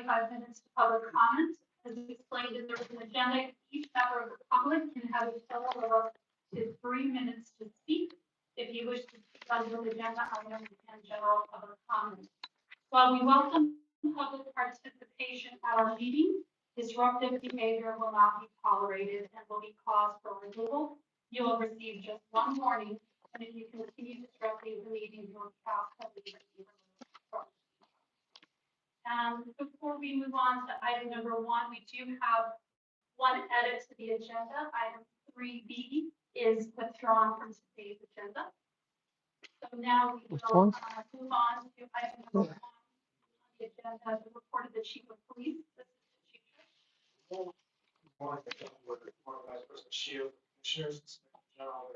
25 minutes to public comment. As explained in the written agenda, each member of the public can have a total of up to 3 minutes to speak. If you wish to speak on the agenda items and general public comment. While we welcome public participation at our meeting, disruptive behavior will not be tolerated and will be cause for removal. You will receive just one warning, and if you continue disrupting the meeting, your account will be removed. Before we move on to item number 1, we do have one edit to the agenda. Item 3B is withdrawn from today's agenda. So now we will move on to item number 1 on the agenda, the report of the chief of police. Assistant Chief. Good morning, Vice President Shield, Commissioners, General,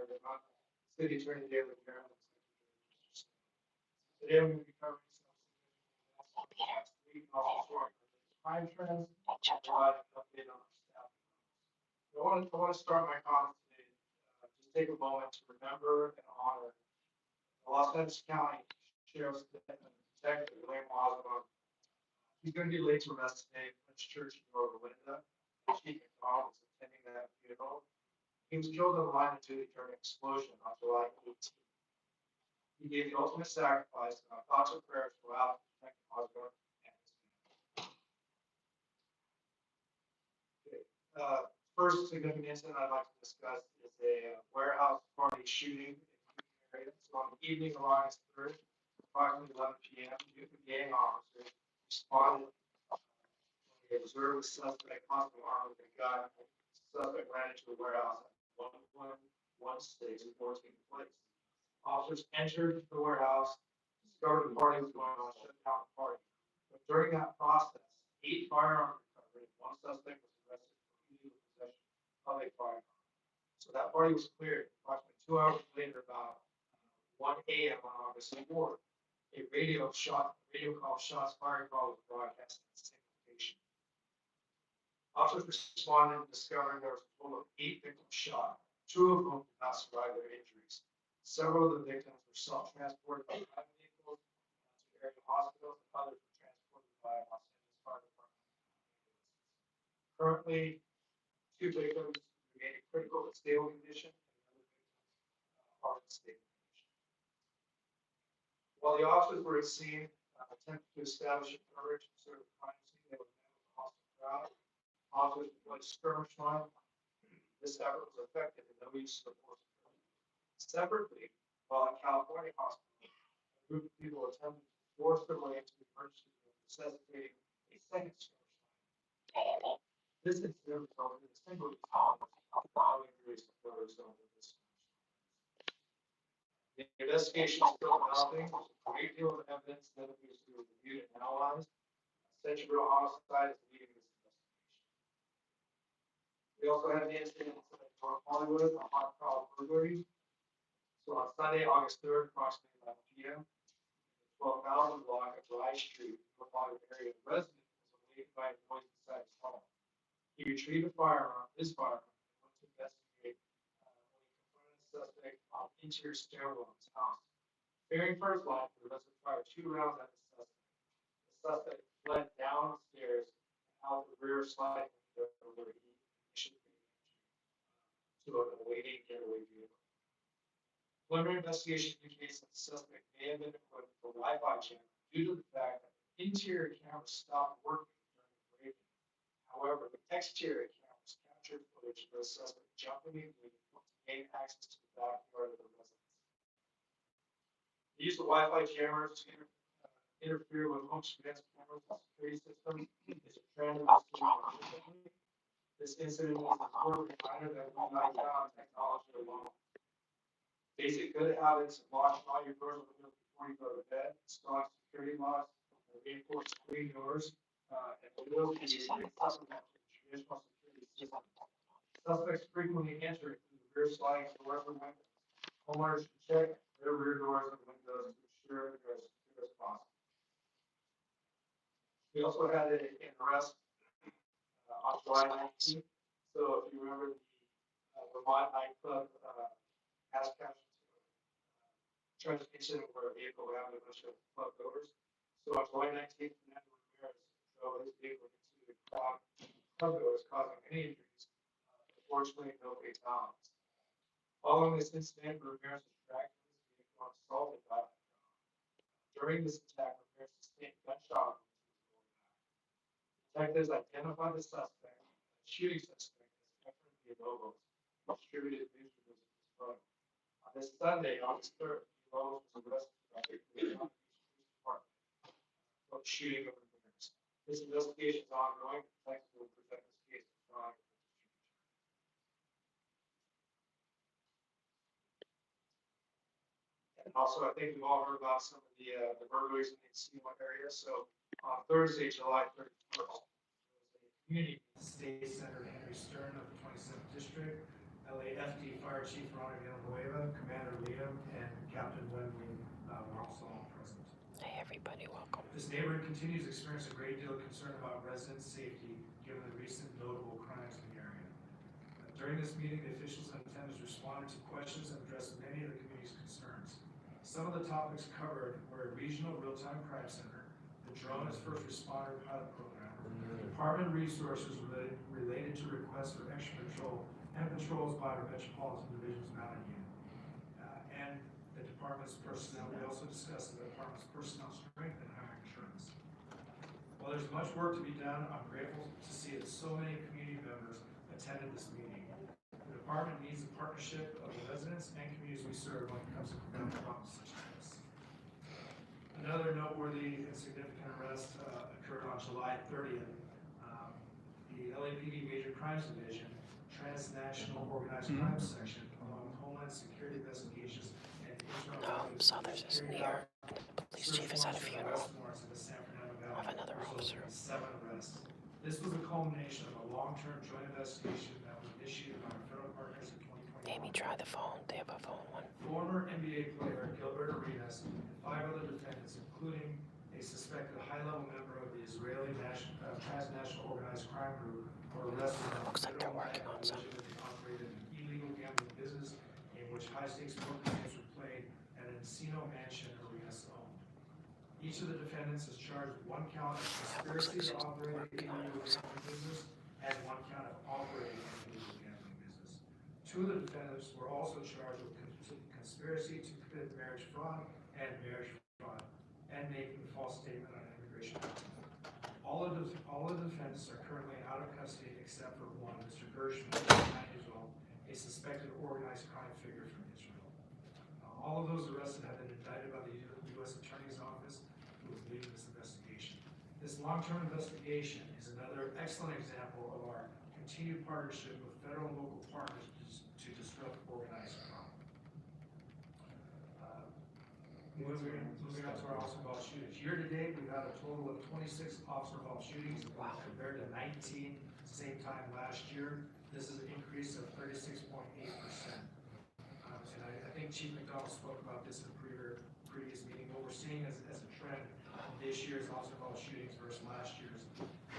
City Attorney David Maryland. Today we're going to be covering crime trends, provide an update on our staff. I want to start my comments today. Just take a moment to remember and honor the Los Angeles County Sheriff's Detective William Osborne. He's going to be late to rest today. French Church in North Linda. Chief McDonald was attending that funeral. He was killed in the line of duty during an explosion on July 18th. He gave the ultimate sacrifice, and our thoughts and prayers go out to protect Osborne and his family. Okay. First significant incident I'd like to discuss is a warehouse party shooting in the area. So on the evening of August 3rd, approximately 11 p.m., youth and gang officers responded. They observed a suspect possibly armed with a gun. The suspect ran into the warehouse at 1116 place. Officers entered the warehouse, discovered the party was going on, shut down the party. But during that process, 8 firearms were recovered, and 1 suspect was arrested for illegal possession of a firearm. So that party was cleared. Approximately 2 hours later, about 1 a.m. on August 4th, a radio call shots fired call was broadcast at the same location. Officers responded and discovered there was a total of 8 victims shot. 2 of whom did not survive their injuries. Several of the victims were self-transported by private vehicles to area hospitals, and others were transported by Los Angeles Fire Department. Currently, 2 victims remain in critical but stable condition, and the other victims are in stable condition. While the officers were at scene, attempting to establish a coverage and sort of crime scene, they were met with a hostile crowd. Officers deployed skirmish line. This effort was effective and no use of force. Separately, while at California Hospital, a group of people attempted to force their way into the emergency room, necessitating a second skirmish line. This incident resulted in a single injuries to the result of this skirmish line. The investigation is still developing. There's a great deal of evidence that needs to be reviewed and analyzed. Central homicide is leading this investigation. We also have the incident in North Hollywood, a hot crowd burglary. So on Sunday, August 3rd, approximately 11 p.m., the 12,000 block of Dry Street, North Hollywood area, a resident was awakened by a noise inside his home. He retrieved his firearm, and went to investigate when he confronted a suspect on the interior stairwell of his house. Fearing for his life, the resident fired 2 rounds at the suspect. The suspect fled down the stairs and out the rear sliding window where he initially to an awaiting getaway vehicle. Preliminary investigation indicates that the suspect may have been equipped with a Wi-Fi jammer due to the fact that the interior camera stopped working during the break-in. However, the exterior cameras captured footage of the suspect jumping and leaving to gain access to the backyard of the residence. The use of Wi-Fi jammers to interfere with home surveillance cameras and security systems is a trend in the city. This incident is an important reminder that we rely on technology alone. Basic good habits of locking all your doors and windows before you go to bed, installing security locks, and reinforced screen doors, and will be a supplement to the traditional security system. Suspects frequently enter through the rear sliding doors or windows. Homeowners should check their rear doors and windows to ensure that they're as secure as possible. We also had an arrest on July 19th. So if you remember the Vermont nightclub gas tragic incident where a vehicle rammed a bunch of club goers. So on July 19th, Fernando Ramirez drove his clubgoers causing any injuries. Fortunately, no fatalities. Following this incident, Ramirez was dragged from his vehicle and assaulted by the car. During this attack, Ramirez sustained gunshot wounds to his lower back. Detectives identified the suspect, the shooting suspect, as Efren Villalobos, who distributed news releases of his photo. On this Sunday, August 3rd, Villalobos was arrested by the Long Beach Police Department for the shooting of Ramirez. This investigation is ongoing. Detectives will present this case to trial. And also, I think we've all heard about some of the burglaries in the Encino area. So on Thursday, July 31st, there was a community state Senator Henry Stern of the 27th District, LAPD Fire Chief Ronald Villanueva, Commander Liam, and Captain Wendling were also all present. Hey everybody, welcome. This neighborhood continues to experience a great deal of concern about resident safety given the recent notable crimes in the area. During this meeting, the officials and attendants responded to questions and addressed many of the community's concerns. Some of the topics covered were a regional real-time crime center, the drone as first responder pilot program, department resources related to requests for extra patrol and patrols by our Metropolitan Division's mounted unit, and the department's personnel. We also discussed the department's personnel strength and hiring insurance. While there's much work to be done, I'm grateful to see that so many community members attended this meeting. The department needs the partnership of the residents and communities we serve when it comes to preventing problems such as this. Another noteworthy and significant arrest occurred on July 30th. The LAPD Major Crimes Division, Transnational Organized Crime Section, along with Homeland Security Investigations and So there's this near, the police chief is at a funeral of another officer. 7 arrests. This was a culmination of a long-term joint investigation that was initiated by our federal partners in 2020. Amy, try the phone. They have a phone one. Former NBA player Gilbert Arenas and 5 other defendants, including a suspected high-level member of the Israeli transnational organized crime group, were arrested. Looks like they're working on something. They operated an illegal gambling business in which high-stakes poker games were played at an Encino mansion Arenas owned. Each of the defendants is charged with 1 count of conspiracy to operate an illegal gambling business and 1 count of operating an illegal gambling business. 2 of the defendants were also charged with conspiracy to commit marriage fraud and making a false statement on an immigration document. All of the defendants are currently out of custody except for one, Mr. Gershman, 9 years old, a suspected organized crime figure from Israel. All of those arrested have been indicted by the U.S. Attorney's Office, who is leading this investigation. This long-term investigation is another excellent example of our continued partnership with federal and local partners to disrupt organized crime. Moving on to our officer-involved shootings. Year to date, we've had a total of 26 officer-involved shootings compared to 19 same time last year. This is an increase of 36.8%. And I think Chief McDonald spoke about this in a previous meeting. What we're seeing as a trend this year's officer-involved shootings versus last year's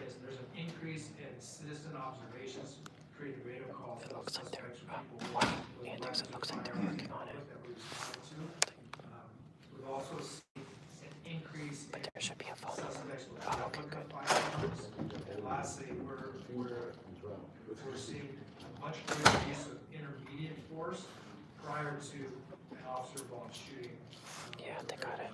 is there's an increase in citizen observations, creating radar calls. It looks like they're working on it. We've also seen an increase But there should be a phone. suspects with Oh, okay, good. firearms. And lastly, we're seeing a much greater use of intermediate force prior to an officer-involved shooting. Yeah, they got it.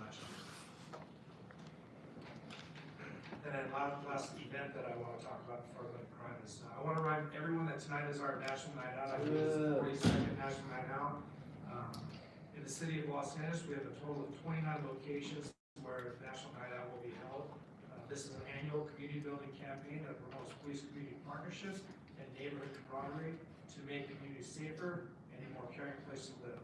And then last event that I want to talk about before I go to crime is, I want to remind everyone that tonight is our National Night Out. I think it's the 42nd National Night Out. In the city of Los Angeles, we have a total of 29 locations where National Night Out will be held. This is an annual community building campaign that promotes police-community partnerships and neighborhood camaraderie to make communities safer and a more caring place to live.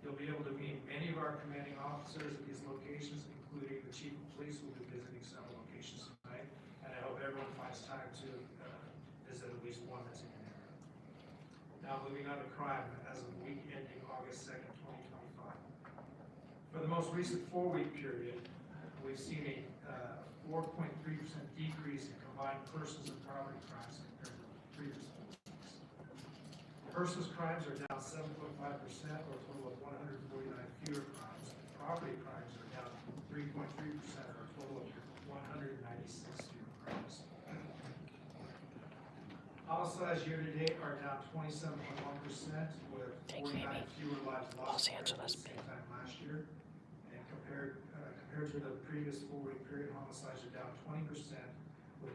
You'll be able to meet many of our commanding officers at these locations, including the chief of police, who will be visiting several locations tonight. And I hope everyone finds time to visit at least one that's in your area. Now, moving on to crime, as of the week ending August 2nd, 2025. For the most recent 4-week period, we've seen a 4.3% decrease in combined persons and property crimes compared to previous 4 weeks. Persons crimes are down 7.5%, or a total of 149 fewer crimes. Property crimes are down 3.3%, or a total of 196 fewer crimes. Homicides year to date are down 27.1% with Thank you, 49 Amy. fewer lives lost Los compared to the Angeles. same time last year. And compared to the previous 4-week period, homicides are down 20% with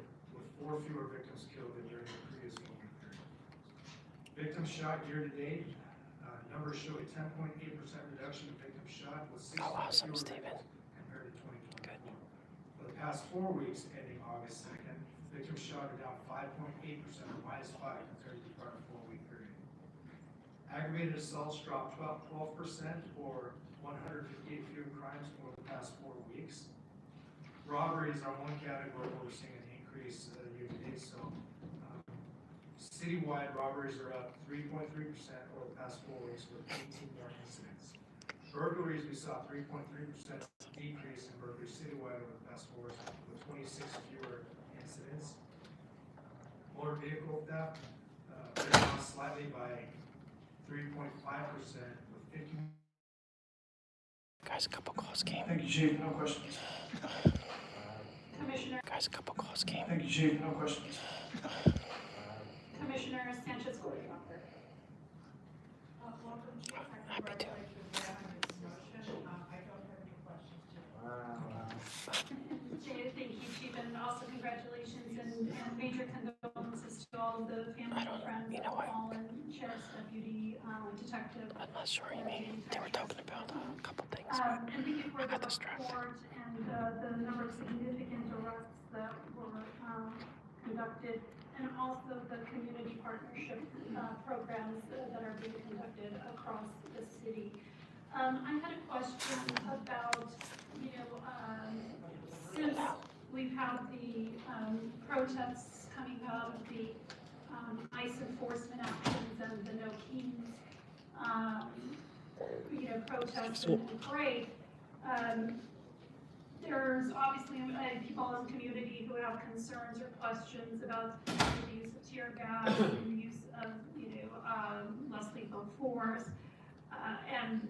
4 fewer victims killed than during the previous 4-week period. Victims shot year to date, numbers show a 10.8% reduction in victims shot with 6 Oh, awesome, fewer Stephen. victims compared to 2024. Good. For the past 4 weeks ending August 2nd, victims shot are down 5.8% or -5 compared to the prior 4-week period. Aggravated assaults dropped 12% or 158 fewer crimes over the past 4 weeks. Robberies are one category where we're seeing an increase year to date. So citywide robberies are up 3.3% over the past 4 weeks with 18 more incidents. Burglaries, we saw 3.3% decrease in burglaries citywide over the past 4 weeks with 26 fewer incidents. Motor vehicle theft, down slightly by 3.5% with 50. Guys, a couple calls came. Thank you, Chief. No questions. Commissioner, Guys, a couple calls came. Thank you, Chief. No questions. Commissioner Sanchez. Happy to. Jay, thank you, Chief, and also congratulations and major condolences to all of the family and friends of fallen Sheriff's Deputy Detective. I'm not sure, Amy. They were talking about a couple things. And thank you for I the got distracted. report and the number of significant arrests that were conducted, and also the community partnership programs that are being conducted across the city. I had a question about, since we've had the protests coming out of the ICE enforcement actions and the No Kings, protests and parade, there's obviously people in the community who have concerns or questions about the use of tear gas and the use of, less lethal force. And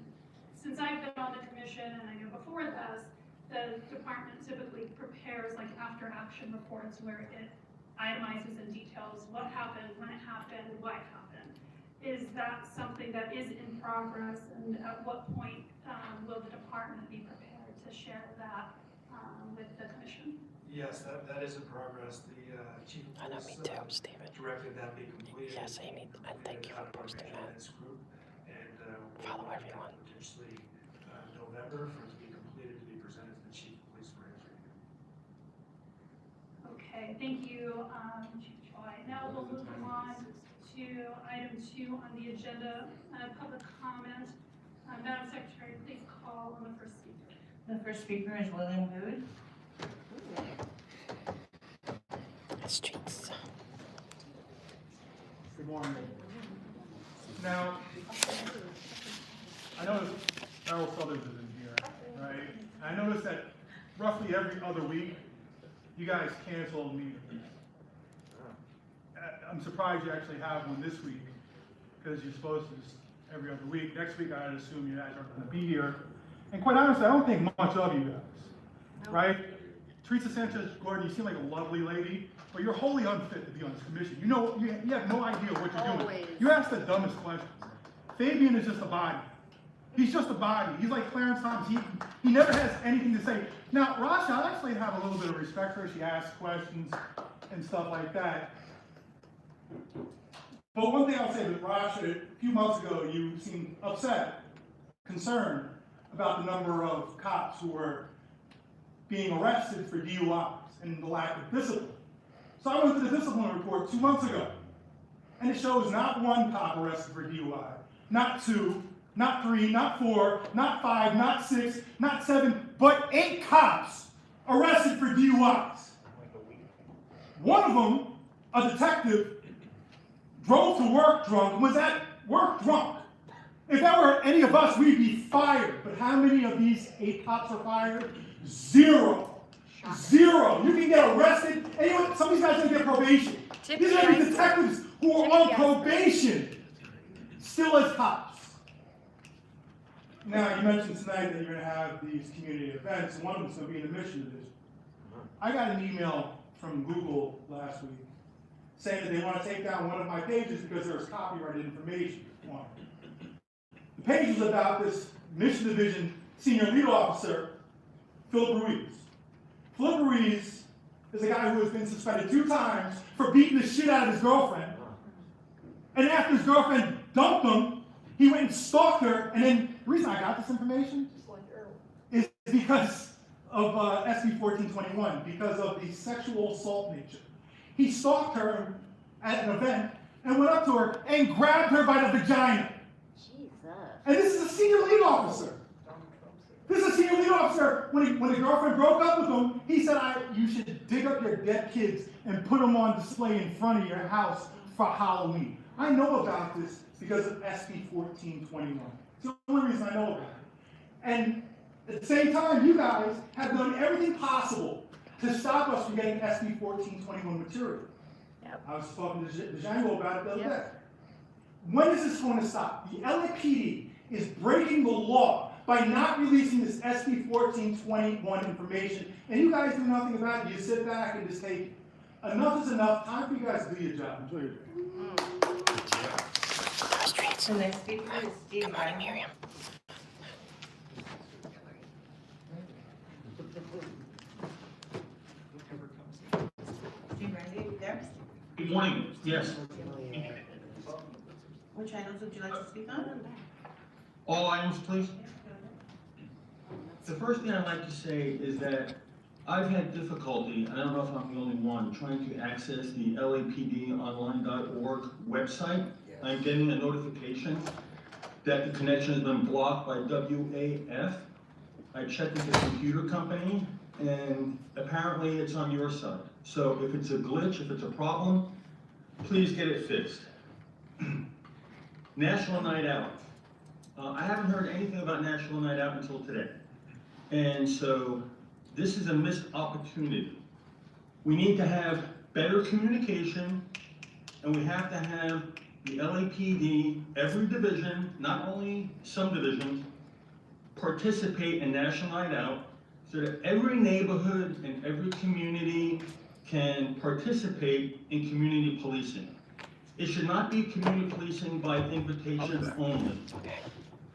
since I've been on the commission, and I know before this, the department typically prepares like after action reports where it itemizes and details what happened, when it happened, why it happened. Is that something that is in progress, and at what point will the department be prepared to share that with the commission? Yes, that is in progress. The Chief of I know, Police me too, Stephen. directed that be completed. Yes, Amy, and thank you for posting that. Follow everyone. Potentially November for it to be completed, to be presented to the Chief of Police for his review. Okay, thank you, Chief Choi. Now we'll move on to item 2 on the agenda, public comment. Madam Secretary, please call on the first speaker. The first speaker is William Hood. Streets. Good morning. Now, I noticed Errol Southers is in here, right? I noticed that roughly every other week, you guys cancel meetings. I'm surprised you actually have one this week, because you're supposed to just every other week. Next week, I'd assume you guys aren't going to be here. And quite honestly, I don't think much of you guys, right? Teresa Sanchez-Gordon, you seem like a lovely lady, but you're wholly unfit to be on this commission. You have no idea what you're doing. You ask the dumbest questions. Fabian is just a body. He's just a body. He's like Clarence Thomas. He never has anything to say. Now, Rasha, I actually have a little bit of respect for her. She asks questions and stuff like that. But one thing I'll say with Rasha, a few months ago, you seemed upset, concerned about the number of cops who were being arrested for DUIs and the lack of discipline. So I went to the discipline report 2 months ago, and it shows not 1 cop arrested for DUI, not 2, not 3, not 4, not 5, not 6, not 7, but 8 cops arrested for DUIs. One of them, a detective, drove to work drunk and was at work drunk. If that were any of us, we'd be fired. But how many of these 8 cops are fired? 0. 0. You can get arrested, and some of these guys don't get probation. These are the detectives who are on probation, still as cops. Now, you mentioned tonight that you're going to have these community events, and one of them's going to be in the Mission Division. I got an email from Google last week saying that they want to take down one of my pages because there was copyrighted information on it. The page is about this Mission Division Senior Lead Officer, Philip Ruiz. Philip Ruiz is a guy who has been suspended 2 times for beating the shit out of his girlfriend. And after his girlfriend dumped him, he went and stalked her. And then the reason I got this information is because of SB 1421, because of the sexual assault nature. He stalked her at an event and went up to her and grabbed her by the vagina. Jesus. And this is a senior lead officer. This is a senior lead officer. When the girlfriend broke up with him, he said, you should dig up your dead kids and put them on display in front of your house for Halloween. I know about this because of SB 1421. It's the only reason I know about it. And at the same time, you guys have done everything possible to stop us from getting SB 1421 material. Yep. I was talking to Django about it the other day. When is this going to stop? The LAPD is breaking the law by not releasing this SB 1421 information, and you guys do nothing about it. You sit back and just take it. Enough is enough. Time for you guys to do your job. Enjoy your day. The next speaker is Steve. Good morning, Miriam. Steve Randy, you there? Good morning, yes. Which items would you like to speak on? All items, please. The first thing I'd like to say is that I've had difficulty, I don't know if I'm the only one, trying to access the LAPDonline.org website. I'm getting a notification that the connection has been blocked by WAF. I checked with the computer company, and apparently it's on your side. So if it's a glitch, if it's a problem, please get it fixed. National Night Out. I haven't heard anything about National Night Out until today. And so this is a missed opportunity. We need to have better communication, and we have to have the LAPD, every division, not only some divisions, participate in National Night Out so that every neighborhood and every community can participate in community policing. It should not be community policing by invitation only.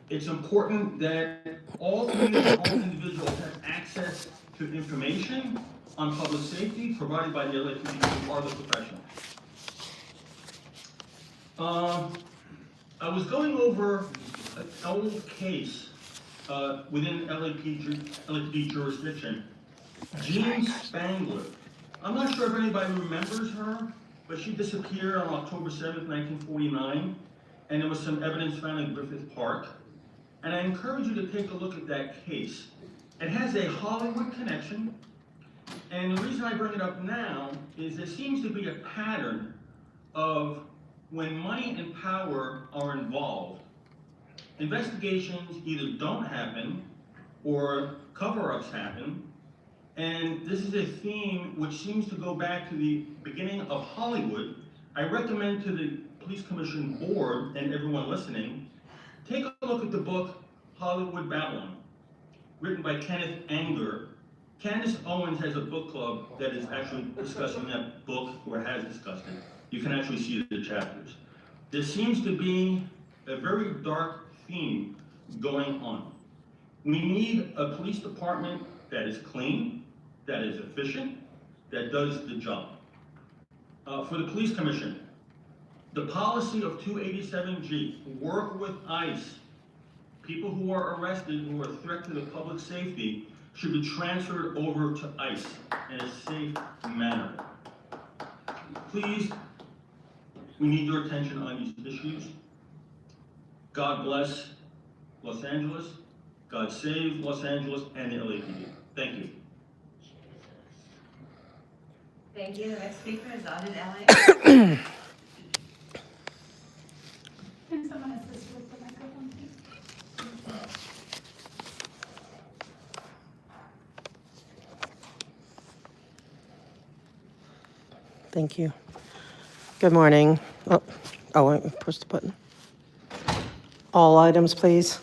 It's important that all community owned individuals have access to information on public safety provided by the LAPD who are the professionals. I was going over an old case within LAPD jurisdiction. Jean Spangler. I'm not sure if anybody remembers her, but she disappeared on October 7th, 1949, and there was some evidence found in Griffith Park. And I encourage you to take a look at that case. It has a Hollywood connection, and the reason I bring it up now is there seems to be a pattern of when money and power are involved, investigations either don't happen or cover-ups happen, and this is a theme which seems to go back to the beginning of Hollywood. I recommend to the Police Commission Board and everyone listening, take a look at the book Hollywood Babylon, written by Kenneth Anger. Candace Owens has a book club that is actually discussing that book, or has discussed it. You can actually see the chapters. There seems to be a very dark theme going on. We need a police department that is clean, that is efficient, that does the job. For the Police Commission, the policy of 287G, work with ICE. People who are arrested, who are a threat to the public safety, should be transferred over to ICE in a safe manner. Please, we need your attention on these issues. God bless Los Angeles. God save Los Angeles and the LAPD. Thank you. Thank you. The next speaker is Audit LA. Can someone assist with the microphone, please? Thank you. Good morning. I pushed the button. All items, please.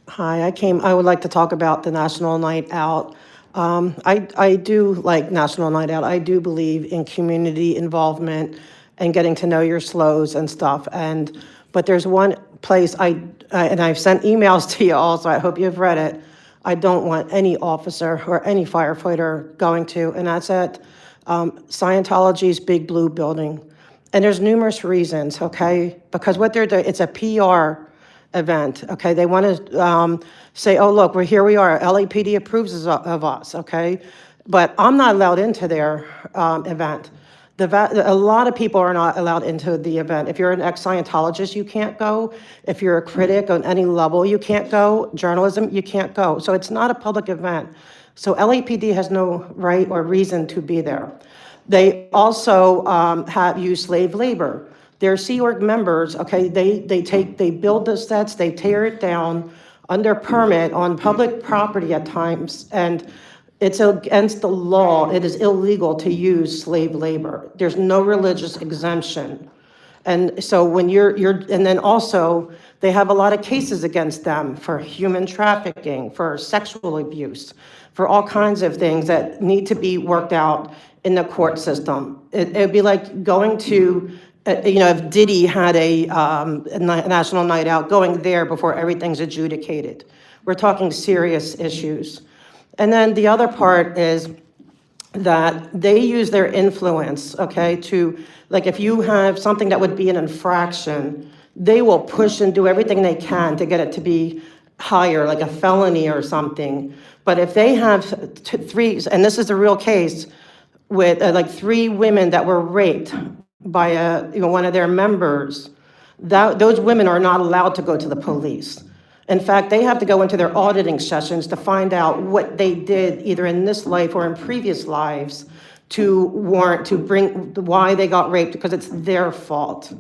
Hi, I would like to talk about the National Night Out. I do like National Night Out. I do believe in community involvement and getting to know your SLOs and stuff. But there's one place and I've sent emails to you also, I hope you've read it. I don't want any officer or any firefighter going to, and that's at Scientology's Big Blue building. And there's numerous reasons, okay? Because what they're doing, it's a PR event, okay? They want to say, oh, look, here we are, LAPD approves of us, okay? But I'm not allowed into their event. A lot of people are not allowed into the event. If you're an ex-Scientologist, you can't go. If you're a critic on any level, you can't go. Journalism, you can't go. So it's not a public event. So LAPD has no right or reason to be there. They also have used slave labor. Their Sea Org members, okay, they build the sets, they tear it down under permit on public property at times, and it's against the law. It is illegal to use slave labor. There's no religious exemption. And so when and then also, they have a lot of cases against them for human trafficking, for sexual abuse, for all kinds of things that need to be worked out in the court system. It'd be like going to, if Diddy had a national night out, going there before everything's adjudicated. We're talking serious issues. And then the other part is that they use their influence, okay, to, like, if you have something that would be an infraction, they will push and do everything they can to get it to be higher, like a felony or something. But if they have three, and this is a real case with like 3 women that were raped by one of their members, those women are not allowed to go to the police. In fact, they have to go into their auditing sessions to find out what they did either in this life or in previous lives to bring why they got raped, because it's their fault.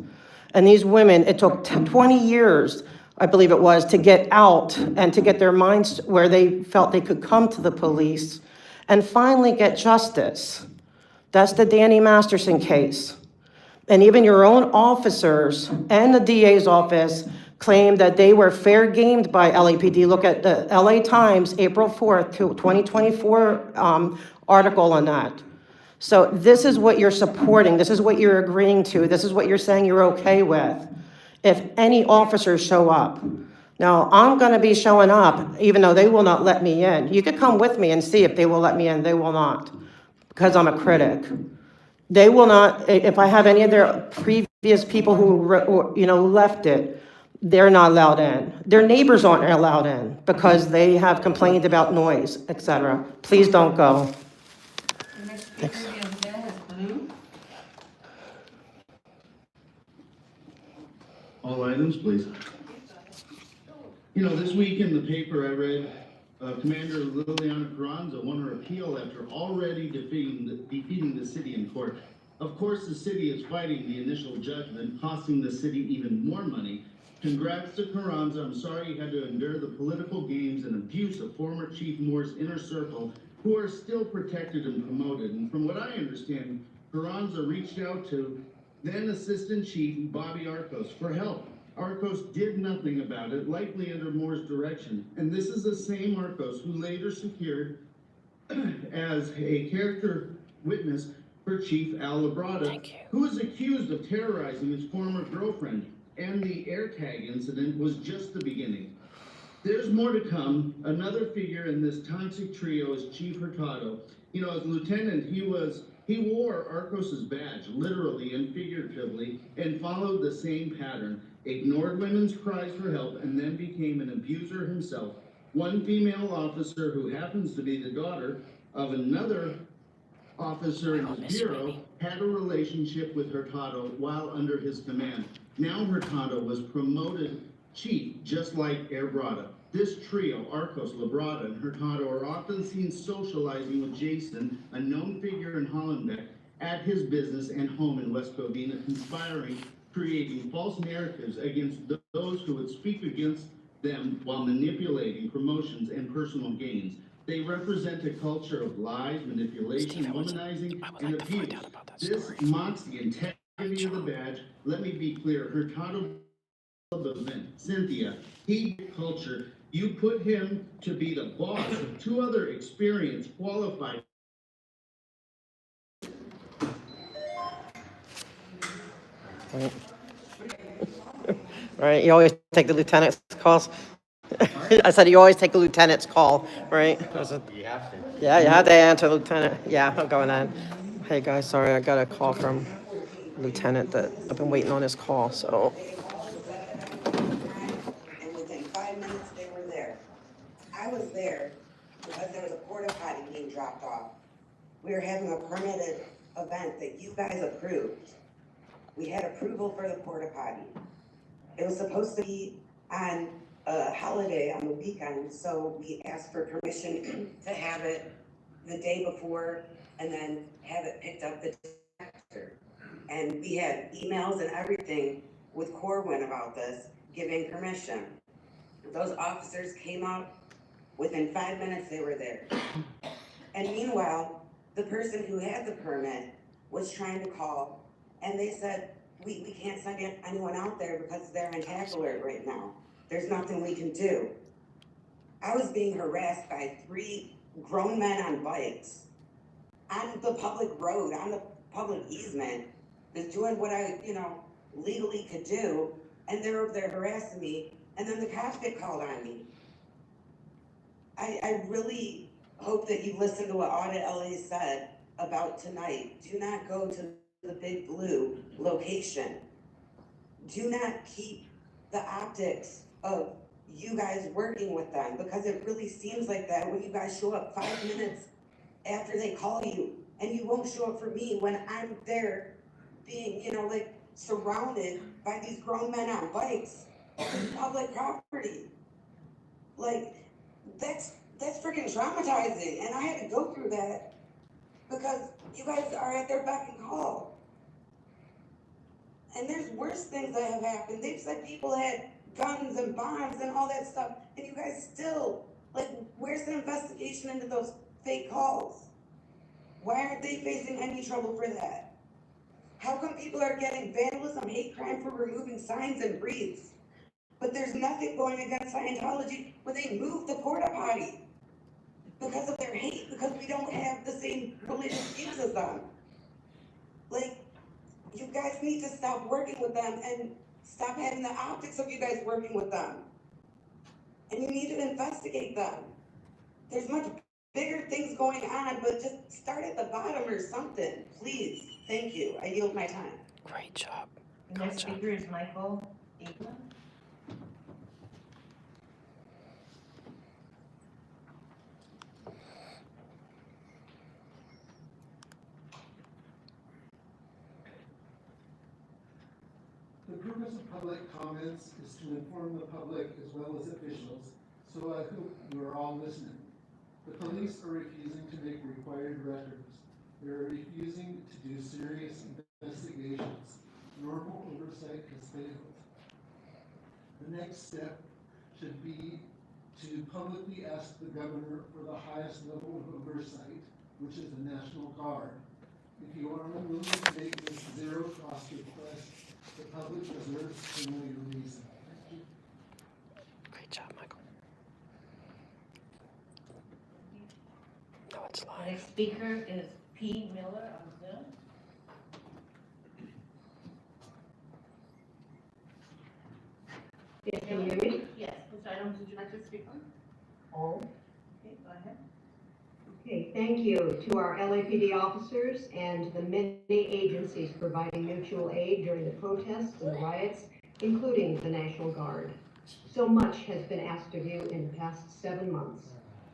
And these women, it took 20 years, I believe it was, to get out and to get their minds where they felt they could come to the police and finally get justice. That's the Danny Masterson case. And even your own officers and the DA's office claim that they were fair gamed by LAPD. Look at the LA Times, April 4th, 2024 article on that. So this is what you're supporting. This is what you're agreeing to. This is what you're saying you're okay with. If any officers show up. Now, I'm going to be showing up, even though they will not let me in. You could come with me and see if they will let me in. They will not, because I'm a critic. They will not, if I have any of their previous people who, left it, they're not allowed in. Their neighbors aren't allowed in because they have complained about noise, etc. Please don't go. The next speaker on the agenda is Blue. All items, please. This week in the paper I read Commander Liliana Carranza won her appeal after already defeating the city in court. Of course, the city is fighting the initial judgment, costing the city even more money. Congrats to Carranza. I'm sorry you had to endure the political games and abuse of former Chief Moore's inner circle, who are still protected and promoted. And from what I understand, Carranza reached out to then Assistant Chief Bobby Arcos for help. Arcos did nothing about it, likely under Moore's direction. And this is the same Arcos who later secured as a character witness for Chief Al Labrada, who was accused of terrorizing his former girlfriend. And the AirTag incident was just the beginning. There's more to come. Another figure in this toxic trio is Chief Hurtado. As lieutenant, he wore Arcos's badge, literally and figuratively, and followed the same pattern. Ignored women's cries for help, and then became an abuser himself. One female officer who happens to be the daughter of another officer in his bureau had a relationship with Hurtado while under his command. Now Hurtado was promoted chief, just like Labrada. This trio, Arcos, Labrada, and Hurtado, are often seen socializing with Jason, a known figure in Hollenbeck, at his business and home in West Covina, conspiring, creating false narratives against those who would speak against them while manipulating promotions and personal gains. They represent a culture of lies, manipulation, womanizing, and abuse. This mocks the integrity of the badge. Let me be clear, Hurtado of the event, Cynthia, he culture You put him to be the boss of two other experienced, qualified. Right, you always take the lieutenant's calls? I said you always take the lieutenant's call, right? You have to. Yeah, you had to answer, Lieutenant. Yeah, I'm going on. Hey, guys, sorry, I got a call from Lieutenant that I've been waiting on his call, so. And within 5 minutes, they were there. I was there because there was a porta potty being dropped off. We were having a permitted event that you guys approved. We had approval for the porta potty. It was supposed to be on a holiday on the weekend, so we asked for permission to have it the day before and then have it picked up the day after. And we had emails and everything with Corwin about this, giving permission. Those officers came out, within 5 minutes they were there. And meanwhile, the person who had the permit was trying to call, and they said, we can't send anyone out there because they're on tax alert right now. There's nothing we can do. I was being harassed by 3 grown men on bikes, on the public road, on the public easement, is doing what I, legally could do, and they're over there harassing me, and then the cops get called on me. I really hope that you listen to what Audit LA said about tonight. Do not go to the Big Blue location. Do not keep the optics of you guys working with them, because it really seems like that when you guys show up 5 minutes after they call you, and you won't show up for me when I'm there being, surrounded by these grown men on bikes on public property. That's freaking traumatizing, and I had to go through that because you guys are at their beck and call. And there's worse things that have happened. They've said people had guns and bombs and all that stuff, and you guys still, where's the investigation into those fake calls? Why aren't they facing any trouble for that? How come people are getting vandalism, hate crime for removing signs and wreaths, but there's nothing going against Scientology when they move the porta potty because of their hate, because we don't have the same religious views as them? You guys need to stop working with them and stop having the optics of you guys working with them. And you need to investigate them. There's much bigger things going on, but just start at the bottom or something, please. Thank you. I yield my time. Great job. The next speaker is Michael Eaton. The purpose of public comments is to inform the public as well as officials, so I hope you are all listening. The police are refusing to make required records. They are refusing to do serious investigations. Normal oversight has failed. The next step should be to publicly ask the governor for the highest level of oversight, which is the National Guard. If you are unwilling to make this zero-cost request, the public deserves to know your reason. Thank you. Great job, Michael. No, it's The live. next speaker is P. Miller on Zoom. Yes, can you hear me? Yes, which items would you like to speak on? All. Okay, go ahead. Okay, thank you to our LAPD officers and the many agencies providing mutual aid during the protests and riots, including the National Guard. So much has been asked of you in the past 7 months.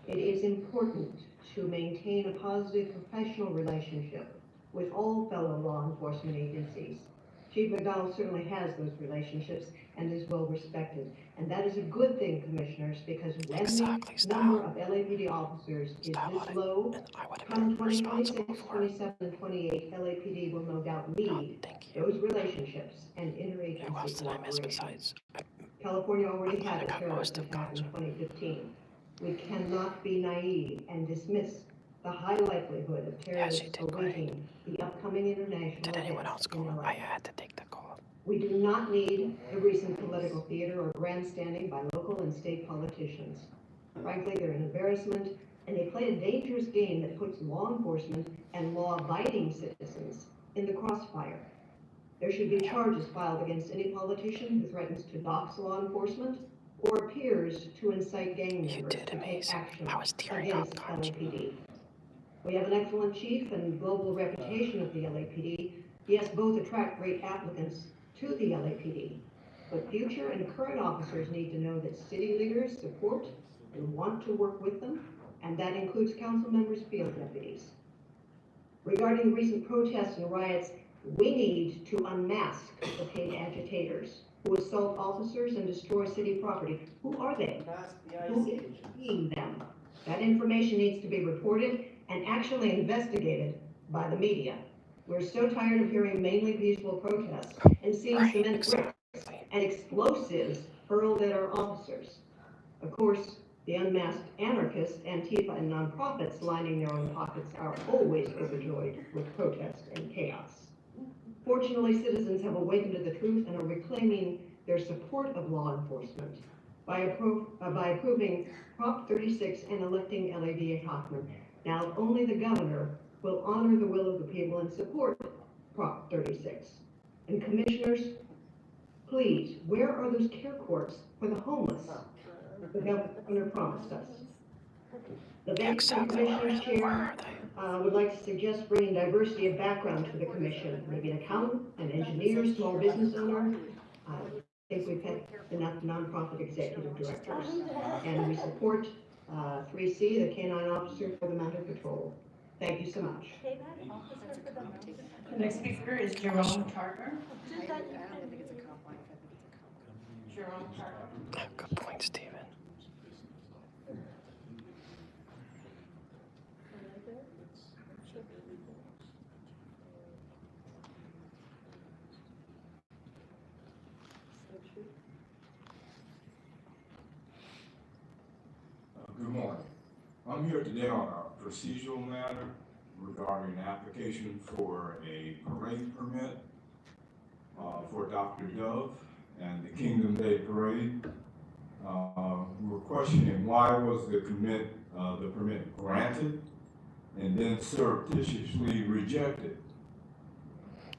It is important to maintain a positive professional relationship with all fellow law enforcement agencies. Chief McDonald certainly has those relationships and is well respected. And that is a good thing, commissioners, because when the number of LAPD officers is this low, come 2026, 27, and 28, LAPD will no doubt need those relationships and interagency cooperation. California already had a terrorist attack in 2015. We cannot be naive and dismiss the high likelihood of terrorists awaiting the upcoming international events in LA. I had to take the call. We do not need the recent political theater or grandstanding by local local and state politicians. Frankly, they're an embarrassment, and they play a dangerous game that puts law enforcement and law-abiding citizens in the crossfire. There should be charges filed against any politician who threatens to dox law enforcement or appears to incite gang members to take action against LAPD. We have an excellent chief and global reputation of the LAPD. Yes, both attract great applicants to the LAPD, but future and current officers need to know that city leaders support and want to work with them, and that includes council members, field deputies. Regarding recent protests and riots, we need to unmask the paid agitators who assault officers and destroy city property. Who are they? Who is paying them? That information needs to be reported and actually investigated by the media. We're so tired of hearing mainly peaceful protests and seeing cement bricks and explosives hurled at our officers. Of course, the unmasked anarchists, Antifa, and nonprofits lining their own pockets are always overjoyed with protest and chaos. Fortunately, citizens have awakened to the truth and are reclaiming their support of law enforcement by approving Prop 36 and electing LADA Hoffman. Now, only the governor will honor the will of the people and support Prop 36. And commissioners, please, where are those care courts for the homeless the governor promised us? The vacancy commissioners chair would like to suggest bringing diversity of background to the commission, maybe an accountant, an engineer, small business owner. I think we've had enough nonprofit executive directors, and we support 3C, the canine officer for the mounted patrol. Thank you so much. The next speaker is Jerome Charter. Jerome Charter. Good point, Stephen. Good morning. I'm here today on a procedural matter regarding an application for a parade permit for Dr. Dove and the Kingdom Day Parade. We're questioning why was the permit granted and then surreptitiously rejected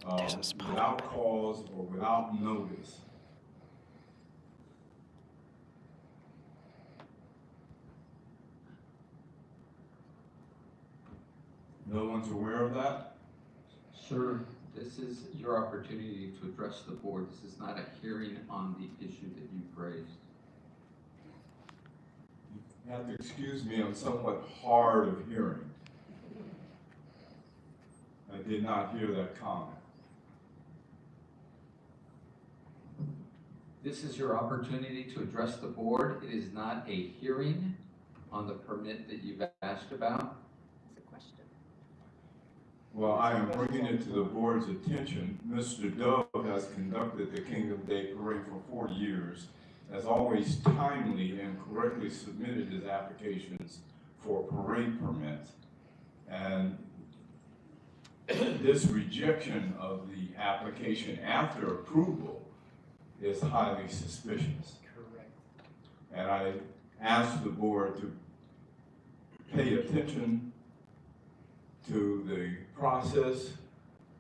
without cause or without notice. No one's aware of that? Sir, this is your opportunity to address the board. This is not a hearing on the issue that you've raised. You have to excuse me, I'm somewhat hard of hearing. I did not hear that comment. This is your opportunity to address the board. It is not a hearing on the permit that you've asked about. Well, I am bringing it to the board's attention. Mr. Dove has conducted the Kingdom Day Parade for 4 years, has always timely and correctly submitted his applications for parade permits. And this rejection of the application after approval is highly suspicious. Correct. And I ask the board to pay attention to the process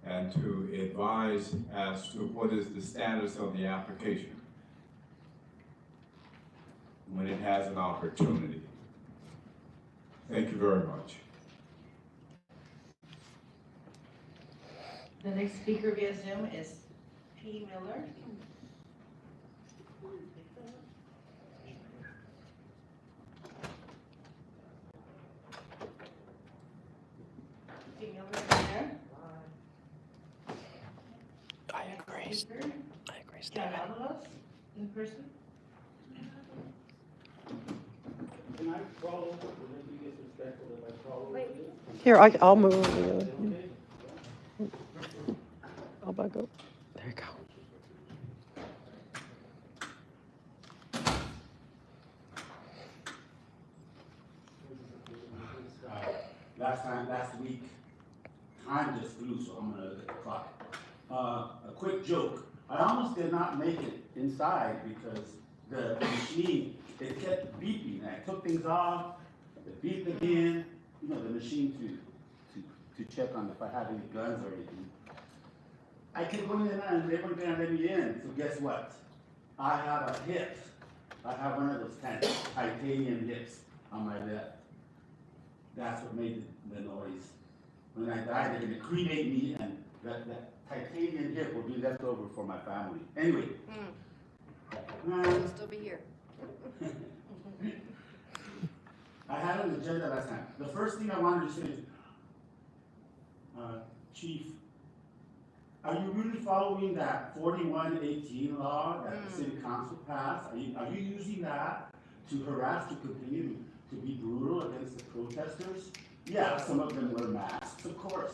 and to advise as to what is the status of the application when it has an opportunity. Thank you very much. The next speaker via Zoom is P. Miller. P. Miller is there. I agree. Speaker, I agree, John Stephen. Avalos, in person. Can I follow up, or maybe you get respectful if I follow up? Here, I'll move over the other. I'll back up. There you go. Last week, time just flew, so I'm gonna let the clock. A quick joke. I almost did not make it inside because the machine, it kept beeping, and I took things off, it beeped again, you know, the machine to check on if I have any guns or anything. I kept going in and they weren't gonna let me in, so guess what? I have a hip. I have one of those titanium hips on my left. That's what made the noise. When I die, they're gonna cremate me, and that titanium hip will be left over for my family. Anyway. We'll still be here. I had an agenda last time. The first thing I wanted to say is, Chief, are you really following that 4118 law that the city council passed? Are you using that to harass, to continue to be brutal against the protesters? Yeah, some of them wear masks, of course.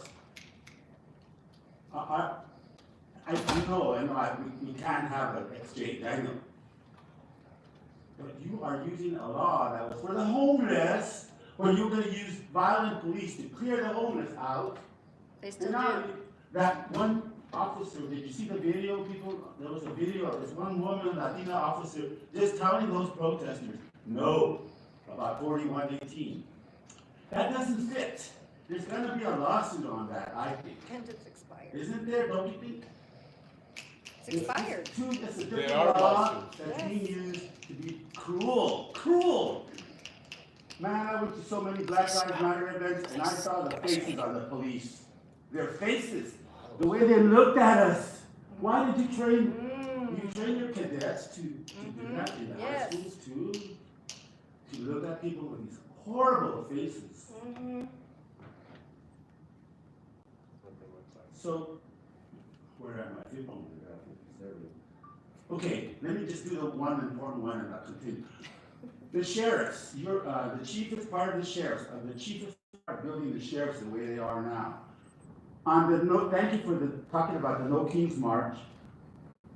I know, we can't have an exchange, I know. But you are using a law that was for the homeless, where you're gonna use violent police to clear the homeless out. They still And now, do. that one officer, did you see the video, people? There was a video of this one woman, Latina officer, just telling those protesters, no, about 4118. That doesn't fit. There's gonna be a lawsuit on that, I think. And it's expired. Isn't there, don't you think? It's expired. It's a different law that's being used to be cruel. Man, I went to so many Black Lives Matter events and I saw the faces on the police. Their faces, the way they looked at us. Why did you train your cadets to do that in the high schools too? To look at people with these horrible faces. So, where am I? Okay, let me just do the one important one and I'll continue. The sheriffs, the chief is part of the sheriffs. The chief is part of building the sheriffs the way they are now. Thank you for talking about the No Kings March.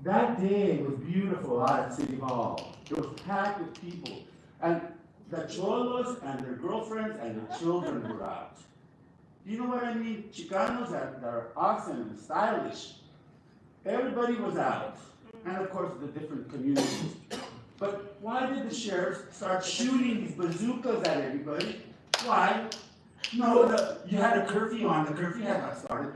That day was beautiful out at City Hall. It was packed with people. And the cholos and their girlfriends and their children were out. You know what I mean? Chicanos that are awesome and stylish. Everybody was out. And of course, the different communities. But why did the sheriffs start shooting these bazookas at everybody? Why? No, you had a curfew on. The curfew had not started.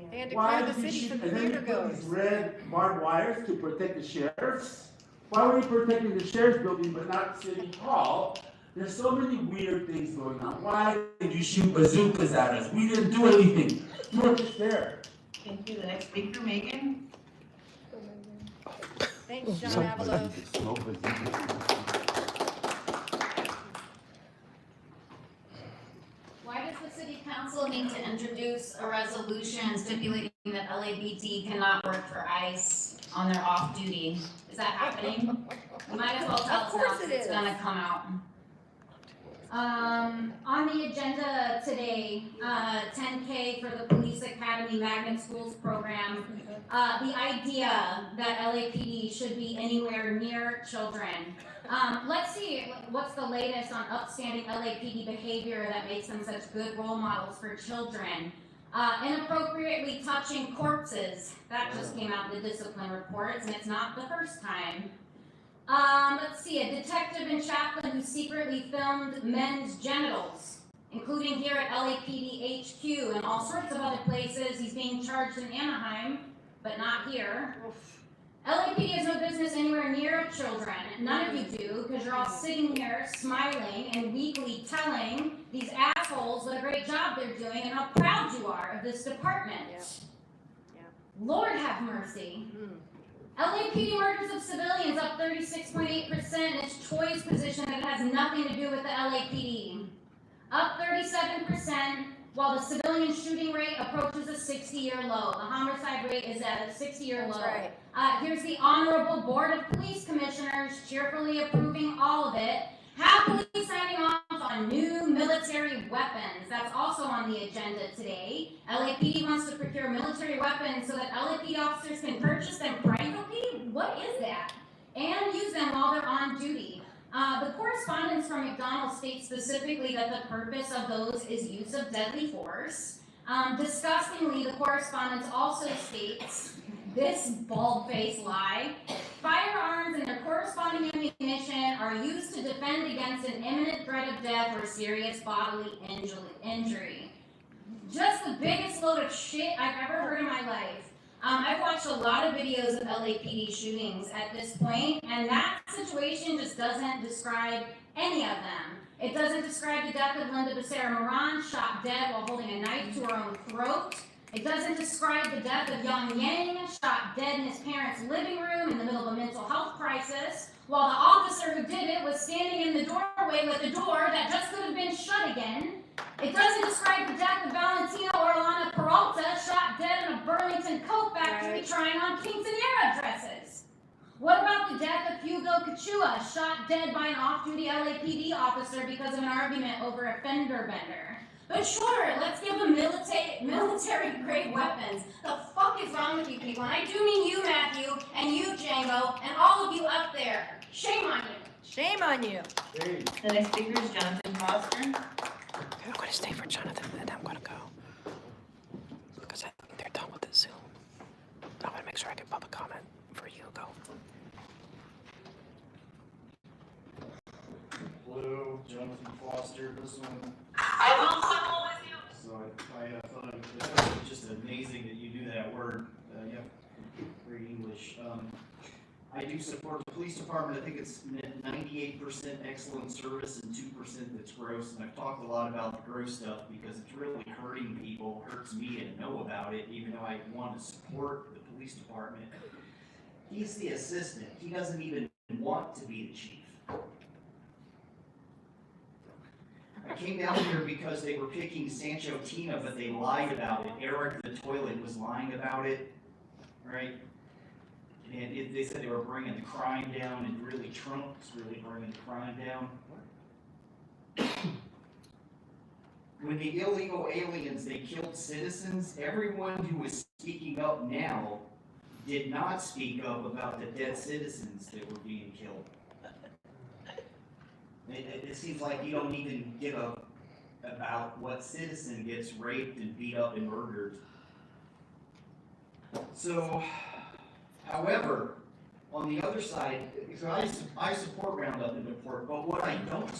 They had to Why clear the did you city shoot? for the And then you theater put these goers. red barbed wires to protect the sheriffs? Why were you protecting the sheriff's building but not City Hall? There's so many weird things going on. Why did you shoot bazookas at us? We didn't do anything. You were just there. Thank you. The next speaker, Megan. Thanks, John Avalo. Why does the city council need to introduce a resolution stipulating that LAPD cannot work for ICE on their off duty? Is that happening? You might as well tell us now, 'cause it's gonna come out. On the agenda today, 10K for the Police Academy Magnet Schools program. The idea that LAPD should be anywhere near children. Let's see what's the latest on upstanding LAPD behavior that makes them such good role models for children. Inappropriately touching corpses. That just came out in the discipline reports, and it's not the first time. Let's see, a detective and chaplain who secretly filmed men's genitals, including here at LAPD HQ and all sorts of other places. He's being charged in Anaheim, but not here. LAPD has no business anywhere near children. None of you do, because you're all sitting here smiling and weakly telling these assholes what a great job they're doing and how proud you are of this department. Lord have mercy. LAPD murders of civilians up 36.8%. It's Troy's position that it has nothing to do with the LAPD. Up 37%, while the civilian shooting rate approaches a 60-year low. The homicide rate is at a 60-year low. Right. Here's the Honorable Board of Police Commissioners cheerfully approving all of it. Happily signing off on new military weapons. That's also on the agenda today. LAPD wants to procure military weapons so that LAPD officers can purchase them privately? What is that? And use them while they're on duty. The correspondence from McDonald states specifically that the purpose of those is use of deadly force. Disgustingly, the correspondence also states this bald-faced lie Firearms and their corresponding ammunition are used to defend against an imminent threat of death or serious bodily injury. Just the biggest load of shit I've ever heard in my life. I've watched a lot of videos of LAPD shootings at this point, and that situation just doesn't describe any of them. It doesn't describe the death of Linda Becerra Moran, shot dead while holding a knife to her own throat. It doesn't describe the death of Yang Yang, shot dead in his parents' living room in the middle of a mental health crisis, while the officer who did it was standing in the doorway with a door that just could have been shut again. It doesn't describe the death of Valentina Orlana Peralta, shot dead in a Burlington coat factory trying on quinceañera dresses. What about the death of Hugo Cachua, shot dead by an off-duty LAPD officer because of an argument over a fender bender? But sure, let's give them military-grade weapons. The fuck is wrong with you people? And I do mean you, Matthew, and you, Django, and all of you up there. Shame on you. Shame on you. The next speaker is Jonathan Foster. I'm going to stay for Jonathan, and I'm going to go. Because I think they're done with this Zoom. I want to make sure I get public comment for Hugo. Hello, Jonathan Foster, this one. So I thought it was just amazing that you knew that word. You have great English. I do support the police department. I think it's 98% excellent service and 2% that's gross. And I've talked a lot about the gross stuff because it's really hurting people. It hurts me to know about it, even though I want to support the police department. He's the assistant. He doesn't even want to be the chief. I came down here because they were picking Sancho Tina, but they lied about it. Eric the toilet was lying about it, right? And they said they were bringing the crime down, and really Trump was really bringing the crime down. When the illegal aliens, they killed citizens, everyone who was speaking up now did not speak up about the dead citizens that were being killed. It seems like you don't even give up about what citizen gets raped and beat up and murdered. So, however, on the other side, I support Roundup and Deport, but what I don't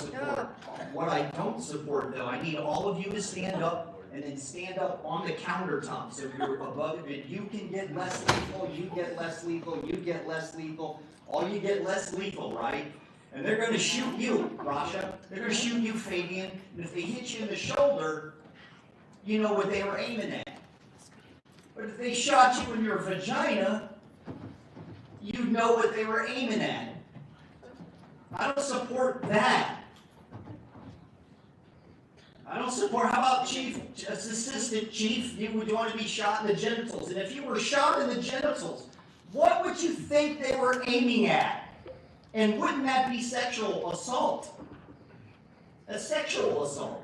support though, I need all of you to stand up and then stand up on the countertop so you're above it. You can get less lethal, you get less lethal, you get less lethal, all you get less lethal, right? And they're going to shoot you, Rasha. They're going to shoot you, Fabian. And if they hit you in the shoulder, you know what they were aiming at. But if they shot you in your vagina, you know what they were aiming at. I don't support that. I don't support, how about chief, assistant chief, you would want to be shot in the genitals. And if you were shot in the genitals, what would you think they were aiming at? And wouldn't that be sexual assault? A sexual assault.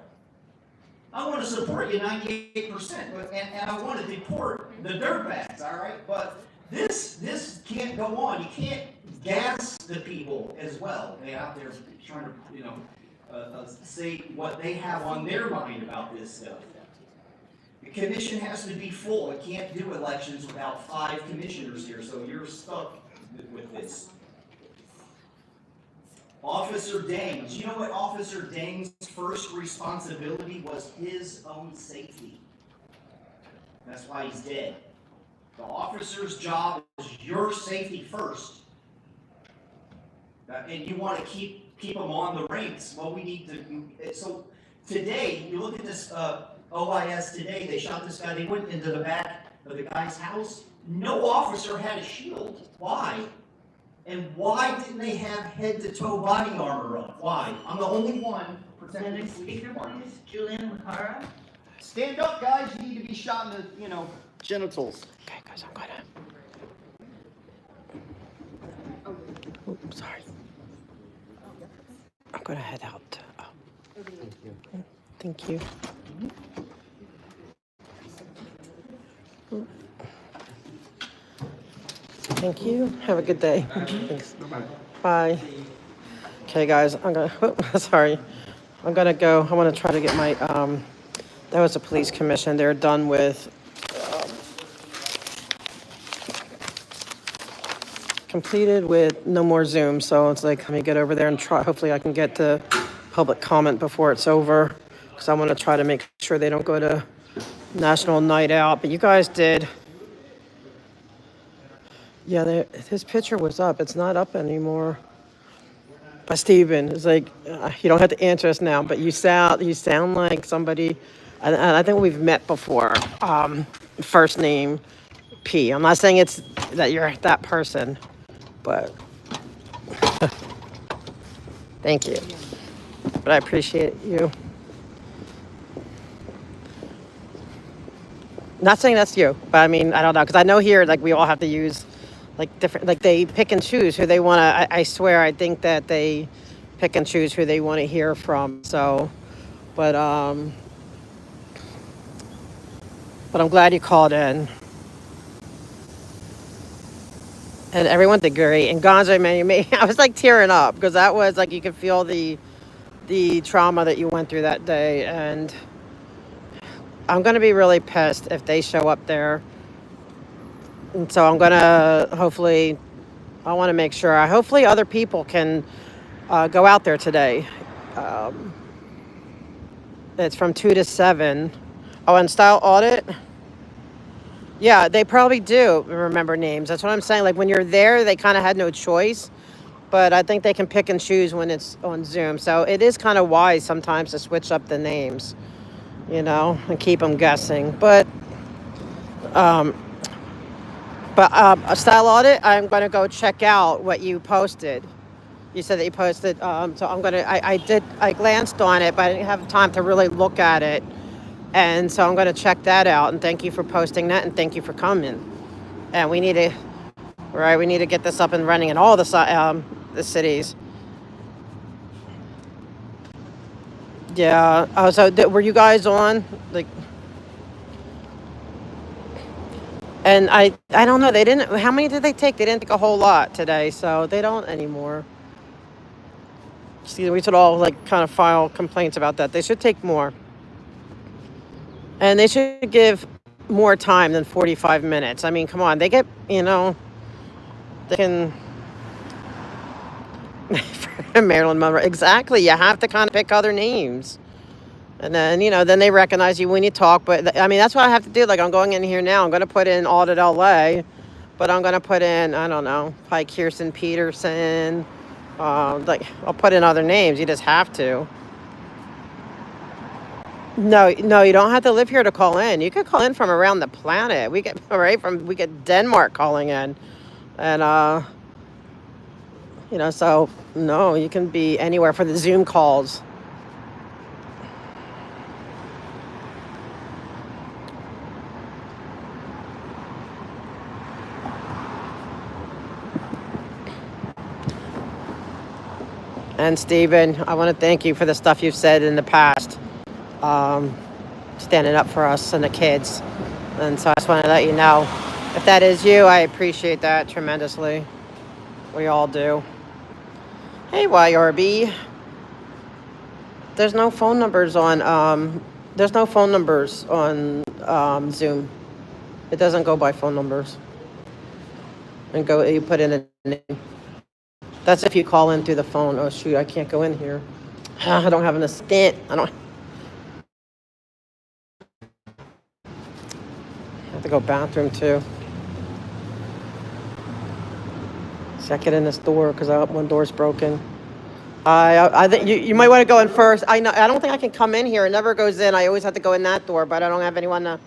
I want to support you 98%, and I want to deport the dirtbags, all right? But this can't go on. You can't gas the people as well. They're out there trying to, say what they have on their mind about this stuff. The commission has to be full. It can't do elections without 5 commissioners here, so you're stuck with this. Officer Dangs, you know what Officer Dangs' first responsibility was? His own safety. That's why he's dead. The officer's job is your safety first. And you want to keep them on the ranks. Well, we need to, so today, you look at this OIS today, they shot this guy, they went into the back of the guy's house. No officer had a shield. Why? And why didn't they have head-to-toe body armor on? Why? I'm the only one protecting the police department. Julian Macara. Stand up, guys. You need to be shot in the, genitals. Okay, guys, I'm going to... Oops, sorry. I'm going to head out. Thank you. Thank you. Have a good day. Thanks. Bye. Okay, guys, I'm gonna. Sorry, I'm gonna go. I want to try to get my. That was a police commission. They're done with. completed with no more Zoom, so it's like, let me get over there and try, hopefully I can get to public comment before it's over, because I want to try to make sure they don't go to National Night Out, but you guys did. Yeah, his picture was up, it's not up anymore. But Steven, it's like, you don't have to answer us now, but you sound like somebody, and I think we've met before, first name P. I'm not saying it's that you're that person, but thank you. But I appreciate you. Not saying that's you, but I mean, I don't know, because I know here, like, we all have to use, like, different, like, they pick and choose who they want to, I swear, I think that they pick and choose who they want to hear from, so, but I'm glad you called in. And everyone did great. And Gonzo, man, I was like tearing up because that was like you could feel the trauma that you went through that day. And I'm gonna be really pissed if they show up there. And so I'm gonna hopefully, I want to make sure. Hopefully, other people can go out there today. It's from 2 to 7. Oh, and style audit. Yeah, they probably do remember names. That's what I'm saying. Like when you're there, they kind of had no choice. But I think they can pick and choose when it's on Zoom. So it is kind of wise sometimes to switch up the names, and keep them guessing. But a style audit, I'm going to go check out what you posted. You said that you posted. So I'm going to, I glanced on it, but I didn't have time to really look at it. And so I'm going to check that out. And thank you for posting that. And thank you for coming. And we need to get this up and running in all the cities. Yeah. Oh, so were you guys on? Like, and I don't know. They didn't. How many did they take? They didn't take a whole lot today, so they don't anymore. See, we should all like kind of file complaints about that. They should take more. And they should give more time than 45 minutes. I mean, come on. They get, they can... Marilyn Monroe. Exactly. You have to kind of pick other names. And then, then they recognize you when you talk. But, I mean, that's what I have to do. Like, I'm going in here now. I'm going to put in Audit LA. But I'm going to put in, I don't know, probably Kirsten Peterson. I'll put in other names. You just have to. No, you don't have to live here to call in. You could call in from around the planet. We get Denmark calling in, and so no, you can be anywhere for the Zoom calls. And Stephen, I want to thank you for the stuff you've said in the past. Standing up for us and the kids. And so I just want to let you know, if that is you, I appreciate that tremendously. We all do. Hey, YRB. There's no phone numbers on Zoom. It doesn't go by phone numbers. And you put in a name. That's if you call in through the phone. Oh shoot, I can't go in here. I don't have an assistant. I have to go bathroom too. Check it in this door because one door's broken. I think you might want to go in first. I don't think I can come in here. It never goes in. I always have to go in that door, but I don't have anyone to.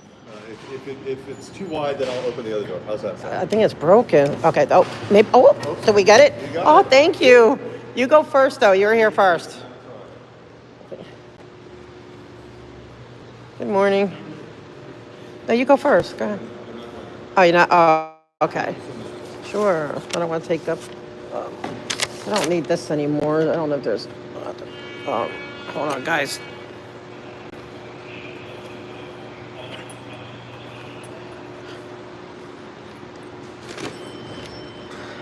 If it's too wide, then I'll open the other door. How's that sound? I think it's broken. Okay. Oh, maybe. Oh, did we get it? Oh, thank you. You go first, though. You're here first. Good morning. No, you go first. Go ahead. Oh, you're not. Oh, okay. Sure. I don't want to take up. I don't need this anymore. I don't know if there's. Hold on, guys.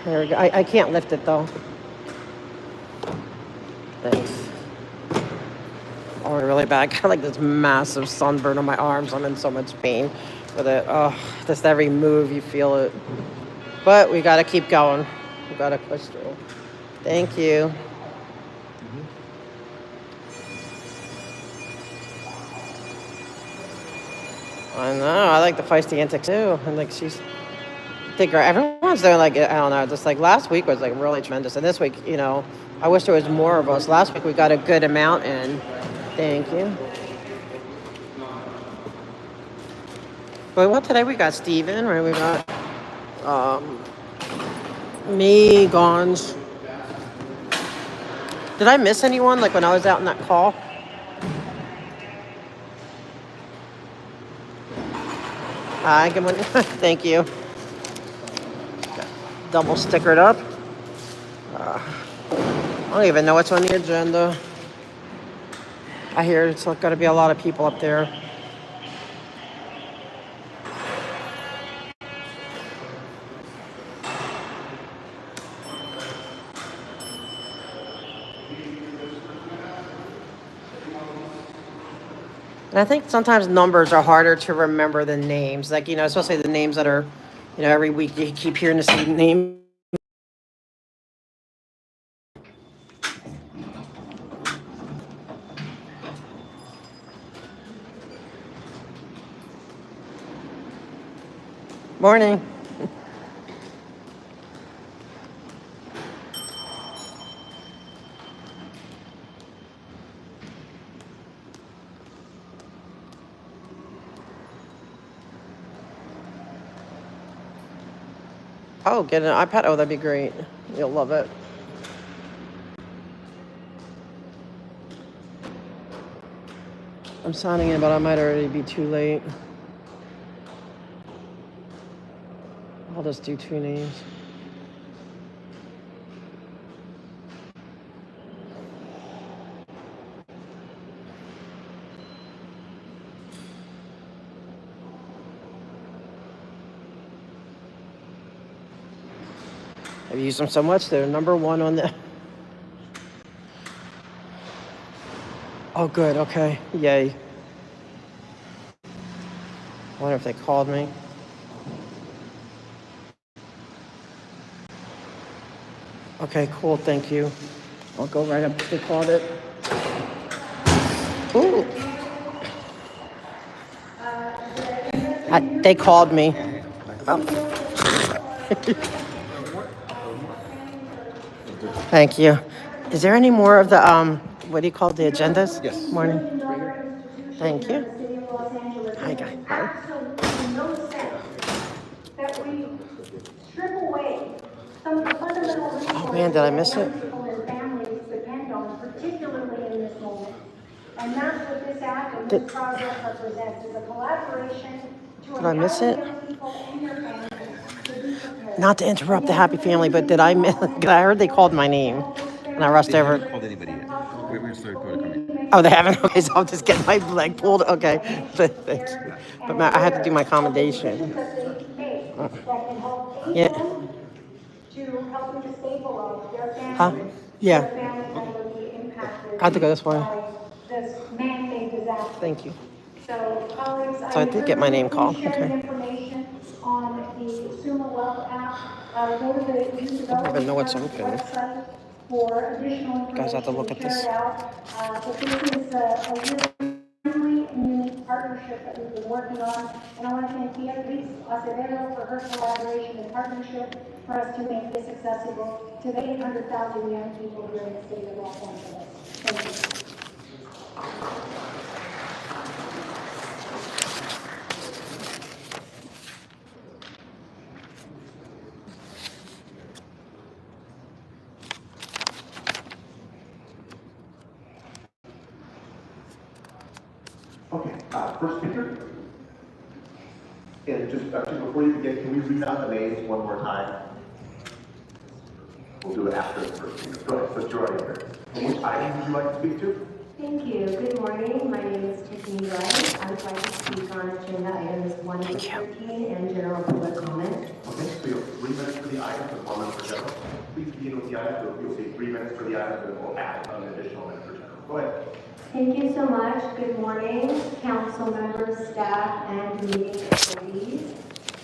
There we go. I can't lift it though. Thanks. Oh, really bad. I got like this massive sunburn on my arms. I'm in so much pain with it. Oh, just every move you feel it. But we got to keep going. We gotta push through. Thank you. I know, I like the feisty antics too. And like everyone's doing like, I don't know, just like last week was like really tremendous. And this week, I wish there was more of us. Last week we got a good amount in. Thank you. But what today we got Steven, right? We got me, Gons. Did I miss anyone like when I was out in that call? Hi, good morning. Thank you. Double stickered up. I don't even know what's on the agenda. I hear it's got to be a lot of people up there. And I think sometimes numbers are harder to remember than names. Like, especially the names that are, every week you keep hearing the same name. Morning. Oh, get an iPad? Oh, that'd be great. You'll love it. I'm signing in, but I might already be too late. I'll just do 2 names. I've used them so much, they're number 1 on the... Oh, good, okay, yay. I wonder if they called me. Okay, cool, thank you. I'll go right up to they called it. Ooh. They called me. Oh. Thank you. Is there any more of the, what do you call the agendas? Yes. Morning. Thank you. Hi, guy. Hi. Absolutely no sense that we strip away some of the fundamental resources Oh man, did I miss it? that people and families depend on, particularly in this moment. And that's what this act and this process represents, is a collaboration to Did I miss it? empower young people and their families to be prepared. Not to interrupt the happy family, but did I miss? I heard they called my name, and I rushed over. Called anybody yet. We're going to start code coming. Oh, they haven't. Okay, so I'll just get my leg pulled. Okay, thank you. But I had to do my commendation. Yeah. To help them to stabilize their Huh? families. Yeah. Their families that will be impacted I have to go this way. by this man-made disaster. Thank you. So colleagues, So I did get my name called. Share the Okay. information on the Sumo Wealth app. Go to the youth I don't even know what's development open. website for additional information. Guys, I have to look at this. Share it out. But this is a really timely and unique partnership that we've been working on. And I want to thank Beatriz Acevedo for her collaboration and partnership for us to make this accessible to the 800,000 young people here in the city of Los Angeles. Thank you. Okay, first speaker. And just before you begin, can we read out the names one more time? We'll do it after the first speaker. Go ahead, since you're already here. And which item would you like to speak to? Thank you. Good morning. My name is Tiffany Wright. I would like to speak on agenda items 1 to 13 and general public comment. Okay, so you have 3 minutes for the items and 1 minute for general. Please begin with the items. You'll see 3 minutes for the items and we'll add an additional minute for general. Go ahead. Thank you so much. Good morning, council members, staff, and meeting attendees.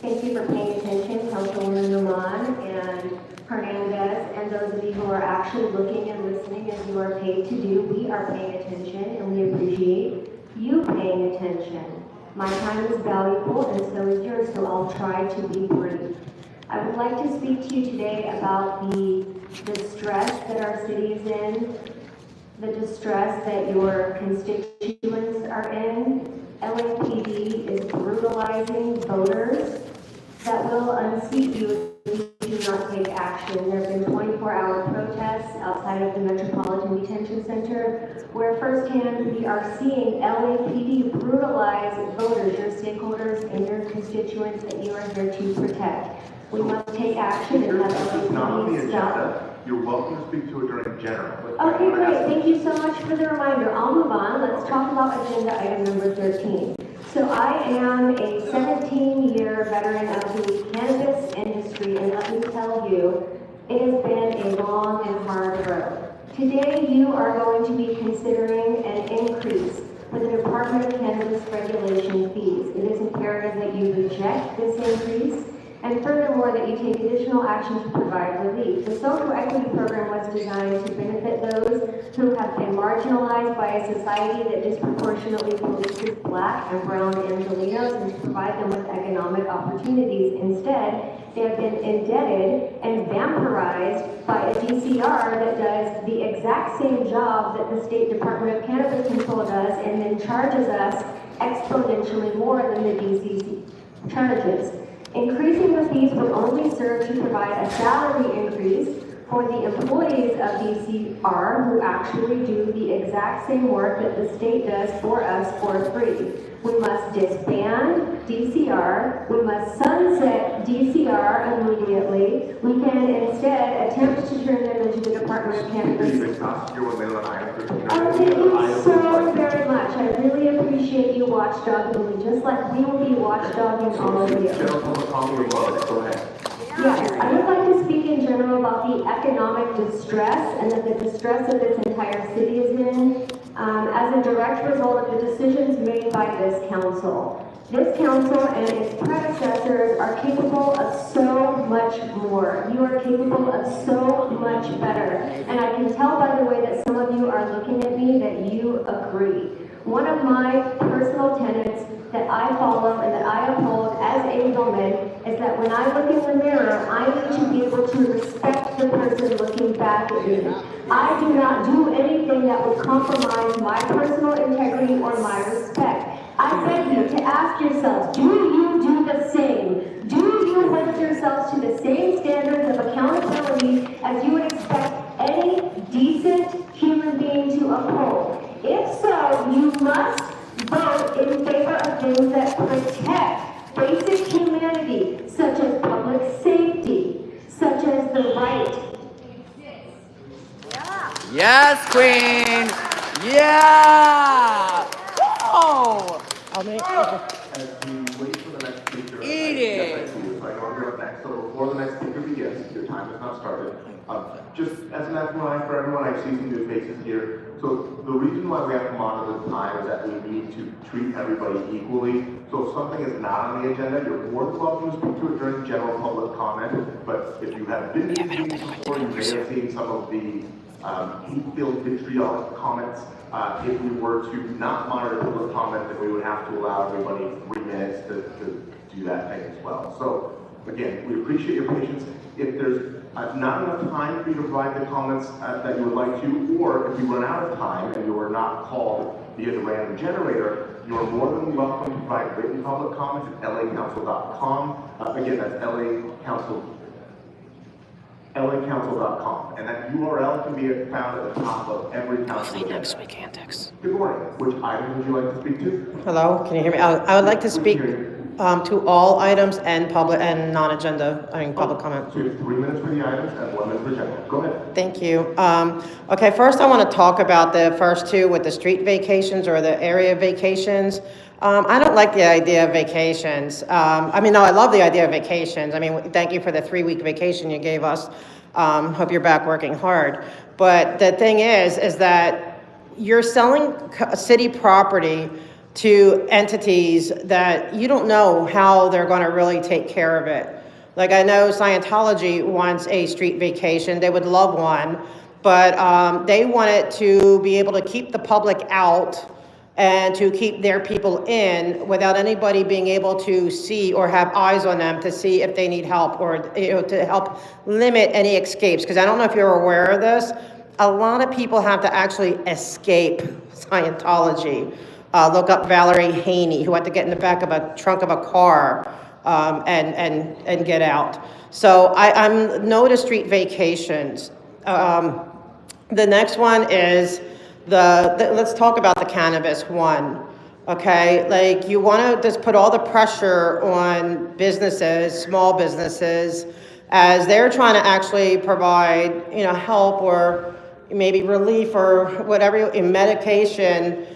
Thank you for paying attention, Councilwoman Numan and Hernandez, and those of you who are actually looking and listening as you are paid to do, we are paying attention and we appreciate you paying attention. My time is valuable and so is yours, so I'll try to be brief. I would like to speak to you today about the distress that our city is in, the distress that your constituents are in. LAPD is brutalizing voters that will unseat you if you do not take action. There have been 24-hour protests outside of the Metropolitan Detention Center where firsthand we are seeing LAPD brutalize voters, your stakeholders, and your constituents that you are here to protect. We must take action and have LAPD stop. You're welcome to speak to it during general. Okay, great. Thank you so much for the reminder. I'll move on. Let's talk about agenda item number 13. So I am a 17-year veteran of the cannabis industry, and let me tell you, it has been a long and hard road. Today, you are going to be considering an increase for the Department of Cannabis regulation fees. It is imperative that you reject this increase, and furthermore, that you take additional action to provide relief. The social equity program was designed to benefit those who have been marginalized by a society that disproportionately polices Black and brown Angelenos and to provide them with economic opportunities. Instead, they have been indebted and vampirized by a DCR that does the exact same job that the State Department of Cannabis Control does and then charges us exponentially more than the DCC charges. Increasing the fees will only serve to provide a salary increase for the employees of DCR who actually do the exact same work that the state does for us for free. We must disband DCR, we must sunset DCR immediately. We can instead attempt to turn them into the Department of Cannabis. Thank you so very much. I really appreciate you watchdogging me, just like we will be watchdogging all of you. Yes, I would like to speak in general about the economic distress and that the distress that this entire city is in as a direct result of the decisions made by this council. This council and its predecessors are capable of so much more. You are capable of so much better. And I can tell by the way that some of you are looking at me that you agree. One of my personal tenets that I follow and that I uphold as a woman is that when I look in the mirror, I need to be able to respect the person looking back at me. I do not do anything that would compromise my personal integrity or my respect. I beg you to ask yourselves, do you do the same? Do you hold yourselves to the same standards of accountability as you would expect any decent human being to uphold? If so, you must vote in favor of things that protect basic humanity, such as public safety, such as the right. Yes, Queen! Yeah! Oh! I'll make As we wait for the next speaker. Eat it. So I know you're up next. So before the next speaker begins, your time has not started. Just as an FYI for everyone, I see some new faces here. So the reason why we have to monitor the time is that we need to treat everybody equally. So if something is not on the agenda, you're more than welcome to speak to it during general public comment. But if you have been to meetings before, you may have seen some of the hate-filled vitriolic comments. If we were to not monitor public comment, then we would have to allow everybody 3 minutes to do that thing as well. So again, we appreciate your patience. If there's not enough time for you to provide the comments that you would like to, or if you run out of time and you are not called via the random generator, you are more than welcome to provide written public comments at lacouncil.com. Again, that's lacouncil.com, and that URL can be found at the top of every council agenda. next week, antics. Good morning. Which item would you like to speak to? Hello, can you hear me? I would like to speak to all items and public and non-agenda, public comment. So you have 3 minutes for the items and 1 minute for general. Go ahead. Thank you. Okay, first I want to talk about the first two with the street vacations or the area vacations. I don't like the idea of vacations. No, I love the idea of vacations. Thank you for the 3-week vacation you gave us. Hope you're back working hard. But the thing is that you're selling city property to entities that you don't know how they're going to really take care of it. Like, I know Scientology wants a street vacation, they would love one, but they wanted to be able to keep the public out and to keep their people in without anybody being able to see or have eyes on them to see if they need help, or to help limit any escapes. Because I don't know if you're aware of this, a lot of people have to actually escape Scientology. Look up Valerie Haney, who had to get in the back of a trunk of a car and get out. So I'm no to street vacations. The next one is let's talk about the cannabis one, okay? Like, you want to just put all the pressure on businesses, small businesses, as they're trying to actually provide, help or maybe relief or whatever, medication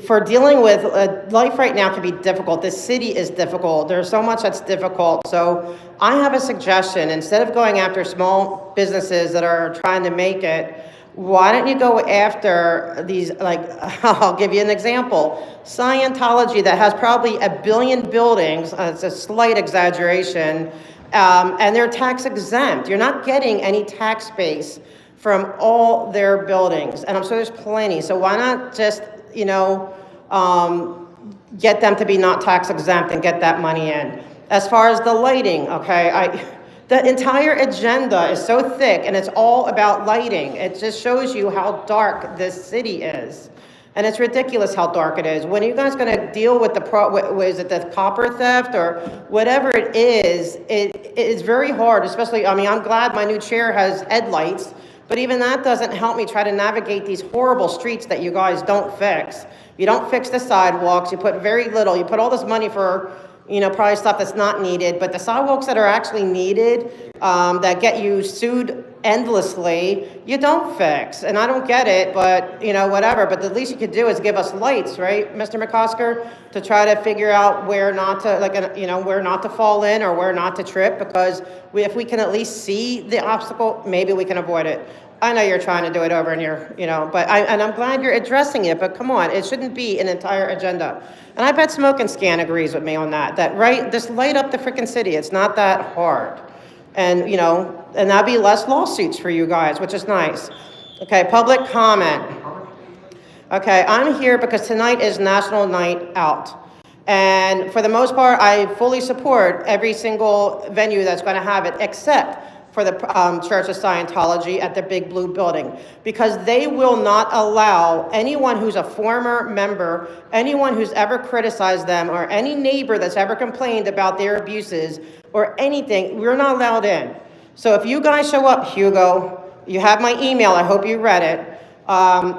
for dealing with life right now can be difficult. This city is difficult. There's so much that's difficult. So I have a suggestion. Instead of going after small businesses that are trying to make it, why don't you go after these, like, I'll give you an example. Scientology, that has probably 1 billion buildings, it's a slight exaggeration, and they're tax exempt. You're not getting any tax base from all their buildings. And I'm sure there's plenty. So why not just, get them to be not tax exempt and get that money in. As far as the lighting, okay, the entire agenda is so thick and it's all about lighting. It just shows you how dark this city is. And it's ridiculous how dark it is. When are you guys gonna deal with is it the copper theft or whatever it is very hard, especially, I'm glad my new chair has headlights, but even that doesn't help me try to navigate these horrible streets that you guys don't fix. You don't fix the sidewalks, you put very little, you put all this money for, probably stuff that's not needed, but the sidewalks that are actually needed, that get you sued endlessly, you don't fix. And I don't get it, but, whatever. But the least you could do is give us lights, right, Mr. McCosker, to try to figure out where not to, where not to fall in or where not to trip, because if we can at least see the obstacle, maybe we can avoid it. I know you're trying to do it over in your, but I'm glad you're addressing it, but come on, it shouldn't be an entire agenda. And I bet Smoke and Scan agrees with me on that, right, just light up the freaking city. It's not that hard. And, and that'd be less lawsuits for you guys, which is nice. Okay, public comment. Okay, I'm here because tonight is National Night Out. And for the most part, I fully support every single venue that's going to have it, except for the Church of Scientology at the Big Blue Building, because they will not allow anyone who's a former member, anyone who's ever criticized them, or any neighbor that's ever complained about their abuses or anything, we're not allowed in. So if you guys show up, Hugo, you have my email, I hope you read it.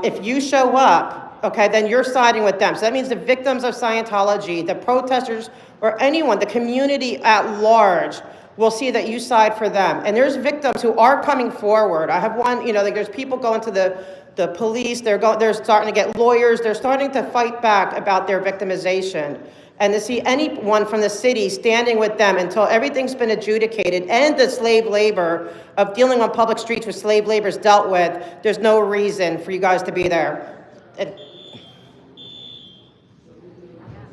If you show up, okay, then you're siding with them. So that means the victims of Scientology, the protesters, or anyone, the community at large, will see that you side for them. And there's victims who are coming forward. I have one, there's people going to the police, they're starting to get lawyers, they're starting to fight back about their victimization. And to see anyone from the city standing with them until everything's been adjudicated and the slave labor of dealing on public streets with slave labor is dealt with, there's no reason for you guys to be there.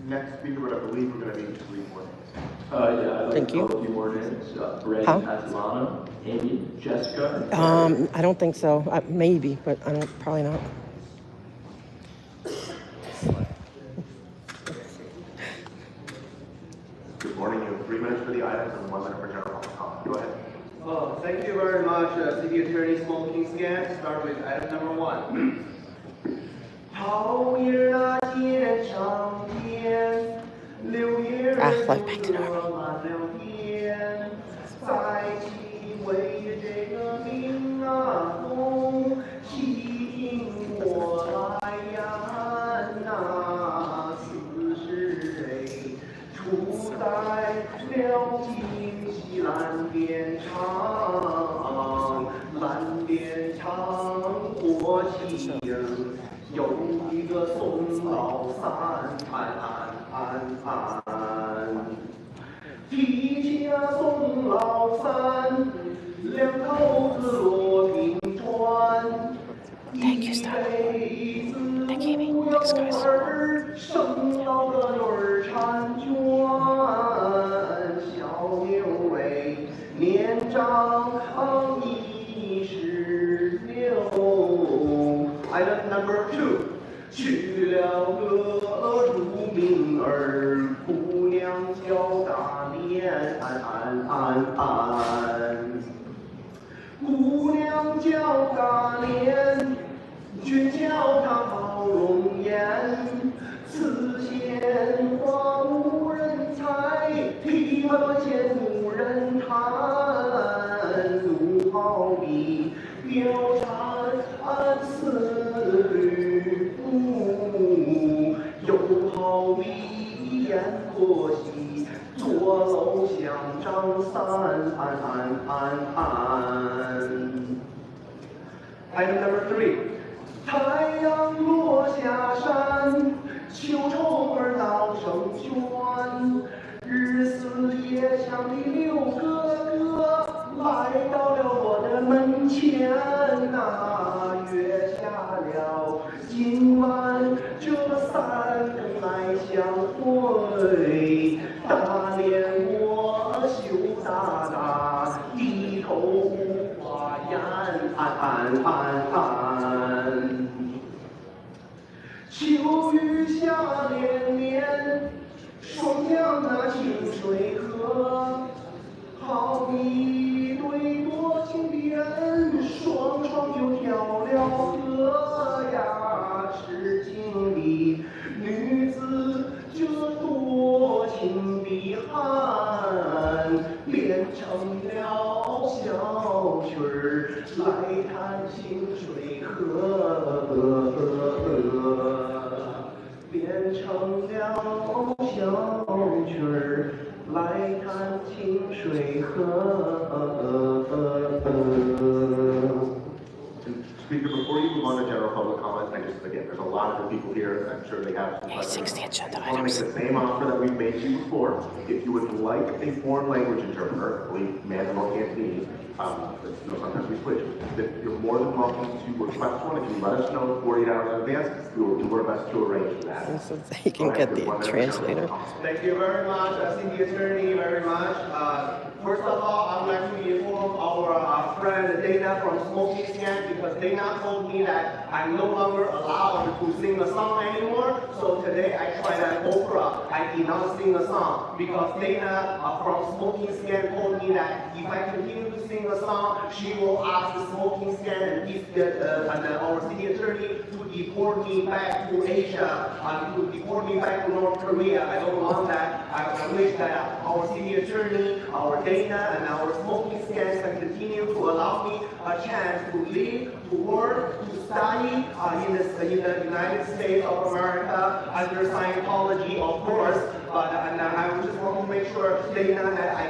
Next speaker, I believe we're going to need 3 more names. I'd like Thank to you. call a few more names. Brad How? Catalano, Amy, Jessica, and I don't think so. Maybe, but I don't. Probably not. Good morning. You have 3 minutes for the items and 1 minute for general public comment. Go ahead. Thank you very much, City Attorney Smoking Scan. Start with item number 1. 桃叶那天上天，柳叶儿满了天，在其为这个命啊风，细听我来呀那此事处在辽宁西蓝靛厂，蓝靛厂过气儿。有一个宋老三，提起那宋老三，2头子罗平川，一辈子不要儿，生老的女儿婵娟，小牛尾上一石榴。Item number 2，娶了个乳名儿，姑娘叫大莲，姑娘叫大莲，却叫她好容颜。此鲜花无人采，琵琶断线无人弹。如好比貂蝉似吕布，又好比燕婆媳，左楼相张三。Item number 3，太阳落下山，秋虫儿闹成圈，日思夜想的六哥哥来到了我的门前呐，约下了今晚这3更来相会。大脸我羞答答，低头无话言。秋雨下连绵，双江那清水河，好比一对多情的人，双双就跳了河呀。痴情的女子，这多情的汉，变成了小曲儿来弹清水河。变成了小曲儿来弹清水河。Speaker, before you move on to general public comment, there's a lot of good people here, I'm sure they have some questions. I want to make the same offer that we've made to you before. If you would like a foreign language interpreter, I believe Manuel Cantonese, sometimes we switch, then you're more than welcome to request one. If you let us know 48 hours in advance, we will do our best to arrange for that. So he can get the translator. Thank you very much, City Attorney, very much. First of all, I would like to inform our friend Dana from Smoking Scan, because Dana told me that I'm no longer allowed to sing a song anymore. So today I tried an opera. I did not sing a song because Dana from Smoking Scan told me that if I continue to sing a song, she will ask the Smoking Scan and our city attorney to deport me back to Asia, to deport me back to North Korea. I don't want that. I wish that our city attorney, our Dana, and our Smoking Scans can continue to allow me a chance to live, to work, to study in the United States of America under Scientology, of course. And I just want to make sure, Dana, that I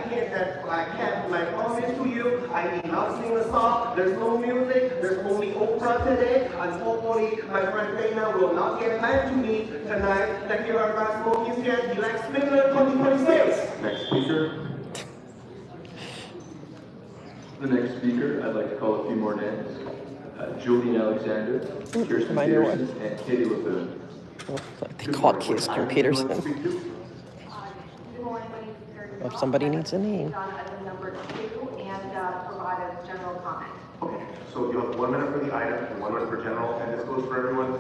kept my promise to you. I did not sing a song. There's no music. There's only opera today. And hopefully, my friend Dana will not get mad to me tonight. Thank you very much, Smoking Scan. You like Spindler 2026? Next speaker. The next speaker, I'd like to call a few more names. Julian Alexander, Kirsten Peterson, and Katie Lethune. They call Kirsten Peterson. If somebody needs a name. Item number 2 and provide a general comment. Okay, so you have 1 minute for the item and 1 minute for general, and this goes for everyone.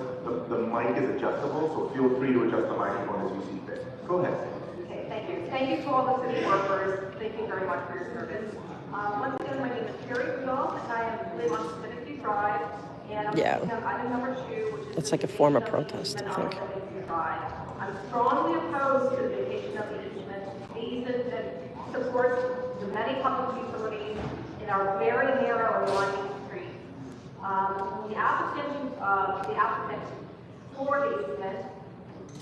The mic is adjustable, so feel free to adjust the microphone as you see fit. Go ahead. Okay, thank you. Thank you to all the city workers. Thank you very much for your service. Once again, my name is Carrie Rudolph, and I live on Seminole Drive. And I'm speaking on item number 2, which is It's like a form of protest, I think. I'm strongly opposed to the vacation of the easement. The easement that supports the many public utilities in our very narrow and winding streets. The applicant for the easement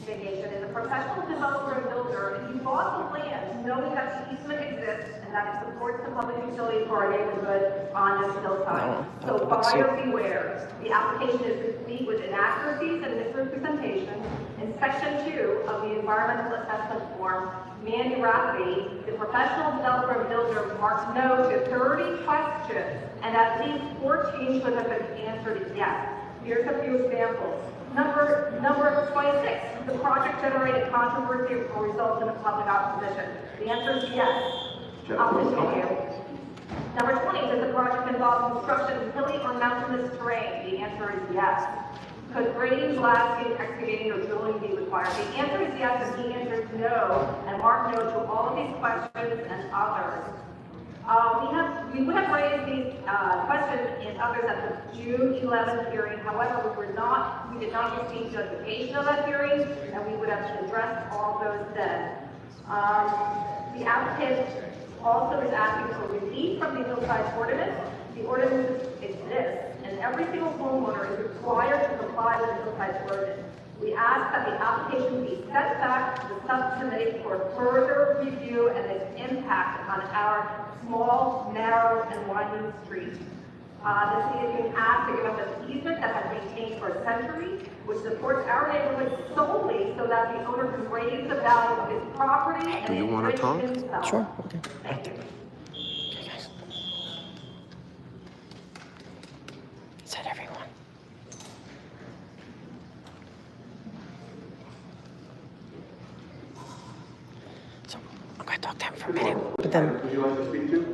vacation is a professional developer and builder, and he bought the land knowing that the easement exists and that it supports the public utilities for our neighborhood on this hillside. So buyer beware. The application is complete with inaccuracies and misrepresentations. In section 2 of the environmental assessment form, Mandy Rafferty, the professional developer and builder, marked no to 30 questions, and at least 14 should have been answered yes. Here's a few examples. Number 26, the project generated controversy or results in a public opposition. The answer is yes. I'll continue. involve construction of hilly or mountainous terrain? The answer is yes. Could grading, blasting, excavating, or drilling be required? The answer is yes, and he answers no, and mark no to all of these questions and others. We would have raised these questions and others at the June 11th hearing. However, we did not receive notification of that hearing, and we would have addressed all those then. The applicant also is asking for relief from the hillside ordinance. The ordinance exists, and every single homeowner is required to comply with the hillside ordinance. We ask that the application be sent back to the subcommittee for further review and its impact on our small, narrow, and winding street. The city is being asked to give up an easement that has been maintained for a century, which supports our neighborhood solely so that the owner can raise the value of his property and Do you want to enrich talk? himself. Sure. Okay. Thank you. Is that everyone? So I'm going to talk to him for a minute, but then,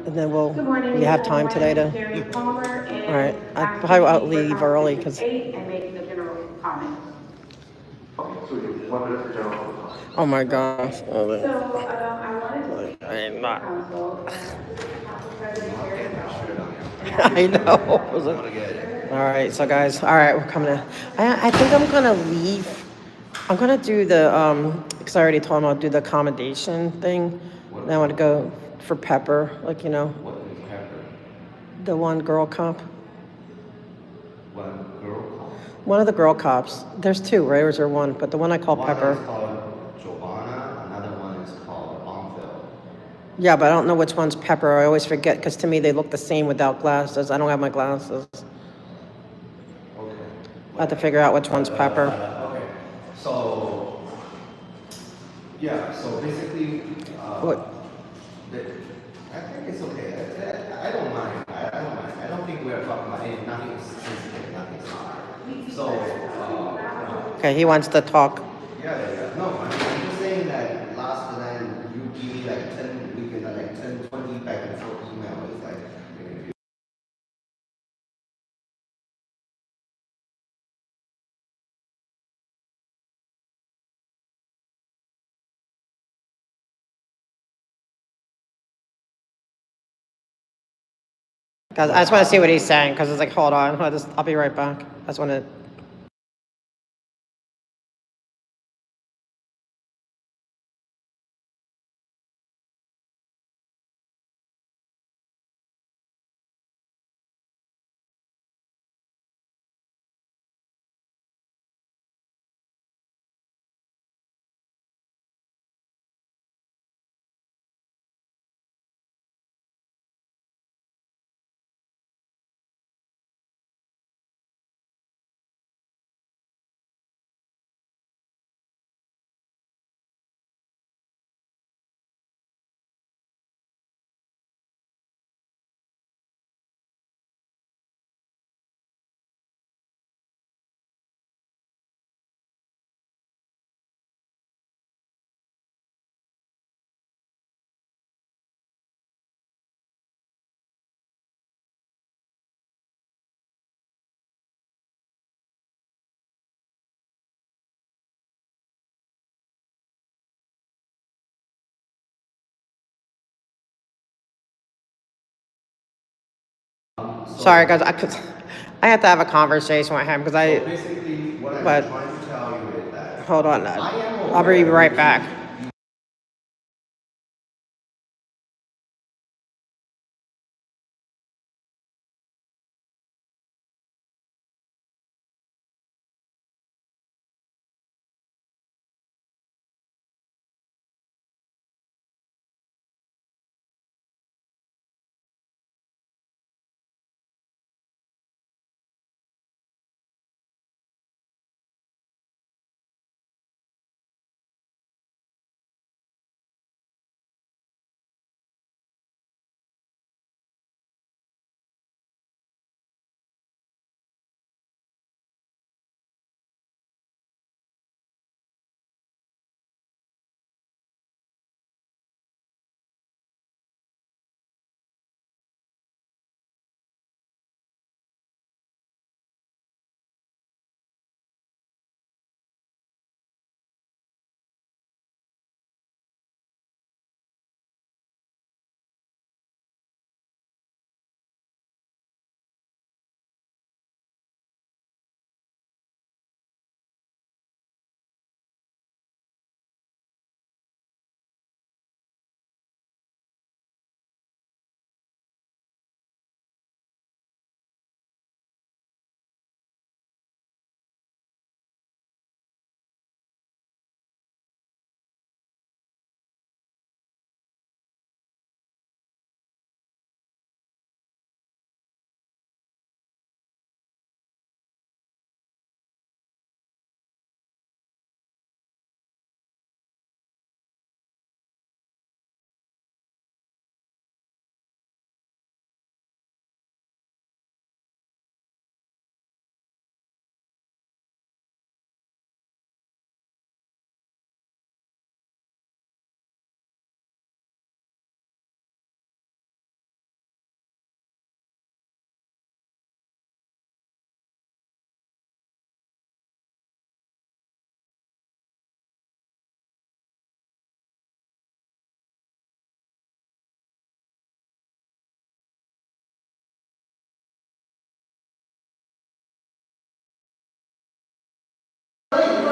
and then we have time today to. All right, I probably will leave early because. And making a general comment. Okay, so you 1 minute for general public comment. Oh my gosh. Oh, So, I wanted to. I am not. Council, I know. All right, so guys, all right, we're coming in. I think I'm gonna leave. I'm gonna do the because I already told him I'll do the accommodation thing. Then I want to go for Pepper, like What is Pepper? the one girl cop. One girl cop? One of the girl cops. There's two, right? Or is there one? But the one I call Pepper. One is called Giovanna, another one is called Bonfil. Yeah, but I don't know which one's Pepper. I always forget because to me they look the same without glasses. I don't have my glasses. Okay. I have to figure out which one's Pepper. Okay. So, yeah, so basically, What? I think it's okay. I don't mind. I don't mind. I don't think we're talking about anything. Nothing is sensitive. Nothing's not. So, Okay, he wants to talk. yeah. No, I'm just saying that last time you give me like 10, we can like 10, 20 back and forth email. It's like, Guys, I just want to see what he's saying because it's like, hold on, I'll be right back. I just want to. Sorry, guys, I have to have a conversation with him because so basically, what I'm trying to tell you is that. Hold on, I'll be right back.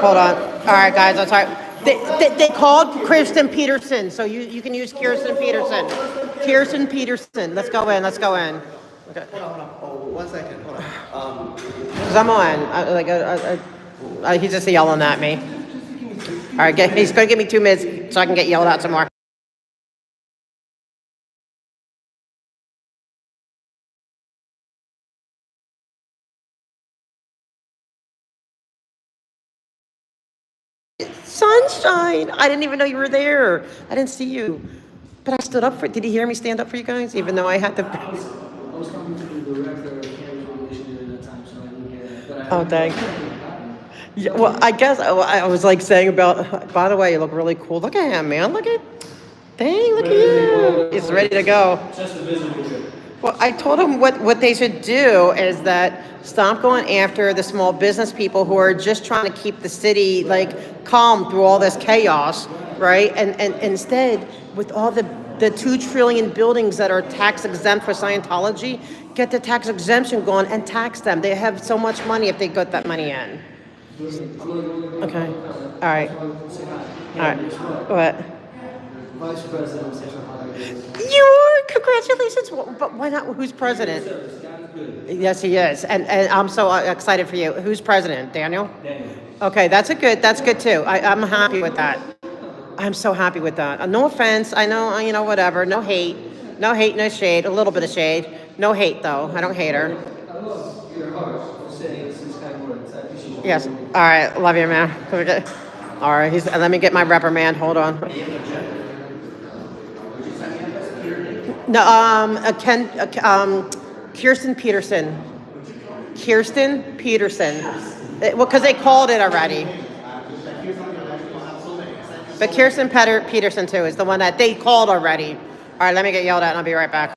Hold on. All right, guys, I'm sorry. They called Kirsten Peterson, so you can use Kirsten Peterson. Kirsten Peterson. Let's go in. Let's go in. Okay. Hold on. Oh, 1 second. Hold on. Cause I'm on. He's just yelling at me. All right, he's gonna give me 2 minutes so I can get yelled at some more. Sunshine. I didn't even know you were there. I didn't see you. But I stood up for. Did you hear me stand up for you guys? Even though I had to. I was talking to the director of campus regulation during that time, so I didn't hear that. But I Oh, dang. Yeah, well, I guess I was like saying about. By the way, you look really cool. Look at him, man. Look at. Dang, look at you. He's ready to go. Just a visible trip. Well, I told him what they should do is that stop going after the small business people who are just trying to keep the city like calm through all this chaos, right? And instead, with all the 2 trillion buildings that are tax exempt for Scientology, get the tax exemption going and tax them. They have so much money if they got that money in. Okay. All right. All right. What? Vice President, Session Holidays. You are? Congratulations. But why not? Who's president? Yes, he is. And I'm so excited for you. Who's president? Daniel? Daniel. Okay, that's good too. I'm happy with that. I'm so happy with that. No offense. I know, whatever. No hate. No hate, no shade. A little bit of shade. No hate, though. I don't hate her. I love your heart for saying these kind of words. I appreciate you. Yes. All right. Love you, man. Okay. All right. Let me get my reprimand. Hold on. No, Kirsten Peterson. Kirsten Peterson. Well, because they called it already. But Kirsten Peterson, too, is the one that they called already. All right, let me get yelled at and I'll be right back.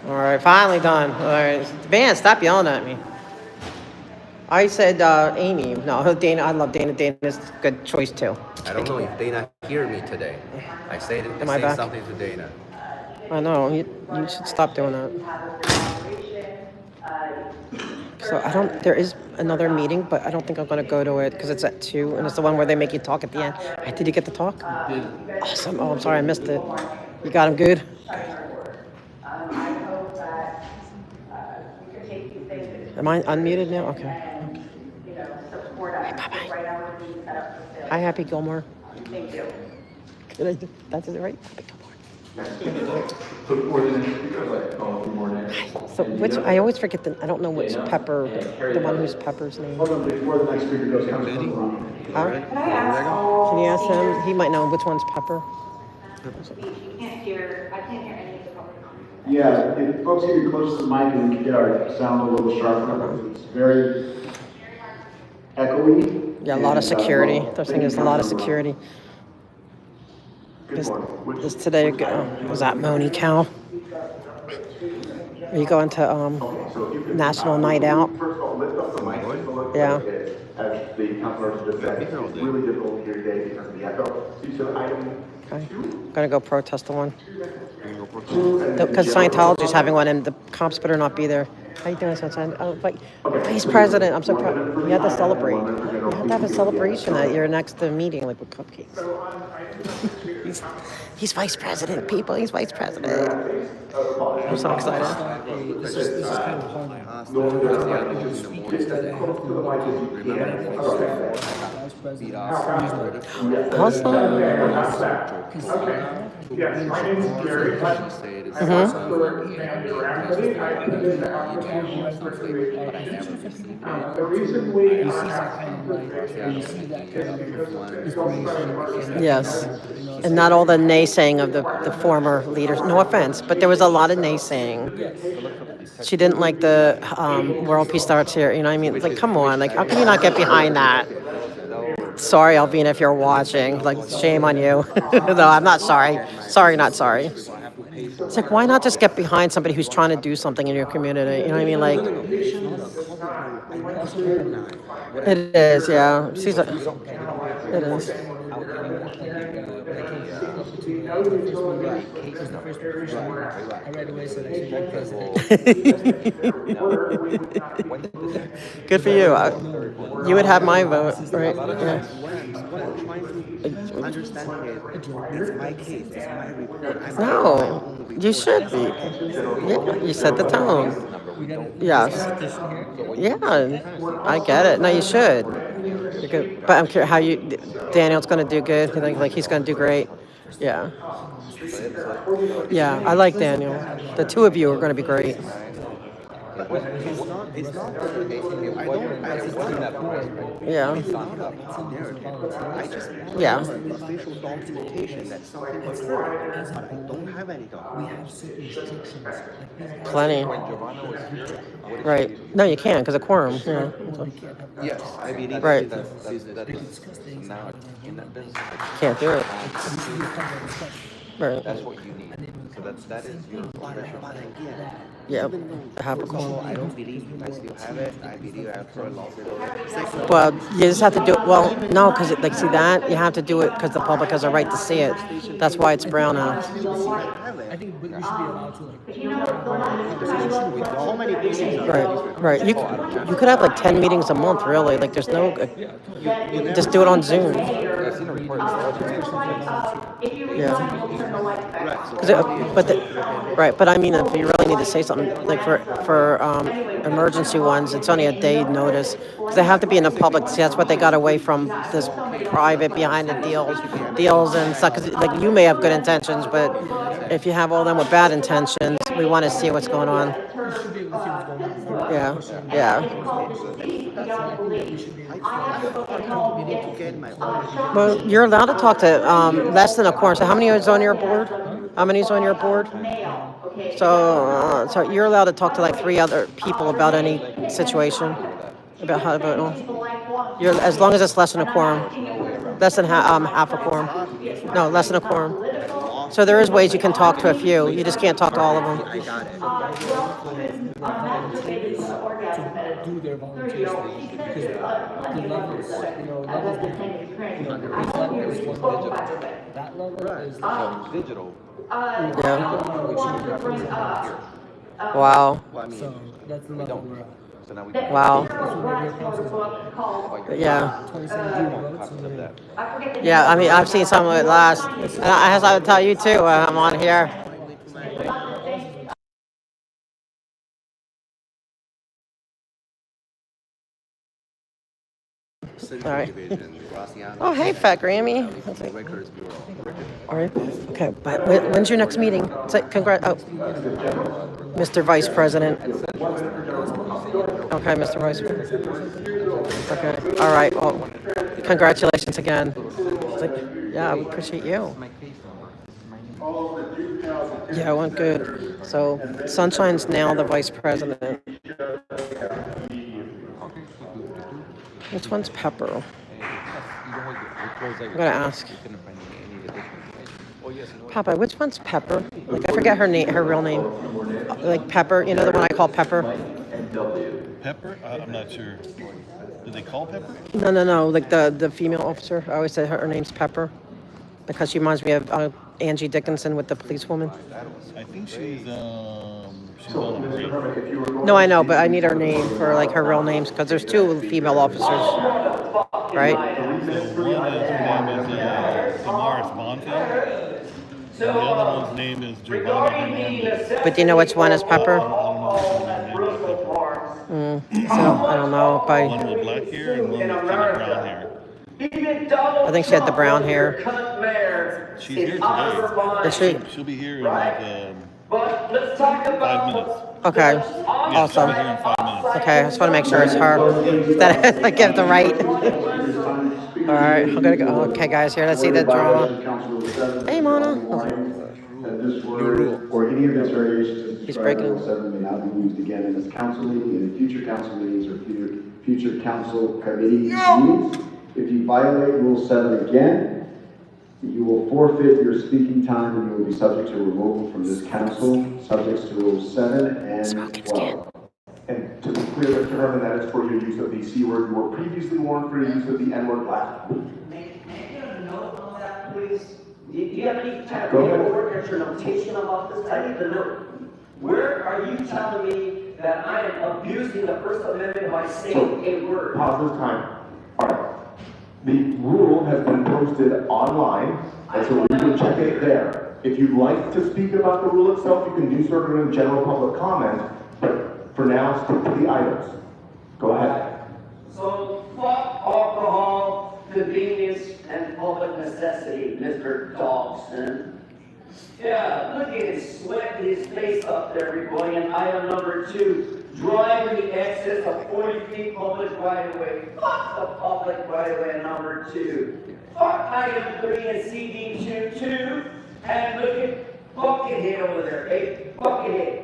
All right, finally done. All right, Van, stop yelling at me. I said Amy. No, Dana. I love Dana. Dana's a good choice too. I don't know if Dana hear me today. I said Am I back? something to Dana. I know. You should stop doing that. So I don't. There is another meeting, but I don't think I'm going to go to it because it's at 2, and it's the one where they make you talk at the end. Did you get to talk? Awesome. Oh, I'm sorry, I missed it. You got him good. Am I unmuted now? Okay. Bye-bye. Hi, Happy Gilmore. Thank you. Did I do, that's it, right? Happy Gilmore. So for the next speaker, I'd like to call a few more names. So which, I always forget I don't know which Pepper, the one who's Pepper's name. Hold on, before the next speaker goes, Councilman. Huh? Can you ask him? He might know which one's Pepper. I can't hear any of the public comments. Yeah, if folks get close to the mic and we can get our sound a little sharper, because it's very echoey. Yeah, a lot of security. They're saying there's a lot of security. Is today, was that Moni Cow? Are you going to National Night Out? First of all, lift up the mic. Yeah. As the councilor just said, it's really difficult to hear today because of the echo. So you said item Okay. Gonna go protest the one. Because Scientology's having one and the cops better not be there. How you doing, Sunshine? Oh, but Vice President, I'm so proud. You had to celebrate. You have to have a celebration at your next meeting, like with cupcakes. He's Vice President, people. He's Vice President. I'm so excited. This is kind of hard. Awesome. Yes, my name is Gary. The reason we Yes. And not all the naysaying of the former leaders. No offense, but there was a lot of naysaying. She didn't like the World Peace starts here. You know what I mean? Like, come on. Like, how can you not get behind that? Sorry, Alvina, if you're watching. Like, shame on you. No, I'm not sorry. Sorry, not sorry. It's like, why not just get behind somebody who's trying to do something in your community? You know what I mean? Like, it is, yeah. She's it is. Good for you. You would have my vote, right? Yeah. No, you should be. Yeah, you set the tone. Yes. Yeah, I get it. No, you should. But I'm curious how Daniel's going to do good. You think like he's going to do great? Yeah. Yeah, I like Daniel. The two of you are going to be great. It's not I don't want that board. Yeah. It's not a narrative. I just Yeah. official documentation that something occurred. I don't have any documentation. Plenty. Right. No, you can't because of quorum. Yeah. Yes, I believe right. that is now in that business. Can't do it. Right. That's what you need. So that is your profession. Yeah. Have a So I don't believe I still have it. I believe I have for a lawsuit. Well, you just have to do it. Well, no, because like see that you have to do it because the public has a right to see it. That's why it's brown out. I think we should be allowed to like. So many people. Right. You could have like 10 meetings a month, really. Like there's no. Just do it on Zoom. Yeah. But I mean, if you really need to say something, like for emergency ones, it's only a day notice because they have to be in the public. See, that's what they got away from this private behind the deals and stuff. Because like you may have good intentions, but if you have all them with bad intentions, we want to see what's going on. Yeah. Well, you're allowed to talk to less than a quorum. So how many is on your board? How many is on your board? So you're allowed to talk to like 3 other people about any situation. About how to vote. You're as long as it's less than a quorum. Less than half a quorum. No, less than a quorum. So there is ways you can talk to a few. You just can't talk to all of them. I got it. Do their volunteer stuff, because the levels, levels different. This level is one digital. That level is Digital. Wow. So that's the level we're at. So now we Wow. Yeah. 2017 votes and then Yeah, I mean, I've seen some of it last, and as I would tell you too, when I'm on here. All right. Oh, hey, Fat Grammy. All right. Okay, but when's your next meeting? Say, Mr. Vice President. Okay, Mr. Vice President. Okay. All right. Well, congratulations again. Yeah, we appreciate you. Yeah, it went good. So Sunshine's now the Vice President. Which one's Pepper? I'm gonna ask. Papa, which one's Pepper? Like, I forget her name, her real name. Like Pepper, you know, the one I call Pepper. Pepper? I'm not sure. Do they call Pepper? No. Like the female officer. I always say her name's Pepper because she reminds me of Angie Dickinson with the policewoman. I think she's on the brief. No, I know, but I need her name for like her real names because there's two female officers, right? So one is, her name is Damaris Bonfield. And the other one's name is Giovanna Hernandez. But do you know which one is Pepper? I don't know which one is So I don't know. One with black hair and one with kind of brown hair. I think she had the brown hair. She's here today. Is she? She'll be here in like 5 minutes. Okay. Yeah, Awesome. she'll be here in 5 minutes. Okay, I just want to make sure it's her. That I get the right. All right, I'm gonna go. Okay, guys, here. Let's see the drama. Hey, Mona. That this word or any of its variations He's described in breaking. Rule 7 may not be used again in this council meeting, in future council meetings, or future council committee meetings. If you violate Rule 7 again, you will forfeit your speaking time and you will be subject to removal from this council, subject to Rule 7 and 12. And to be clear, Mr. Herman, that is for your use of the C word. You were previously warned for your use of the N word last week. May I get a note on that, please? Do you have any type of paperwork or notation about this? I need to know. Where are you telling me that I am abusing the First Amendment by saying a word? Pause this time. All right. The rule has been posted online, and so you can check it there. If you'd like to speak about the rule itself, you can do so during general public comment, but for now, stick to the items. Go ahead. So, fuck alcohol, convenience, and public necessity, Mr. Dawson. Yeah, look at his sweat, his face up there, everybody. And item number 2, driving the excess of 40 feet public right-of-way. Fuck the public right-of-way, number 2. Fuck item 3 and CD 2. And look at Buckethead over there, hey, Buckethead.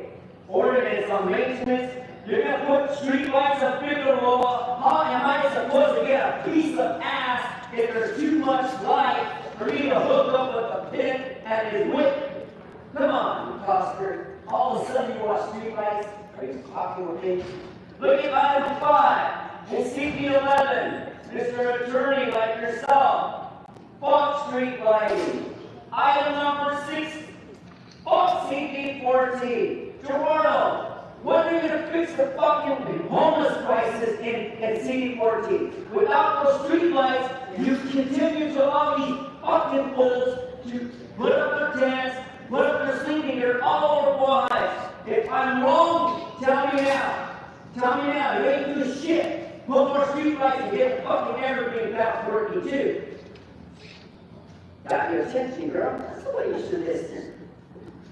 Ordinance on maintenance. You're gonna put streetlights up in the law. How am I supposed to get a piece of ass if there's too much light for me to hook up with a pin and his whip? Come on, you Foster. All of a sudden you want streetlights? Are you talking with me? Look at item 5. In CD 11, Mr. Attorney like yourself. Fuck street lighting. Item number 6. Fuck CD 14. Gerardo. When are you gonna fix the fucking homeless crisis in CD 14? Without those street lights, you continue to allow these fucking fools to put up their tents, put up their sleeping gear all over Wise. If I'm wrong, tell me now. Tell me now. You ain't doing shit. Put more street lights and get the fucking everything back working too. Got your attention, girl. That's the way you should listen.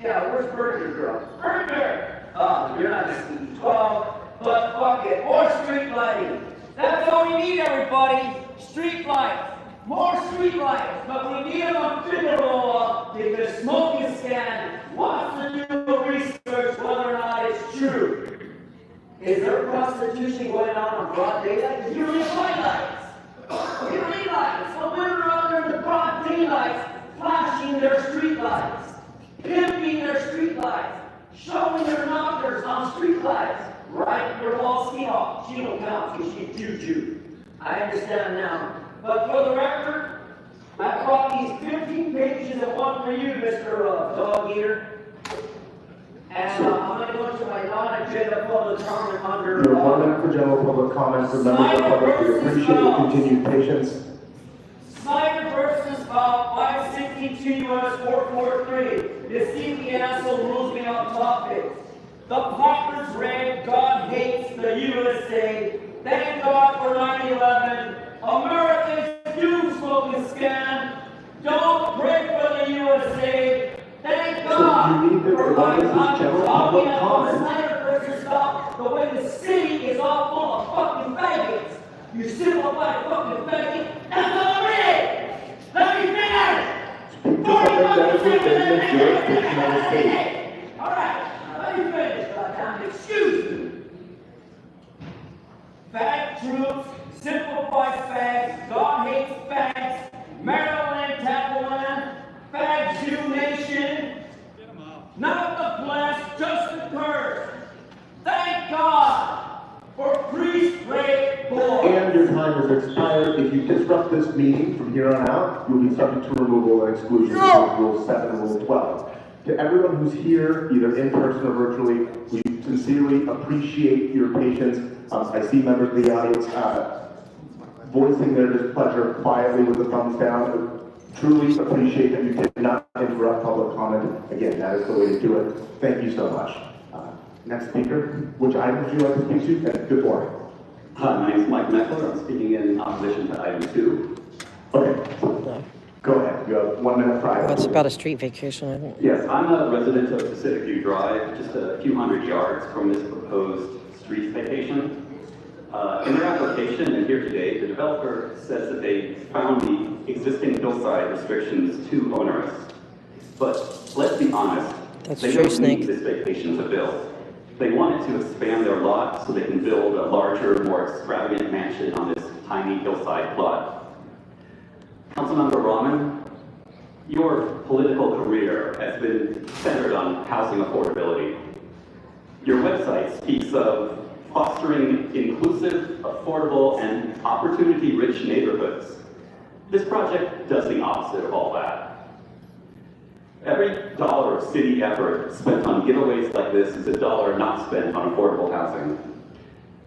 Yeah, where's Burger Girl? Burger! Oh, you're not just 12, but fuck it. More street lighting. That's all we need, everybody. Street lights. More street lights. But we need them on federal law because smoking scan wants to do research whether or not it's true. Is there prostitution going on broad daylight? You read lights. You read lights. So when we're out there in the broad daylight, flashing flashing their streetlights, pimping their streetlights, showing their knockers on streetlights, right? Your wall ski off. She don't count because she's juju. I understand now. But for the record, I brought these 15 pages of one for you, Mr. Dog Eater. And I'm going to go to my non-agenda public comment under... You have 1 minute for general public comments. Remember, the public, we appreciate your continued patience. Snyder versus 562 US 443. The CPNSL rules me on topic. The placard's read, God hates the USA. Thank God for 9/11. Americans do smoke and scam. Don't pray for the USA. Thank God. So you need to provide this general public comment. Snyder versus stop the way the city is all full of fucking faggots. You simplified fucking faggot. That's all it is. Let me finish. 45 seconds. All right. Let me finish. Goddamn, excuse me. Fag troops, simplified fags, God hates fags, Maryland, Tackleland, Fag Jew Nation. Not the blessed, just the cursed. Thank God for priest rape boys. And your time has expired. If you disrupt this meeting from here on out, you'll be subject to removal and exclusion of Rule 7 and Rule 12. To everyone who's here, either in person or virtually, we sincerely appreciate your patience. I see members of the audience voicing their displeasure quietly with the thumbs down. Truly appreciate that you did not interrupt public comment. Again, that is the way to do it. Thank you so much. Next speaker, which item would you like to speak to? And good morning. Hi, my name is Mike Meckler. I'm speaking in opposition to item 2. Okay. Go ahead. You have 1 minute prior. Well, it's about a street vacation, I think. Yes, I'm a resident of Pacific View Drive, just a few hundred yards from this proposed street vacation. In their application and here today, the developer says that they found the existing hillside restrictions too onerous. But let's be honest, they don't need this vacation to build. They wanted to expand their lot so they can build a larger, more extravagant mansion on this tiny hillside plot. Councilmember Rahman, your political career has been centered on housing affordability. Your website speaks of fostering inclusive, affordable, and opportunity-rich neighborhoods. This project does the opposite of all that. Every dollar of city effort spent on giveaways like this is a dollar not spent on affordable housing.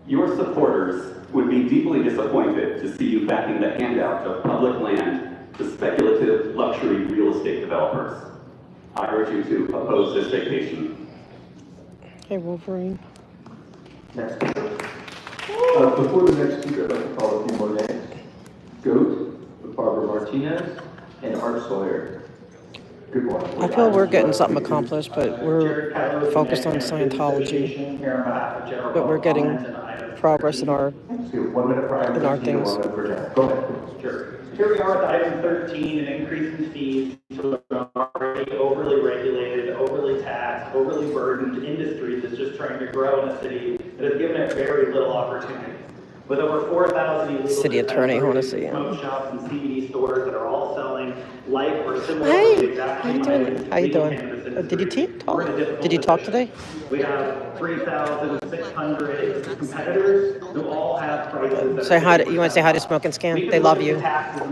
Your supporters would be deeply disappointed to see you backing the handout of public land to speculative luxury real estate developers. I urge you to oppose this vacation. Hey, Wolverine. Next speaker. Before the next speaker, I'd like to call a few more names. Goat, Barbara Martinez, and Art Sawyer. Good morning. I feel we're getting something accomplished, but we're focused on Scientology. But we're getting progress in our things. Go ahead. Sure. Here we are at item 13, an increase in fees to an already overly regulated, overly taxed, overly burdened industry that's just trying to grow in a city that has given it very little opportunity. With over 4,000 illegal city attorney, I want to see him. smoke shops and CBD stores that are all selling like or similar Hey, to the exact how you same doing? items How you legal doing? cannabis Did you industry. talk? We're in a difficult Did you talk position. today? We have 3,600 competitors who all have prices. Say hi to, you want to say hi to Smoke and Scan? They love you. We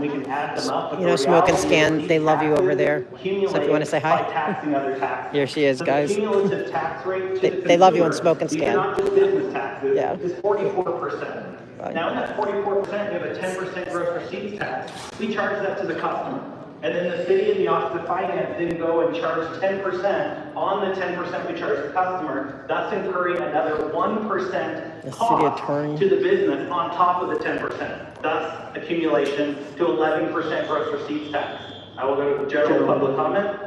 can add them up, but You know, the Smoke and reality Scan, is they love you over there. So accumulate if you want to say by hi. taxing other taxes. Here she is, So guys. The cumulative tax rate to the They love you on consumer, Smoke and these are Scan. not just business taxes, Yeah. is 44%. Now in that 44%, we have a 10% gross receipts tax. We charge that to the customer. And then the city and the Office of Finance didn't go and charge 10% on the 10% we charge the customer, thus incurring another 1% The city cost attorney. to the business on top of the 10%, thus accumulation to 11% gross receipts tax. I will go to the general public comment.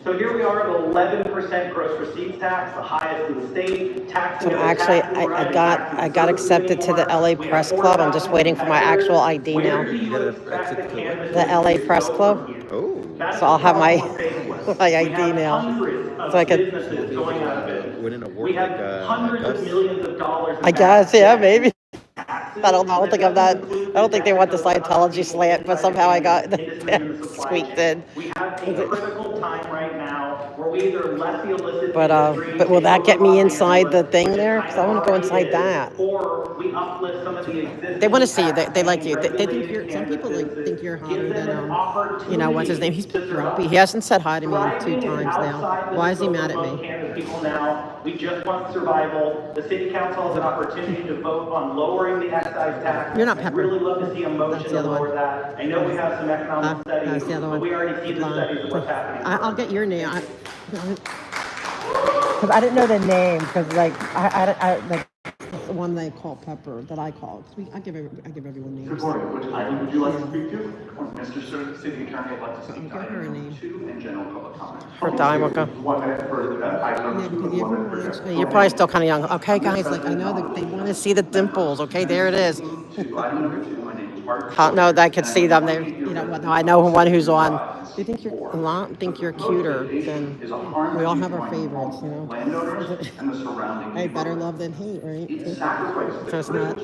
So here we are at 11% gross receipts tax, the highest in the state. Taxing So of the actually, taxes, I we're adding got taxes accepted to the LA we have Press Club. I'm just 4,000 waiting for my actual ID now. Where do you expect the cannabis The LA industry to Press go Club. from here? Oh. That's So I'll the have my problem we're faced with. my We ID have now. hundreds of So I could. businesses going out of business. We have hundreds of millions of dollars. I guess, yeah, maybe. I don't know. I don't think I'm that. don't think they want the Scientology slant, but somehow I got squeaked in. We have a critical time right now where we either let the illicit But will that get me inside the thing there? Because I want to go inside that. or we uplift some of the existing. They want to see you. They like you. They think you're. Some people think you're hotter than what's his name? He's been grumpy. He hasn't said hi to me 2 times now. Why is he mad at me? People now, we just want survival. The city council has an opportunity to vote on lowering the excise tax. You're not Pepper. I'd really love to see a motion to lower that. I know we have some economic That's studies, the other but one. we already see the studies of what's happening. I'll get your name. Because I didn't know the name. Because I like the one they call Pepper that I call. I give everyone names. Good morning. Which item would you like to speak to? Mr. City Attorney, I'd like to speak to her item name. 2 and general public comment. For a dime, okay. 1 minute for item number 2, 1 minute for general. You're probably still kind of young. Okay, guys. Like I know that they want to see the dimples. Okay, there it is. Item number 2, my name is Mark. No, I could see them. They, no, I know one who's on. Do you think you're cuter than we all have our favorites, Landowners and the surrounding. Hey, better love than hate, right? It's sacrificed. So it's not.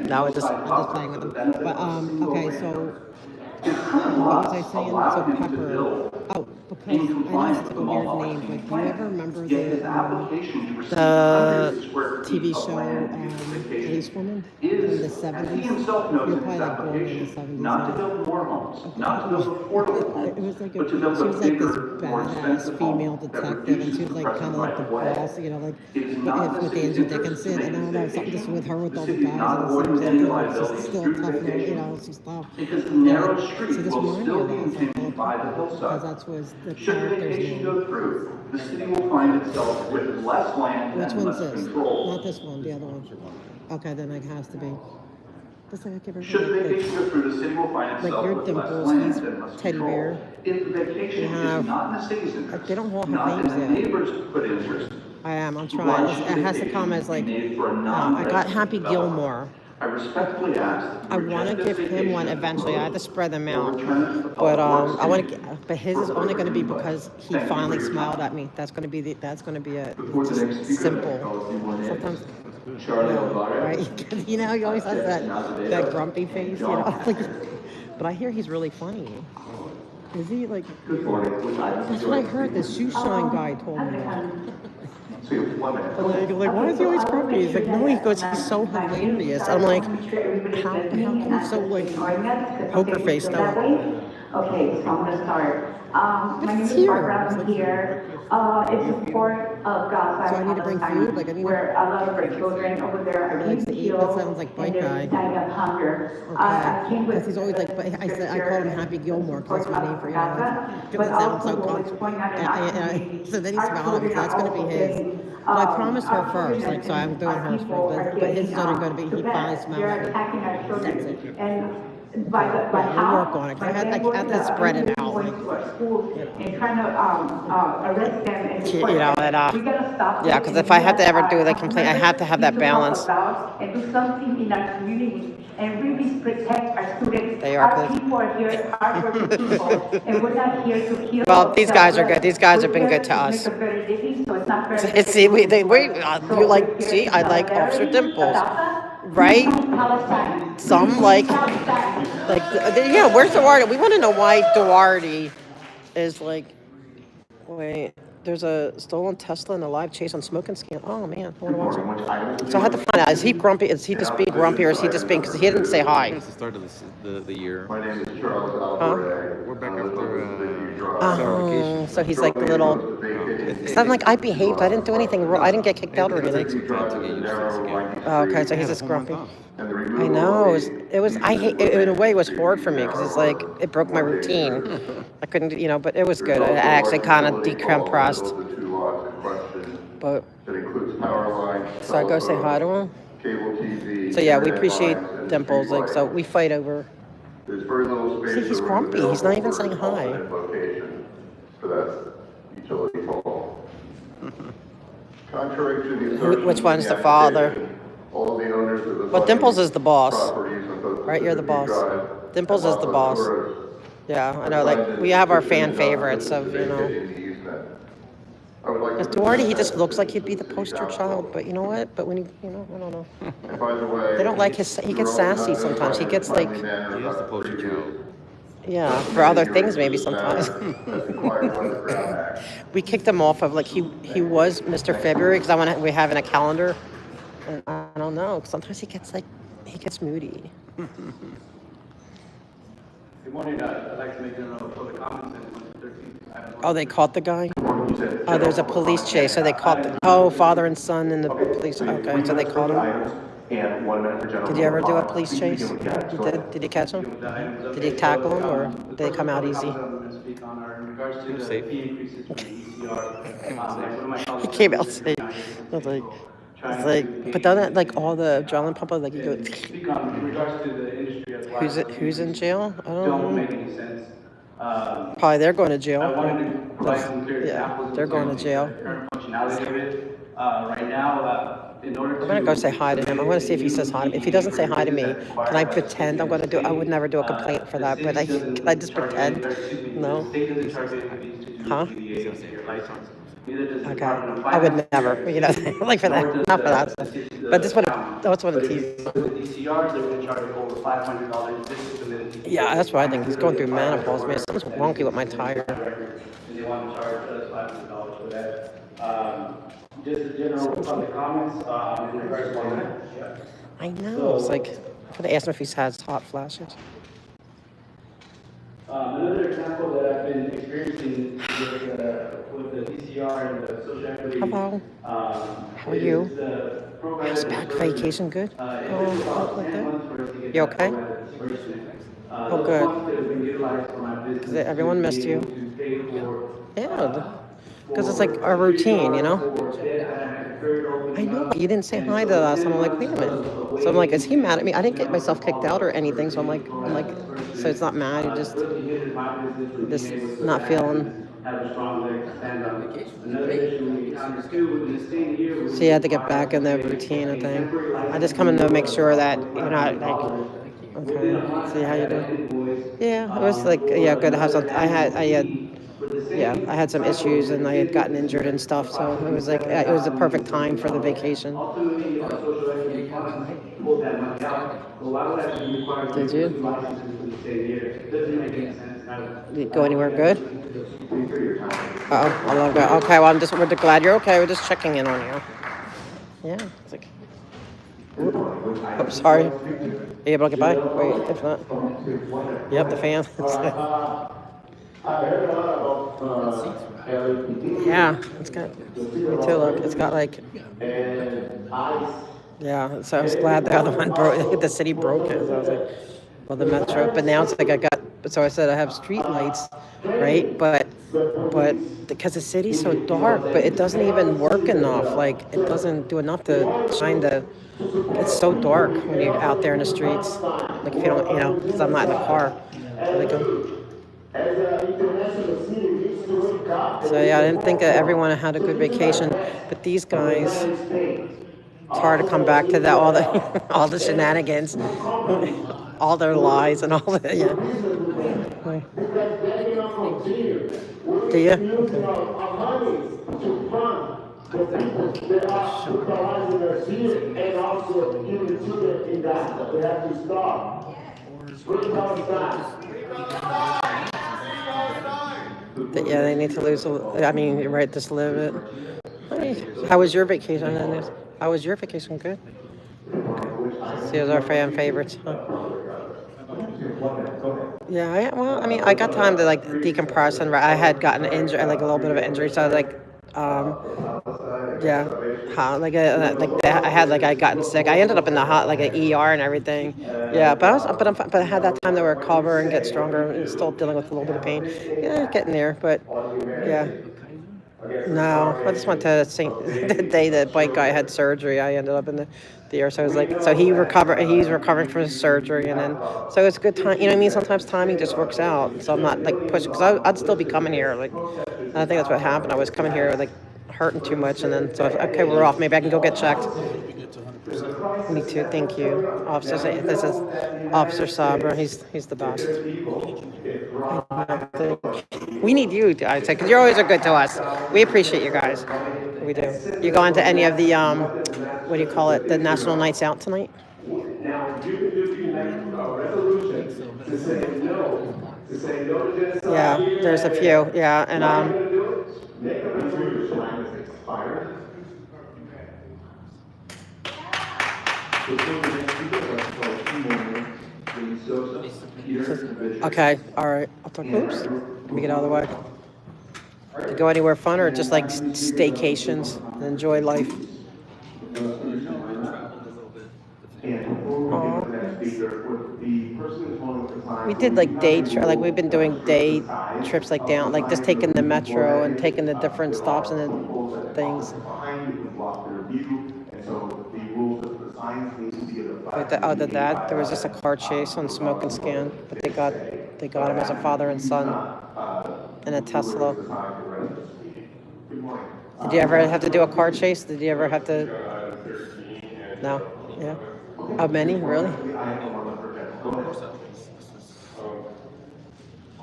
No, I'm just playing with them. But okay, so what was I saying? So Pepper. Oh, because I know it's a weird name, but do you ever remember the TV show Police Woman in the 70s? You're probably like born in the 70s. Not to build more homes, not to build affordable homes. It was like but to build she was like this more badass expensive home female that detective, and she was like reduces kind of like the the present boss, like It's not with the city's Andrew interest to Dickinson, make and I don't know, this something just with her with all the city guys, not and it avoiding seems any like liability she's still through tough, vacation. she's tough. Because the narrow So street this will reminded still me be of that, maintained by the because hillside. that was the Should the character's vacation name. go through, the city will find itself with less land Which and one's less this? control. Not this one, the other one. Okay, then it has to be. Just like I give Should the everyone vacation go through, the city will find like itself your with less dimples, land he's and less teddy control. bear. If the vacation You have- is not in the city's interest, They don't all have not in names the yet. neighbor's good interest, I am. I'm why trying. should It has to vacation come as like. be made for a I got non-resident Happy developer? Gilmore. I respectfully ask. that I you want to reject give this him one vacation eventually. I had to spread them or out, return it to the but public works I want to. committee But his for is only going to be further because he input. Thank you finally for your smiled time. at me. That's going to be a Before the next just speaker, simple. I'll see one name. Sometimes. Charlie Yeah, Alvarez. right? You know, he always has that grumpy face. Like, but I hear he's really funny. Is he like? Good morning. Which items That's would you what I like to heard. The shoe shine guy told me. So you have 1 minute. Like, why is he always grumpy? He's like, no, he goes, he's so hilarious. I'm like, how can he so like poker face though? Okay, so I'm gonna start. My name is here. Barbara, I'm here. It's support of Gaza. So I need to bring food? Like, I need where a lot of our children over there are Likes being to eat. That killed sounds like and bike they're guy. dying of hunger. I came with. Because he's always like, but I call him Happy Gilmore because that's my name for you. Gaza, It but sounds also so what's going on in our community. So then he Our smiled at me. children That's going to are be his. also But I promised her our first, children like, so I'm doing and hers people are first. But his is getting, only going to be, he to finally bed. smiles They're at me. attacking our That's children. it. And by We'll how? work on it. 'Cause I had to spread it out. Going to our schools and trying to arrest them and You deport know, them. and, We gotta stop. yeah, this because and if I we have to ever do as the complaint, I have to have that need help balance. us out and do something in our community and really protect our students. They are Our good. people are here, hardworking people, and we're not here to kill. Well, these guys are ourselves. good. These guys have been We're good here to us. make a better living, so it's not fair to See, take you like, see, I like Officer Dimples, right? Palestine. Some like, yeah, where's Duarte? We want to know why Duarte is like, wait, there's a stolen Tesla and a live chase on smoking scan. Oh man, I want to watch it. So I had to find out, is he grumpy? Is he just being grumpy or is he just being, because he didn't say hi? It's the start of the year. My name is Charles Huh? Alvarez. We're back after Oh, so he's like the little, because I'm like, I behaved, I didn't do anything wrong, I didn't get kicked out or anything. Oh, okay, so he's just grumpy. I know, I hate, in a way it was hard for me, because it's like, it broke my routine. I couldn't, but it was good, I actually kind of decompressed. But, so I go say hi to him. So yeah, we appreciate Dimples, like, so we fight over. There's very little space. See, he's grumpy, he's not even saying hi. Location for that utility pole. Contrary to the assertion. Which one's in the father? application, all the owners of the. Well, Dimples is the boss, properties on both right? You're the boss. Drive Dimples is the and boss. Tourist Yeah, I know, like, we have our fan favorites of, vacating the easement. I would like Because to Duarte, he present just that looks to like he'd be the city poster council. child, but you know what? But when he, I don't know. And by the way, They don't like his, he gets sassy sometimes. He gets like, He is the poster child. yeah, for other things maybe sometimes. As required by the Brown Act. We kicked him off of, like, he was Mr. February, because we have in a calendar. And I don't know, sometimes he gets moody. Good morning, I'd like to make another public comments on 13. Oh, they caught the guy? Oh, there's a police chase, so they caught father and son in the police, okay, so they caught him. And 1 minute for general. Did you ever do a police chase? You did? Did you catch him? Did you tackle him, or did they come out easy? I'm going to speak on are in regards to the fee increases from the ECR. Like one of my colleagues He came out safe. It's like, but doesn't like all the adrenaline pump, like you go, Speak on in regards to the industry at large. who's in jail? I don't Don't know. make any sense. Probably they're going to jail. I wanted to provide some clear Yeah, examples. they're going to jail. The current functionality of it. Right now, in order to. I'm gonna go say hi to him. I'm gonna see if he says hi to me. If he doesn't say hi to me, can I pretend I'm gonna do? I would never do a complaint for that, but can I just pretend? No. Huh? Okay. I would never, you know, like for that, not for that. But that's what it is. The DCR, they're going to charge over $500. This is the minute. Yeah, that's what I think. He's going through menopause. Man, something's wonky with my tire. And they want to charge us $500 for that. Just the general public comments in regards to that. I know. It's like, I could ask him if he has hot flashes. Another example that I've been experiencing with the DCR and the social equity. Hello. How are you? How's back vacation? Good? Oh, like that? You okay? Oh, good. Because everyone missed you. Yeah. Because it's like our routine, you know? I know, but you didn't say hi to us. I'm like, wait a minute. So I'm like, is he mad at me? I didn't get myself kicked out or anything. So I'm like, so it's not mad. You just not feeling. So you had to get back in the routine, I think. I just come in to make sure that you're not like, okay, see how you do. Yeah, it was like, yeah, good to have something. I had some issues and I had gotten injured and stuff, so it was like, it was the perfect time for the vacation. Did you? Did you go anywhere good? Uh-oh, I love that. Okay, well, we're glad you're okay. We're just checking in on you. Yeah, it's like, oops, sorry. Are you able to get by? Wait, if not. Yep, the fan. Yeah, it's got, me too, look, it's got like, yeah, so I was glad the other one broke, the city broke it, so I was like, well, the metro, but now it's like so I said I have street lights, right, but because the city's so dark, but it doesn't even work enough, like, it doesn't do enough to shine it's so dark when you're out there in the streets, like, if you don't, you know, because I'm not in the car, so yeah, I didn't think that everyone had a good vacation, but these guys, it's hard to come back to that all the shenanigans, all their lies and all that. Yeah. Do you? Yeah, they need to lose. I mean, you're right, just live it. How was your vacation? How was your vacation? Good. See, those are fan favorites. Huh? Yeah, well, I mean, I got time to like decompress, and I had gotten injured, like a little bit of an injury, so I was like, yeah, I had like I gotten sick. I ended up in the like an ER and everything. Yeah, but I had that time to recover and get stronger, and still dealing with a little bit of pain. Yeah, getting there, but yeah. No, I just went to the day the bike guy had surgery. I ended up in the ER, so I was like, so he's recovering from his surgery, and then so it's a good time. You know what I mean? Sometimes timing just works out, so I'm not like pushing because I'd still be coming here. Like, and I think that's what happened. I was coming here like hurting too much, and then so okay, we're off. Maybe I can go get checked. Me too, thank you. Officer, this is Officer Sabra, he's the best. We need you, I'd say, because you always are good to us. We appreciate you guys. We do. You going to any of the, what do you call it, the National Nights Out tonight? Now, you can do the next resolution to say no to genocide. Yeah, there's a few, yeah, and, How are you gonna do it? Make a resolution. Time is expired. okay, all right. I'll talk, oops, let me get out of the way. To go anywhere fun or just like staycations and enjoy life? We did like like we've been doing day trips like down, like just taking the metro and taking the different stops and the things. With the other dad, there was just a car chase on Smoke and Scan, but they got him as a father and son in a Tesla. Did you ever have to do a car chase? Did you ever have to? No. Yeah. How many? Really?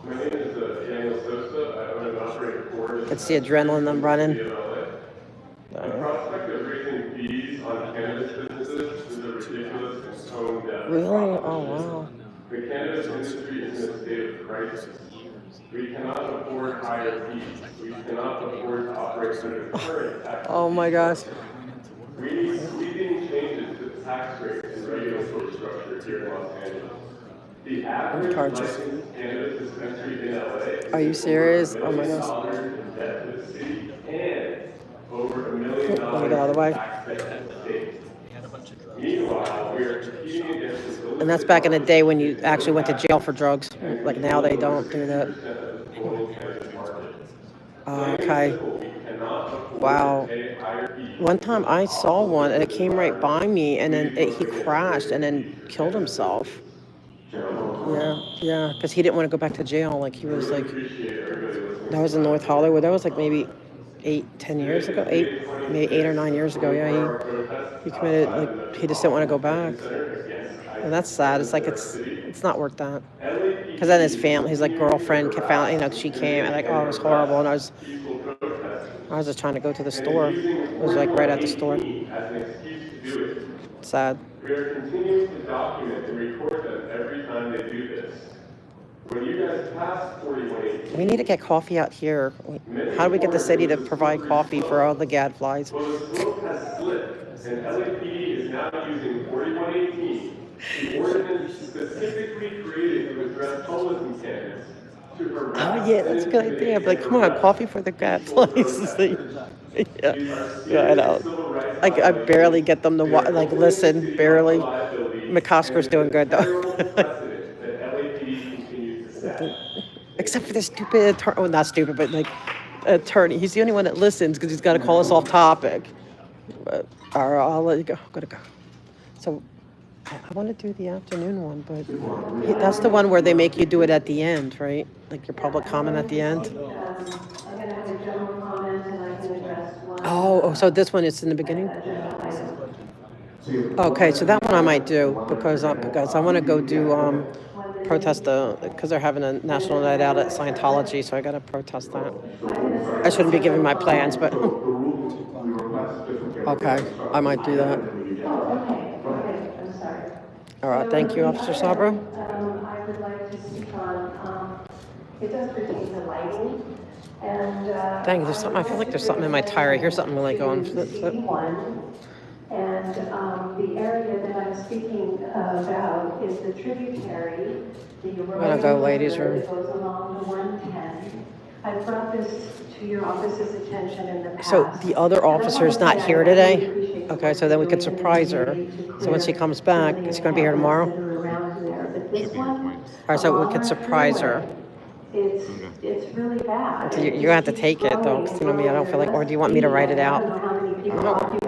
My name is Daniel Sosa. I own and operate Ford. It's the adrenaline I'm running. The prospect of raising fees on cannabis businesses is a ridiculous and tone deaf. Really? Oh, wow. The cannabis industry is in a state of crisis. We cannot afford higher fees. We cannot afford to operate under current tax. Oh my gosh. We need sweeping changes to the tax rates and regulatory structure here in Los Angeles. The average licensed cannabis dispensary in LA. Are you serious? Oh my gosh. In debt to the city and over $1 million Let me get out of the way. tax debt to the state. Meanwhile, we are competing against the And that's back in the day when you actually went to jail for drugs. Like now they don't do that. Okay. Wow. One time I saw one and it came right by me and then he crashed and then killed himself. Yeah, because he didn't want to go back to jail. Like he was like, that was in North Hollywood. That was like maybe 10 years ago, maybe 8 or 9 years ago. Yeah, he committed, like he just didn't want to go back. And that's sad. It's like, it's not worth that. Because then his family, his like girlfriend found, she came and like, oh, it was horrible. And I was just trying to go to the store. It was like right at the store. Sad. We are continuing to document and record them every time they do this. When you guys pass 4118, we need to get coffee out here. How do we get the city to provide coffee for all the gadflies? well, the smoke has slipped, and LAPD is now using 4118, the ordinance specifically created to address homeless candidates. Oh yeah, that's a good idea. But like, come on, coffee for the gadflies. Yeah, I know. Like I barely get them to listen, barely. McCosker's doing good though. Except for the stupid attorney, well not stupid, but like attorney. He's the only one that listens because he's got to call us off topic. But all right, I'll let you go. Gotta go. So I want to do the afternoon one, but that's the one where they make you do it at the end, right? Like your public comment at the end. Oh, so this one is in the beginning? Okay, so that one I might do because I want to go do protest because they're having a national night out at Scientology, so I got to protest that. I shouldn't be giving my plans, but okay, I might do that. All right, thank you, Officer Sabra. I would like to speak on, it does pertain to lighting. And, Dang, there's something. I feel like there's something in my tire. I hear something like going flip. And the area that I'm speaking about is the tributary. I'm gonna go ladies' room. That goes along the 110. I brought this to your office's attention in the past. So the other officer's not here today? Okay, so then we could surprise her. So when she comes back, is she gonna be here tomorrow? All right, so we could surprise her. It's really bad. You're gonna have to take it though, because you know me, I don't feel like, or do you want me to write it out? I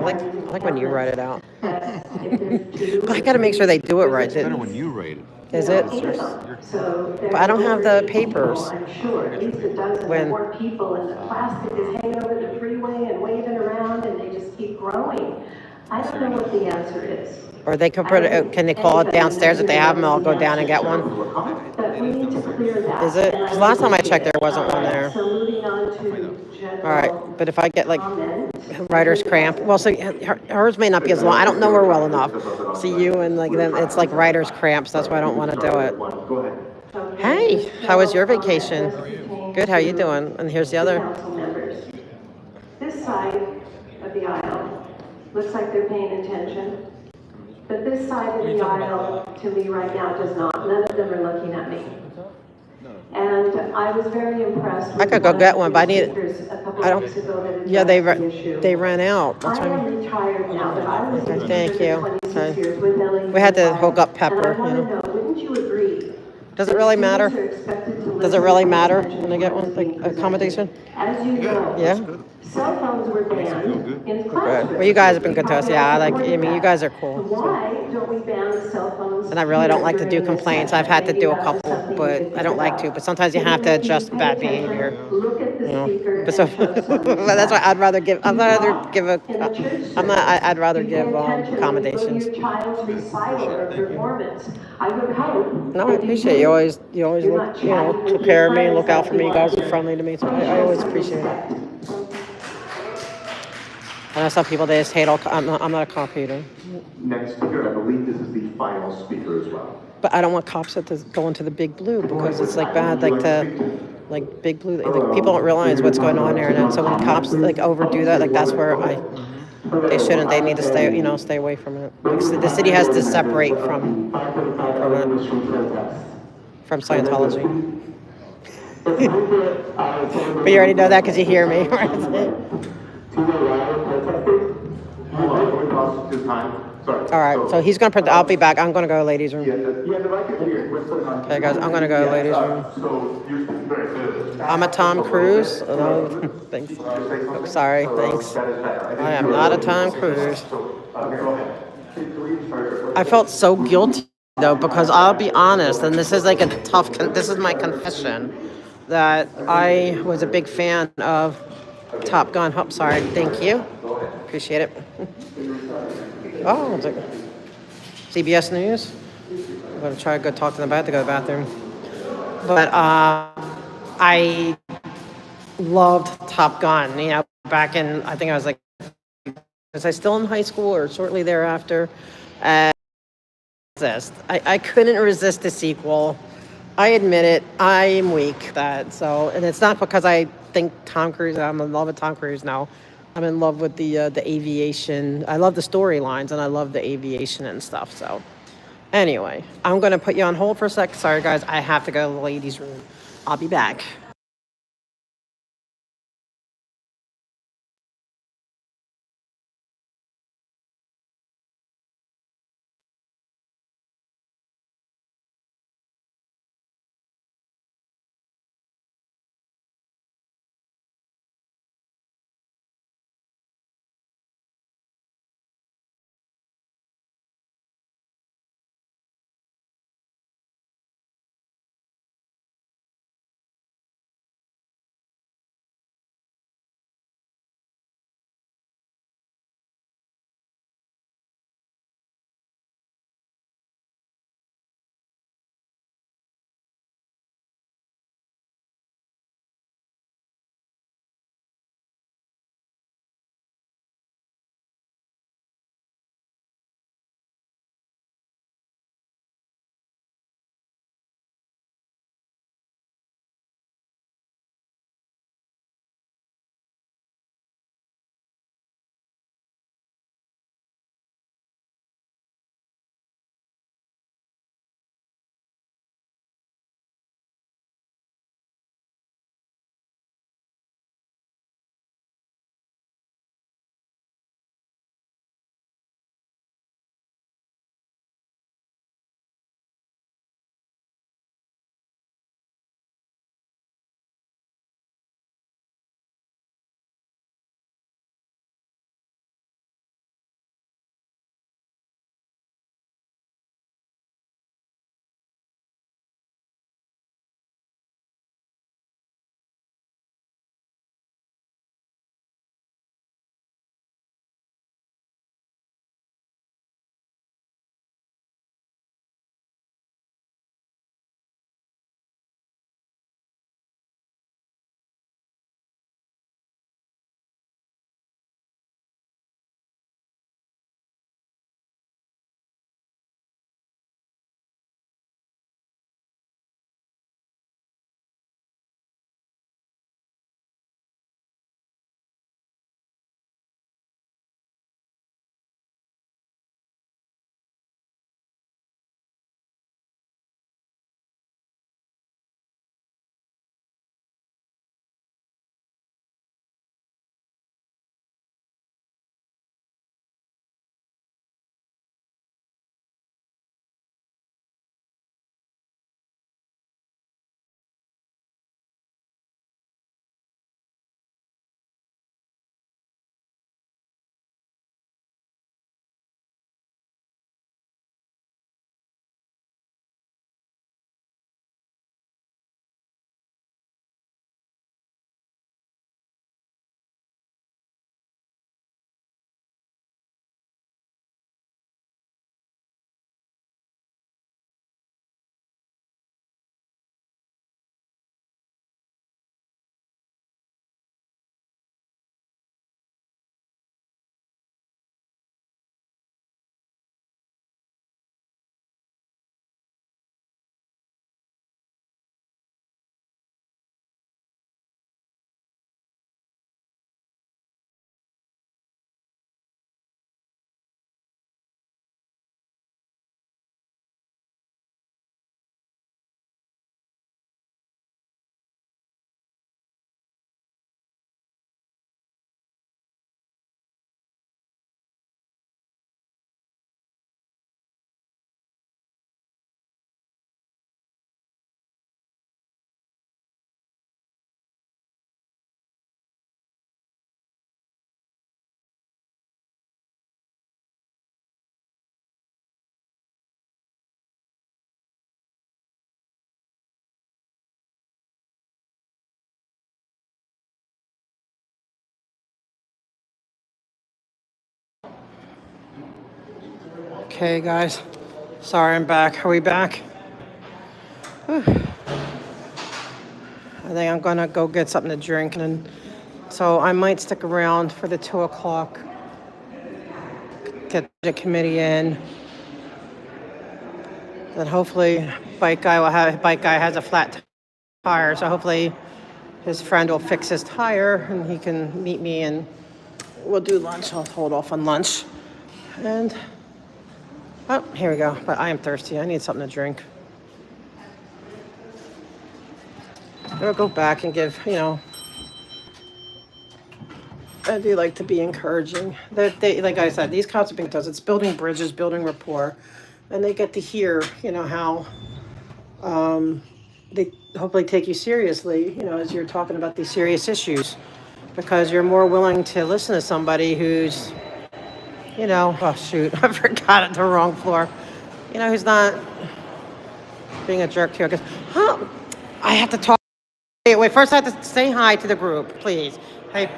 like when you write it out. But I gotta make sure they do it right. It's better when you write it. Is it? But I don't have the papers. I'm sure, at least a dozen or more people, and the plastic is hanging over the freeway and waving around, and they just keep growing. I don't know what the answer is. Or they can put it, can they call it downstairs if they have them? I'll go down and get one. But we need to clear that. Is it? and I Because last time I checked, there appreciate it. wasn't one there. So moving on to All right, general but if I get like comment. writer's cramp, well, so hers may not be as long. I don't know her well enough. See you and like then it's like writer's cramps. That's why I don't want to do it. Go ahead. Hey, how was your vacation? Good. How you doing? And here's the other. Council members. This side of the aisle looks like they're paying attention, but this side of the aisle, to me right now, does not. None of them are looking at me. And I was very impressed with I could go get one, but I need. a couple I don't. weeks ago that Yeah, they addressed the issue. they ran out. That's I why. am retired now, but I was in Okay, thank leadership you. 26 Okay. years with LA. We had to hook up And Pepper. I want to know, wouldn't you agree? Does it really matter? Students are expected to Does it listen really to matter attention when they get to one, what's like being presented. accommodation? As you know, Yeah. cell phones were banned in classrooms. Good. Well, you guys have been good to us. Yeah, I like. I mean, you guys are cool. So. Why don't we ban cell phones? And I really don't like to do during this complaints. session? I've had to Maybe do a that was couple, something we but could I don't think like about. to. But sometimes you have to If adjust pay bad attention, behavior. Look at the You know. speaker But so, and show some but that's why respect. I'd rather give. I'd rather give a. In the church I'm not. I'd rather you pay give attention accommodations. when you go to your child's recital or performance. I would hope. No, I that appreciate you always. You always You're look. not You know, chatting with took your care of me and friends look out like for you me. You want guys are to. friendly to me, so Please I show always some appreciate it. respect. I know some people they just hate all. I'm not a cop hater, Next speaker, I believe this is the final speaker as well. but I don't want cops to go into the big blue because it's like bad. Like big blue. Like people don't realize what's going on there, and then, so when cops like overdo that, like that's where they shouldn't. They need to stay. You know, stay away from it. Like, so the city has to separate from Scientology. But you already know that because you hear me. All right, so he's gonna put. I'll be back. I'm gonna go to ladies' room. Okay, guys, I'm gonna go to ladies' room. I'm a Tom Cruise. No, thanks. Oh, sorry, thanks. I am not a Tom Cruise. I felt so guilty though because I'll be honest, and this is like a tough. This is my confession that I was a big fan of Top Gun. Oh, sorry, thank you. Appreciate it. Oh, it's like CBS News. I'm gonna try to go talk to them. I have to go to the bathroom. But I loved Top Gun. You know, back in I think I was like, was I still in high school or shortly thereafter? I couldn't resist the sequel. I admit it. I'm weak that so, and it's not because I think Tom Cruise. I'm in love with Tom Cruise now. I'm in love with the aviation. I love the storylines and I love the aviation and stuff. So, anyway, I'm gonna put you on hold for a sec. Sorry, guys. I have to go to the ladies' room. I'll be back. Okay, guys. Sorry, I'm back. Are we back? Whew. I think I'm gonna go get something to drink, and so I might stick around for the 2 o'clock. Get the committee in. Then hopefully, bike guy has a flat tire, so hopefully his friend will fix his tire, and he can meet me, and we'll do lunch. I'll hold off on lunch, and oh, here we go. But I am thirsty. I need something to drink. I'll go back and give, I do like to be encouraging. They like I said, these cops have been does it's building bridges, building rapport, and they get to hear, how they hopefully take you seriously, as you're talking about these serious issues, because you're more willing to listen to somebody who's, oh shoot, I forgot it, the wrong floor, who's not being a jerk to you. Because, I have to talk. Wait, first I have to say hi to the group, please. Hey.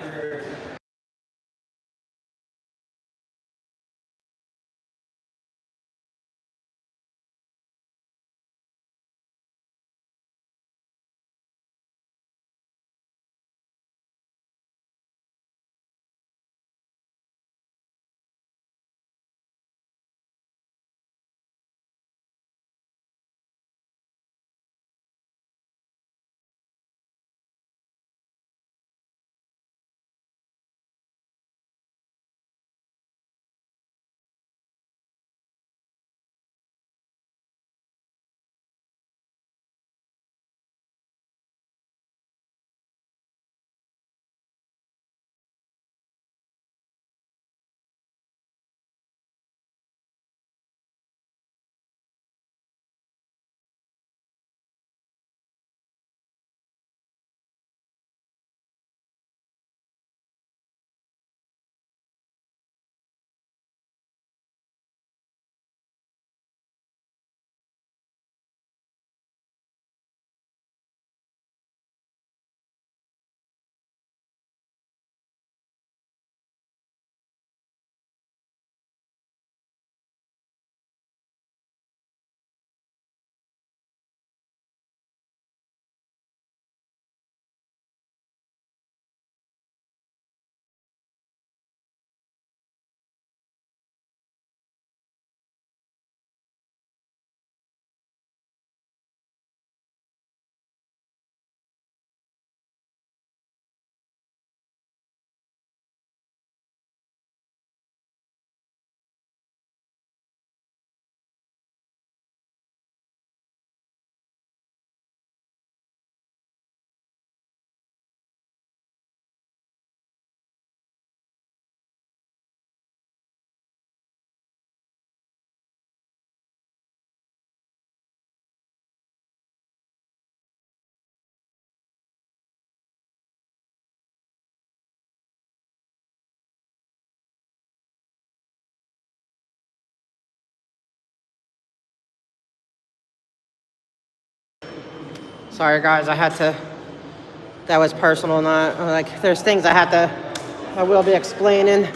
Sorry, guys, that was personal, not, like, there's things I will be explaining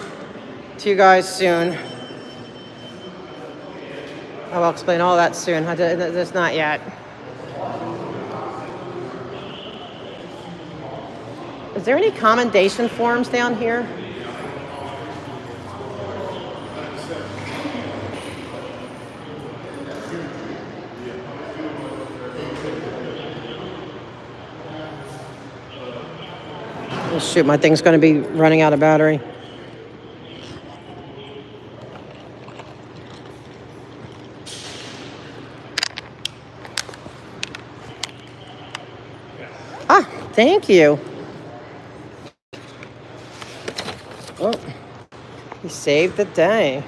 to you guys soon. I will explain all that soon. That's not yet. Is there any commendation forms down here? Oh, shoot, my thing's going to be running out of battery. Ah, thank you. Oh, he saved the day.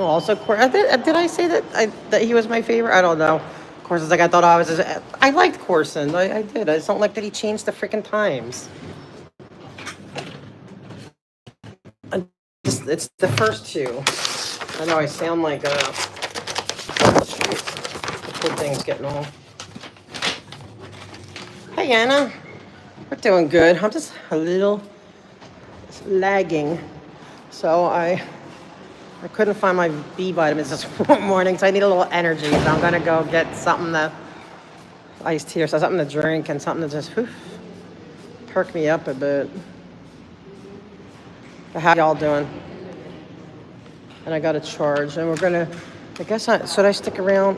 Oh, also, did I say that he was my favorite? I don't know. Corson's like, I thought I liked Corson. I did. I just don't like that he changed the freaking times. It's the first two. I know I sound like the whole thing's getting all. Hey, Anna. We're doing good. I'm just a little lagging. So I couldn't find my B vitamins this morning, so I need a little energy. So I'm gonna go get something to iced tea or something to drink and something to just perk me up a bit. But how y'all doing? And I got a charge, and we're gonna. I guess should I stick around?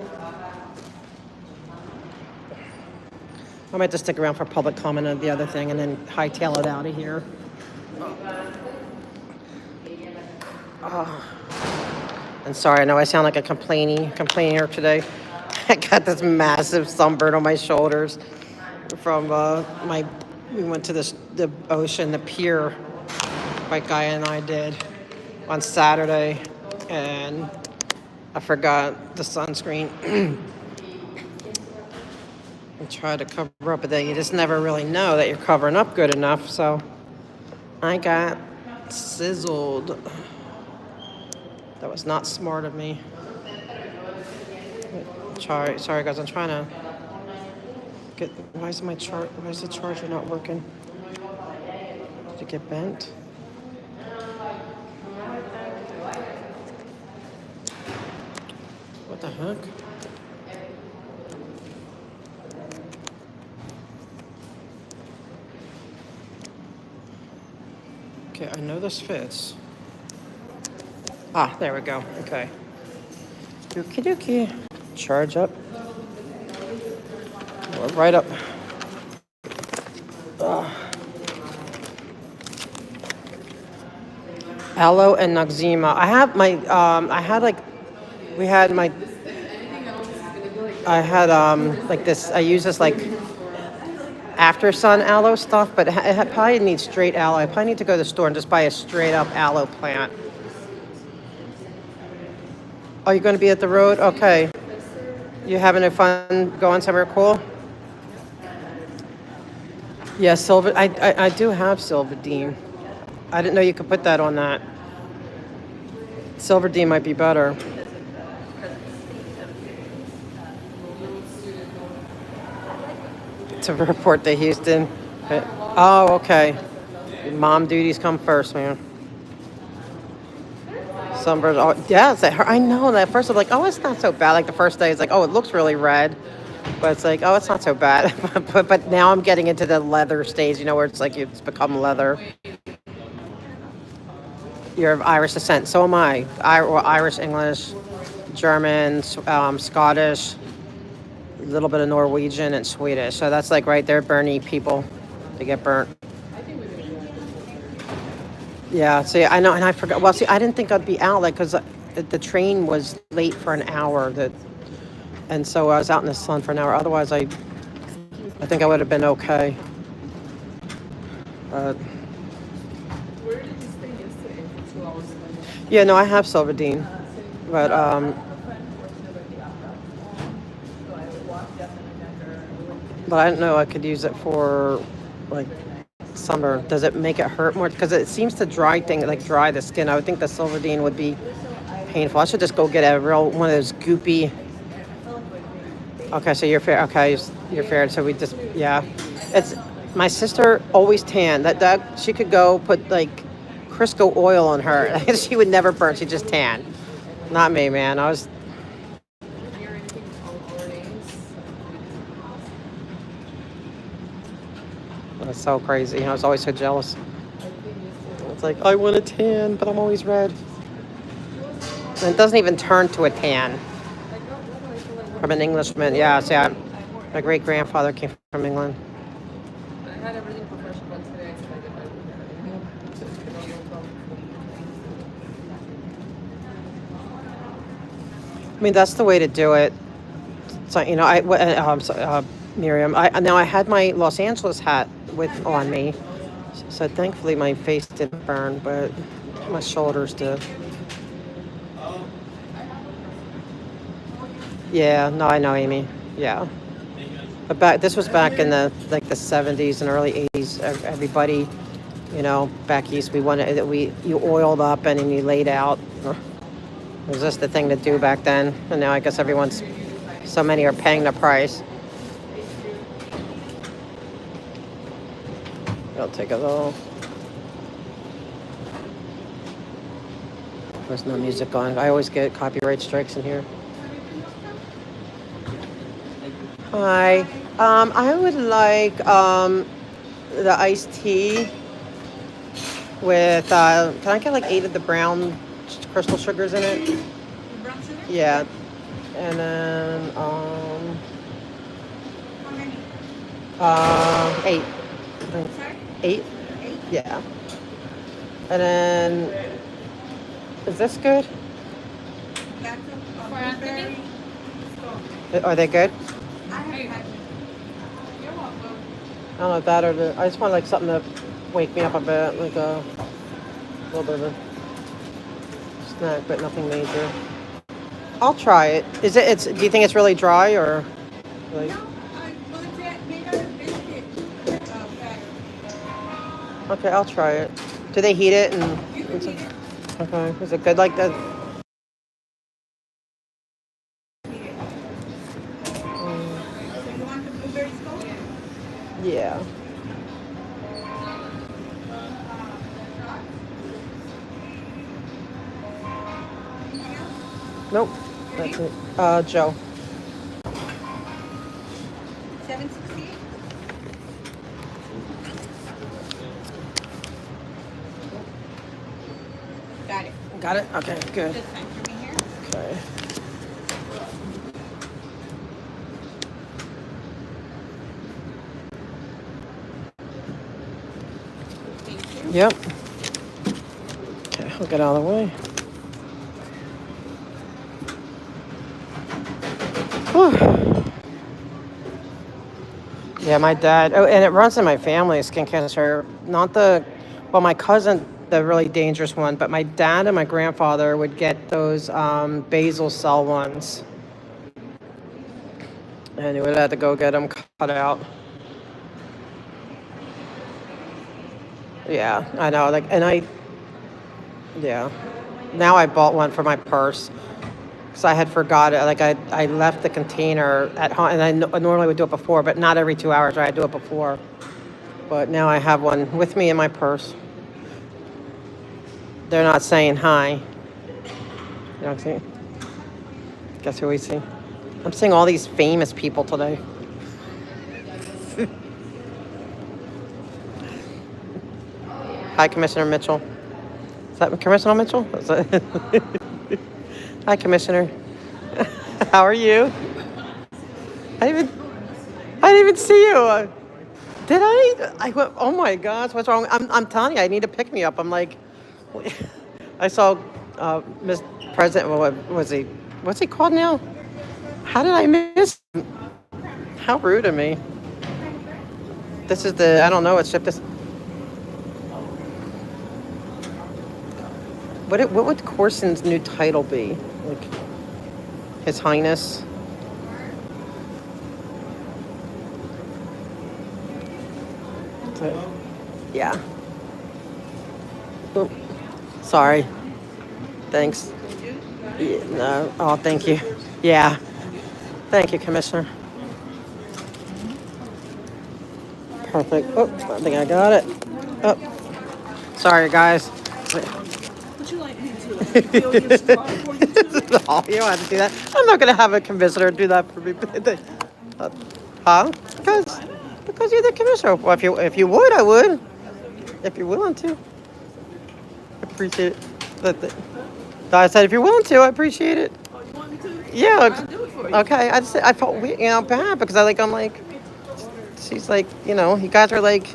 I might just stick around for public comment on the other thing, and then hightail it out of here. And sorry, I know I sound like a complainer today. I got this massive sunburn on my shoulders from we went to the ocean, the pier, my guy and I did on Saturday, and I forgot the sunscreen. I tried to cover up, but then you just never really know that you're covering up good enough, so I got sizzled. That was not smart of me. Sorry guys, I'm trying to get, why is the charger not working? Did it get bent? What the heck? Okay, I know this fits. Ah, there we go. Okay. Dookie dookie. Charge up. Right up. Aloe and Noxzema. I have my, like this, I use this like after sun aloe stuff, but it probably needs straight aloe. I probably need to go to the store and just buy a straight up aloe plant. Oh, you're going to be at the road? Okay. You having a fun going somewhere cool? Yeah, I do have Silvadene. I didn't know you could put that on that. Silvadene might be better. To report to Houston. Oh, okay. Mom duties come first, man. Sunburn. Oh, yeah, I know that. First, I'm like, oh, it's not so bad. Like the first day, it's like, oh, it looks really red. But it's like, oh, it's not so bad. but now I'm getting into the leather stage, where it's like it's become leather. You're of Irish descent. So am I. Irish, English, German, Scottish, a little bit of Norwegian and Swedish. So that's like right there, Bernie people. They get burnt. Yeah, see, I know, and I forgot. Well, see, I didn't think I'd be out, because the train was late for an hour. And so I was out in the sun for an hour. Otherwise, I think I would have been okay. Where did you stay yesterday for 2 hours? Yeah, no, I have Silvadene, but I didn't know I could use it for like summer. Does it make it hurt more? Because it seems to dry the skin. I would think the Silvadene would be painful. I should just go get one of those goopy. Okay, so you're fair. Okay, you're fair. So we just, yeah. It's my sister always tan. That she could go put like Crisco oil on her. She would never burn. She just tan. Not me, man. That's so crazy. I was always so jealous. It's like, I want a tan, but I'm always red. And it doesn't even turn to a tan. From an Englishman. Yeah, see, my great-grandfather came from England. I had everything professional today. I mean, that's the way to do it. So, Miriam, I had my Los Angeles hat on me, so thankfully my face didn't burn, but my shoulders did. Yeah, no, I know, Amy. Yeah, but this was back in the 70s and early 80s. Everybody, back east, you oiled up and then you laid out. It was just the thing to do back then, and now I guess so many are paying the price. I'll take it all. There's no music on. I always get copyright strikes in here. Hi. I would like the iced tea with, can I get like 8 of the brown crystal sugars in it? Brown sugar? Yeah. And then, 8. Sorry? 8? 8? Yeah. And then, is this good? For Anthony? Are they good? I have. You're welcome. I don't know if that or I just want like something to wake me up a bit, like a little bit of a snack, but nothing major. I'll try it. Is it? Do you think it's really dry or? Like, No, I want that made out of biscuit batter. okay, I'll try it. Do they heat it and? You can heat it. Okay, is it good like that? So you want the blueberry scope? Yeah. Nope. That's it. Joe. 768? Got it. Got it? Okay, good. This time for me here. Okay. Thank you. Yep. Okay, I'll get out of the way. Whew. Yeah, my dad, oh, and it runs in my family, skin cancer. Not the, well, my cousin, the really dangerous one, but my dad and my grandfather would get those basal cell ones. And he would have to go get them cut out. Yeah, I know. Like, and yeah. Now I bought one for my purse because I had forgot it. Like I left the container at home, and I normally would do it before, but not every 2 hours. Right? I do it before. But now I have one with me in my purse. They're not saying hi. You know what I'm saying? Guess who we see? I'm seeing all these famous people today. Hi, Commissioner Mitchell. Is that Commissioner Mitchell? Is that Hi, Commissioner. How are you? I didn't even see you. Did I? I went, oh my gosh, what's wrong? I'm telling you, I need to pick me up. I'm like, I saw Miss President. What was he? What's he called now? How did I miss him? How rude of me. This is the, I don't know, it's shipped this. What would Corson's new title be? Like, His Highness? Yeah. Oh, sorry. Thanks. Yeah, no. Oh, thank you. Yeah. Thank you, Commissioner. Perfect. Oh, I think I got it. Oh, sorry, guys. Would you like me to fill your spot for you too? No, you don't have to do that. I'm not going to have a commissioner do that for me. Huh? Because you're the commissioner. Well, if you would, I would. If you're willing to. I appreciate it. I said if you're willing to, I appreciate it. Oh, you want me to? Yeah. I'll do it for you. Okay. I felt weird, bad because I'm like, she's like, you guys are like.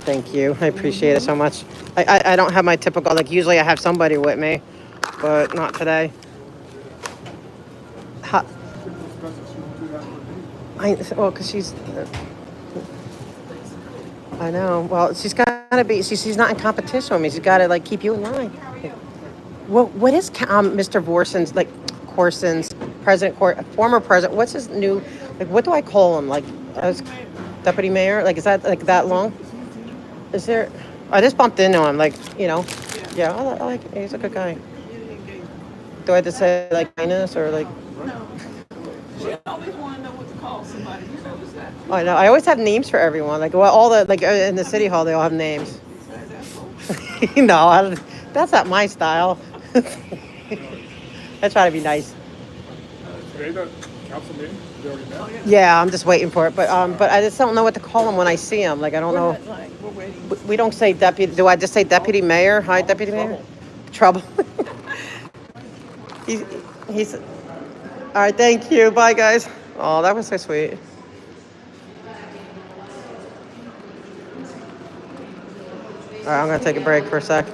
Thank you. I appreciate it so much. I don't have my typical, like, usually I have somebody with me, but not today. Because she's. I know. Well, she's got to be. She's not in competition with me. She's got to like keep you in line. Well, what is Mr. Vorson's Corson's former president? What's his new? Like, what do I call him? Like, as deputy mayor? Like, is that like that long? Is there? I just bumped into him. Like, Yeah, I like. He's a good guy. Do I have to say like kindness or like? No. She always want to know what to call somebody. You know, I know. I always have names for everyone. Like, well, all the like in the city hall, they all have names. No, that's not my style. I try to be nice. Today, the council meeting, they already met? Yeah, I'm just waiting for it. But I just don't know what to call them when I see them. Like, I don't know. We're waiting. We don't say deputy. Do I just say deputy mayor? Hi, deputy mayor. Trouble. He's. All right. Thank you. Bye, guys. Oh, that was so sweet. All right, I'm gonna take a break for a sec.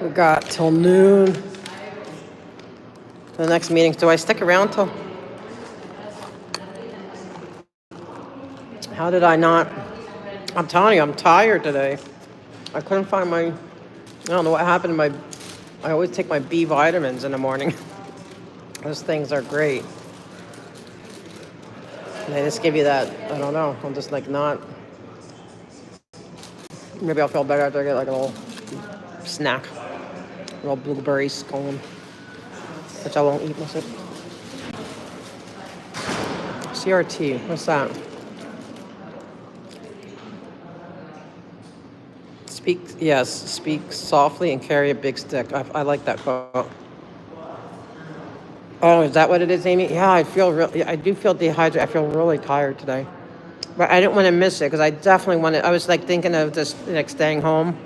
We got till noon. The next meeting. Do I stick around till? How did I not? I'm telling you, I'm tired today. I couldn't find my. I don't know what happened to my. I always take my B vitamins in the morning. Those things are great. They just give you that. I don't know. I'm just like not. Maybe I'll feel better after I get like a little snack, a little blueberry scone, which I won't eat most of it. CRT. What's that? Speak softly and carry a big stick. I like that quote. Oh, is that what it is, Amy? Yeah, I do feel dehydrated. I feel really tired today. But I didn't want to miss it because I definitely wanted, I was like thinking of just like staying home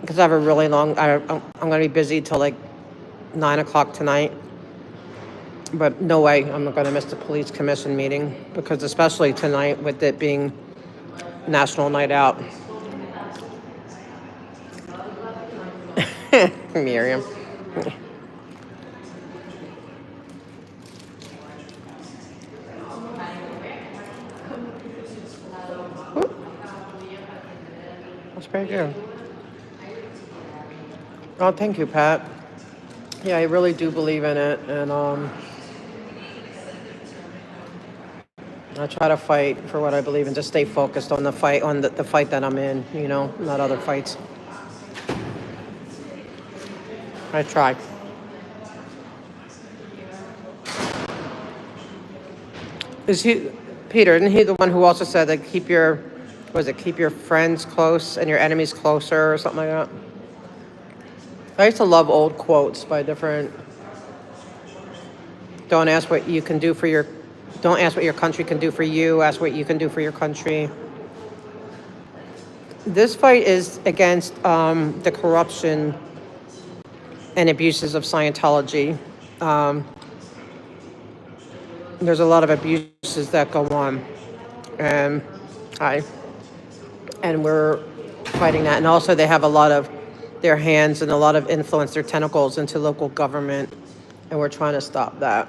because I have a really long, I'm going to be busy till like 9 o'clock tonight. But no way I'm going to miss the police commission meeting because especially tonight with it being National Night Out. Miriam. That's pretty good. Oh, thank you, Pat. Yeah, I really do believe in it, and I try to fight for what I believe in. Just stay focused on the fight, on the fight that I'm in. You know, not other fights. I try. Is he, Peter? Isn't he the one who also said that keep your friends close and your enemies closer, or something like that? I used to love old quotes by different. Don't ask what you can do for your. Don't ask what your country can do for you. Ask what you can do for your country. This fight is against the corruption and abuses of Scientology. There's a lot of abuses that go on, and we're fighting that. And also, they have a lot of their hands and a lot of influence, their tentacles into local government, and we're trying to stop that.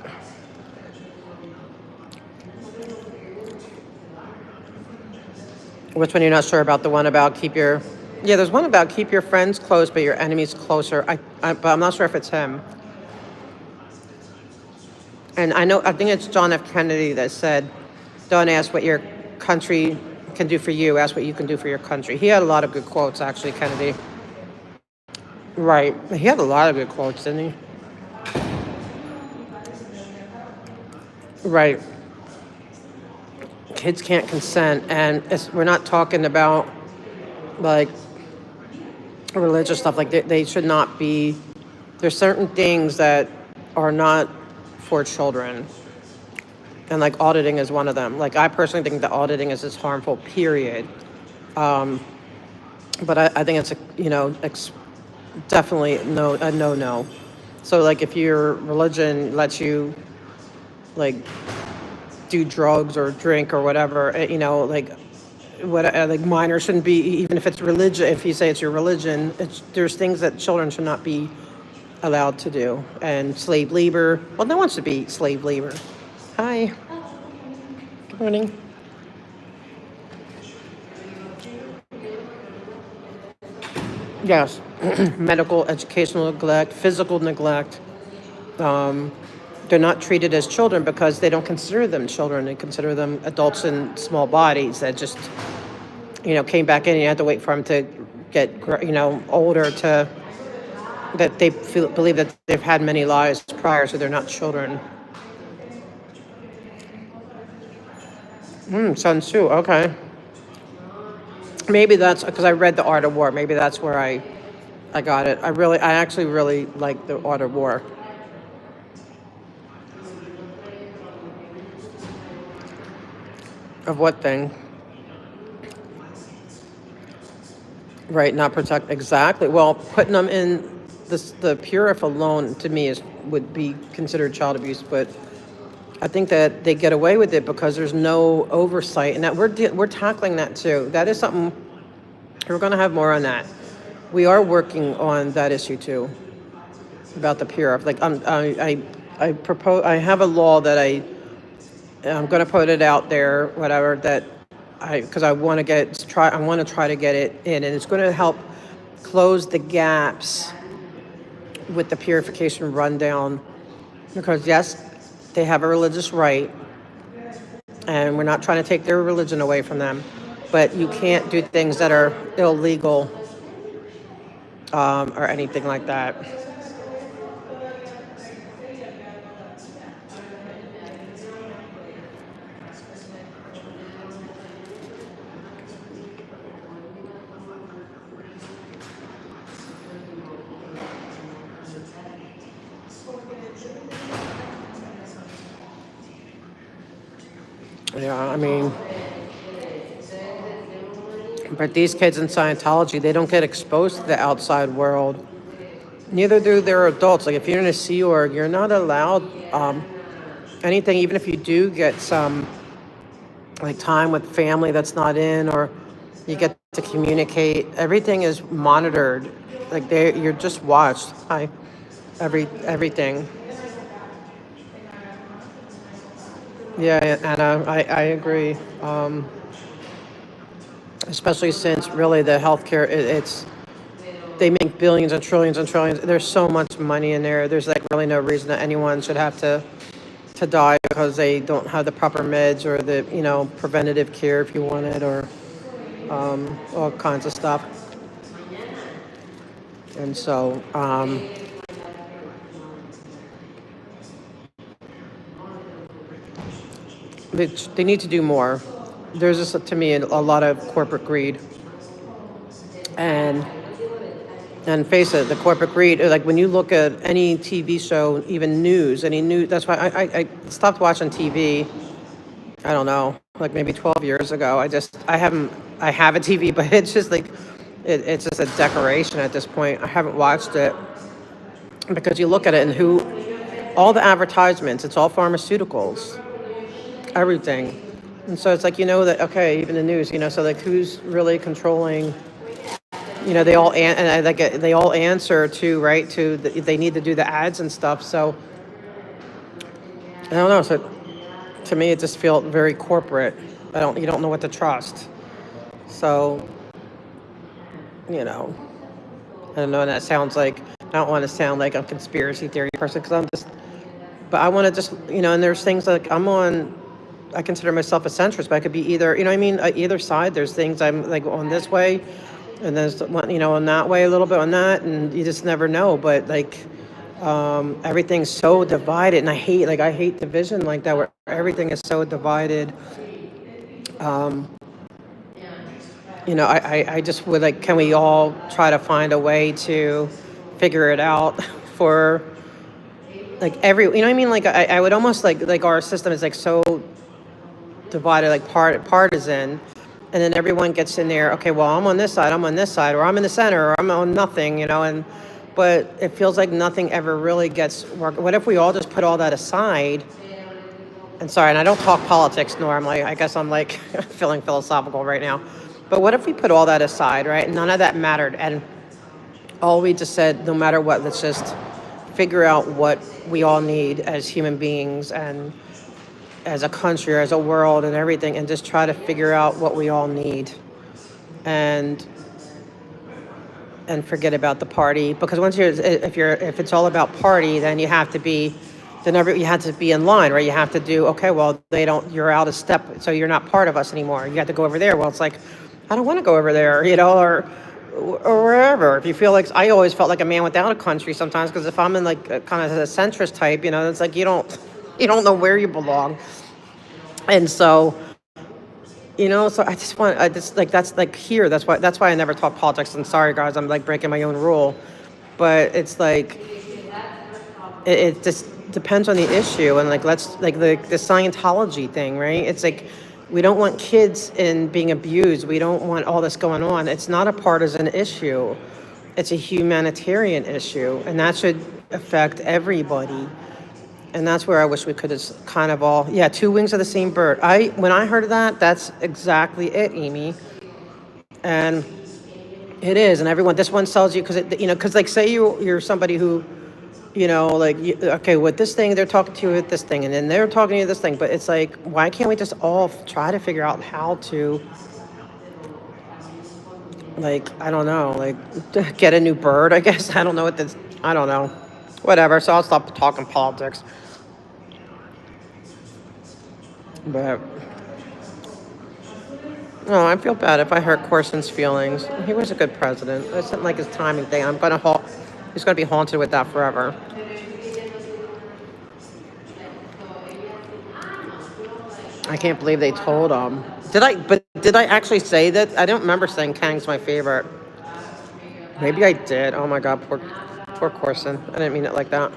Which one you're not sure about? The one about there's one about keep your friends close, but your enemies closer. But I'm not sure if it's him. And I think it's John F. Kennedy that said, don't ask what your country can do for you, ask what you can do for your country. He had a lot of good quotes, actually, Kennedy. Right. He had a lot of good quotes, didn't he? Right. Kids can't consent, and we're not talking about, like, religious stuff. Like, they should not be. There's certain things that are not for children. And, like, auditing is one of them. Like, I personally think that auditing is just harmful, period. But I think it's, definitely a no. So, like, if your religion lets you, like, do drugs or drink or whatever, like minors shouldn't be, even if it's religion, if you say it's your religion, there's things that children should not be allowed to do. And slave labor, well, no one should be slave labor. Hi. Good morning. Yes. Medical, educational neglect, physical neglect. They're not treated as children because they don't consider them children. They consider them adults in small bodies that just, came back in and you had to wait for them to get, older that they believe that they've had many lives prior, so they're not children. Sun Tzu, okay. Maybe that's because I read The Art of War. Maybe that's where I got it. I actually really like The Art of War. Of what thing? Right, not protect, exactly. Well, putting them in the purif alone to me would be considered child abuse, but I think that they get away with it because there's no oversight, and that we're tackling that too. That is something we're going to have more on that. We are working on that issue too, about the purif. Like I propose, I have a law that I'm going to put it out there, whatever, that because I want to try to get it in, and it's going to help close the gaps with the purification rundown. Because yes, they have a religious right, and we're not trying to take their religion away from them, but you can't do things that are illegal or anything like that. Yeah, I mean, but these kids in Scientology, they don't get exposed to the outside world. Neither do their adults. Like if you're in a Sea Org, you're not allowed anything, even if you do get some like time with family that's not in, or you get to communicate. Everything is monitored. Like you're just watched. Everything. Yeah, Anna, I agree. Especially since really the healthcare, they make billions and trillions and trillions. There's so much money in there. There's like really no reason that anyone should have to die because they don't have the proper meds or the preventative care if you want it, or all kinds of stuff. And so they need to do more. There's just, to me, a lot of corporate greed. And face it, the corporate greed, like when you look at any TV show, even news, that's why I stopped watching TV, I don't know, like maybe 12 years ago. I have a TV, but it's just like, it's just a decoration at this point. I haven't watched it because you look at it and all the advertisements, it's all pharmaceuticals, everything. And so it's like, that, okay, even the news, so like who's really controlling, they all they all answer to, right, they need to do the ads and stuff. So I don't know. So to me, it just felt very corporate. You don't know what to trust. So, I don't know. And that sounds like, I don't want to sound like a conspiracy theory person, but I want to just, and there's things like I consider myself a centrist, but I could be either, either side. There's things I'm like on this way, and there's on that way a little bit on that, and you just never know. But like everything's so divided, and I hate division like that, where everything is so divided. I just would like, can we all try to find a way to figure it out for like like I would almost like our system is like so divided, like partisan, and then everyone gets in there, okay, well, I'm on this side, or I'm in the center, or I'm on nothing, but it feels like nothing ever really gets worked. What if we all just put all that aside? And sorry, and I don't talk politics normally. I guess I'm like feeling philosophical right now. But what if we put all that aside, right? None of that mattered, and all we just said, no matter what, let's just figure out what we all need as human beings and as a country or as a world and everything, and just try to figure out what we all need, and forget about the party. Because if it's all about party, then you have to be in line, right? You have to do, okay, well, you're out of step, so you're not part of us anymore. You have to go over there. Well, it's like, I don't want to go over there, or wherever. If you feel like, I always felt like a man without a country sometimes, because if I'm in like a, kind of a centrist type, it's like you don't know where you belong. And so, so I just like, that's like here, that's why I never talk politics. And sorry guys, I'm like breaking my own rule, but it's like, it just depends on the issue. And like, let's like the Scientology thing, right? It's like, we don't want kids in being abused. We don't want all this going on. It's not a partisan issue. It's a humanitarian issue, and that should affect everybody. And that's where I wish we could have kind of all, yeah, two wings of the same bird. When I heard of that, that's exactly it, Amy. And it is, and everyone, this one sells you because like say you're somebody who, okay, with this thing, they're talking to you with this thing, and then they're talking to you this thing. But it's like, why can't we just all try to figure out how to, like, I don't know, like, get a new bird, I guess. I don't know what this, I don't know. Whatever, so I'll stop talking politics. But, no, I feel bad if I hurt Corson's feelings. He was a good president. I just didn't like his timing thing. He's going to be haunted with that forever. I can't believe they told him. Did I actually say that? I don't remember saying Kang's my favorite. Maybe I did. Oh my God, poor Corson. I didn't mean it like that.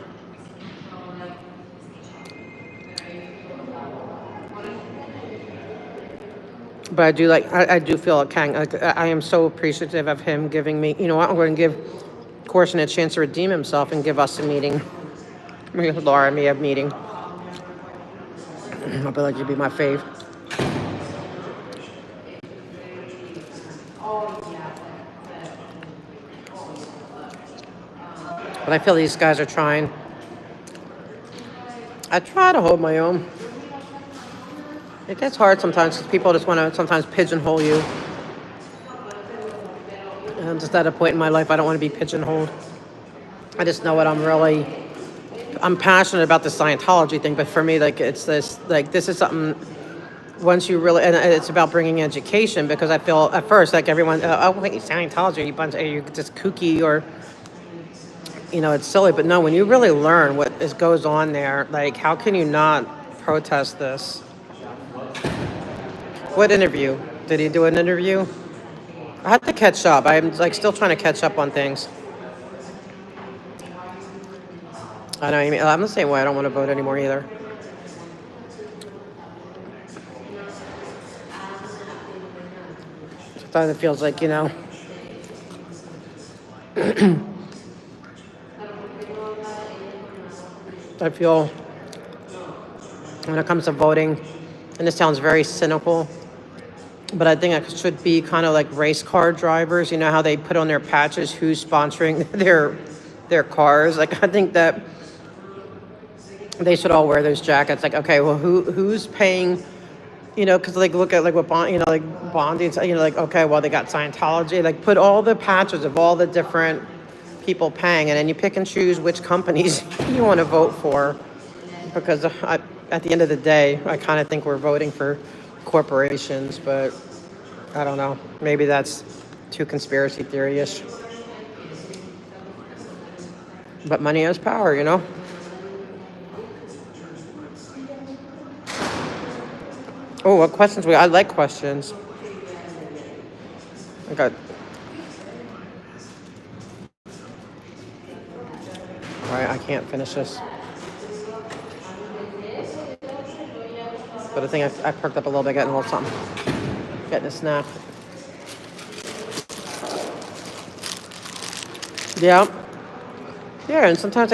But I do feel like Kang. I am so appreciative of him giving me. You know what? I'm going to give Corson a chance to redeem himself and give us a meeting. Laura and me a meeting. I'll be like, you'd be my fave. But I feel these guys are trying. I try to hold my own. It gets hard sometimes because people just want to sometimes pigeonhole you. And I'm just at a point in my life I don't want to be pigeonholed. I just know what I'm passionate about the Scientology thing, but for me, like, it's this, like, this is something, once you really, and it's about bringing education, because I feel at first, like, everyone, oh, wait, Scientology, you're just kooky, or, it's silly, but no, when you really learn what goes on there, like, how can you not protest this? What interview? Did he do an interview? I have to catch up. I'm, like, still trying to catch up on things. I know, I'm the same way. I don't want to vote anymore either. Sometimes it feels like, I feel when it comes to voting, and this sounds very cynical, but I think it should be kind of like race car drivers. You know how they put on their patches who's sponsoring their cars? Like, I think that they should all wear those jackets. Like, okay, well, who's paying? Because like, look at like what Bond, like Bondi, like, okay, well, they got Scientology. Like, put all the patches of all the different people paying, and then you pick and choose which companies you want to vote for. Because at the end of the day, I kind of think we're voting for corporations, but I don't know. Maybe that's too conspiracy theory-ish. But money has power, Oh, what questions? I like questions. Okay. All right, I can't finish this. But I think I perked up a little bit, getting a little something. Getting a snack. Yeah. Yeah, and sometimes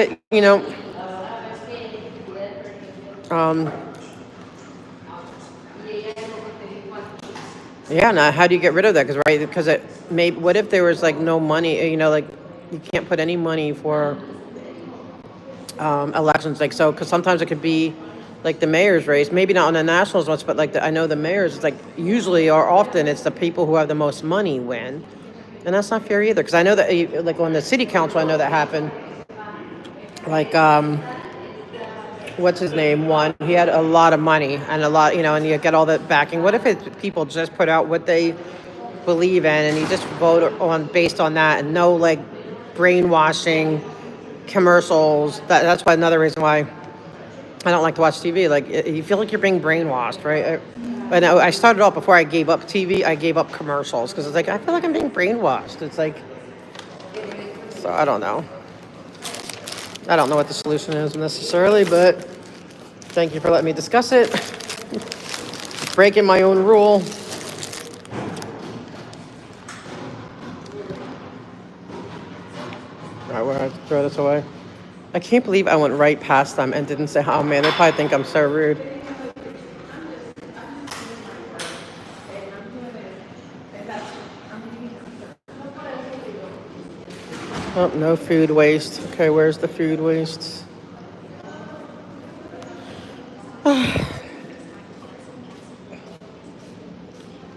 yeah, now how do you get rid of that? Because what if there was like no money, like you can't put any money for elections, like, so, because sometimes it could be like the mayor's race, maybe not on the national as much, but like I know the mayors, it's like usually or often it's the people who have the most money win, and that's not fair either. Because I know that like on the city council, I know that happened. Like what's his name won? He had a lot of money and a lot, and you get all that backing. What if people just put out what they believe in, and you just vote on based on that, and no like brainwashing commercials. That's why another reason why I don't like to watch TV. Like you feel like you're being brainwashed, right? But I started off before I gave up TV. I gave up commercials because it's like I feel like I'm being brainwashed. It's like, so I don't know. I don't know what the solution is necessarily, but thank you for letting me discuss it. Breaking my own rule. All right, we're gonna throw this away. I can't believe I went right past them and didn't say, oh man, they probably think I'm so rude. Oh, no food waste. Okay, where's the food waste?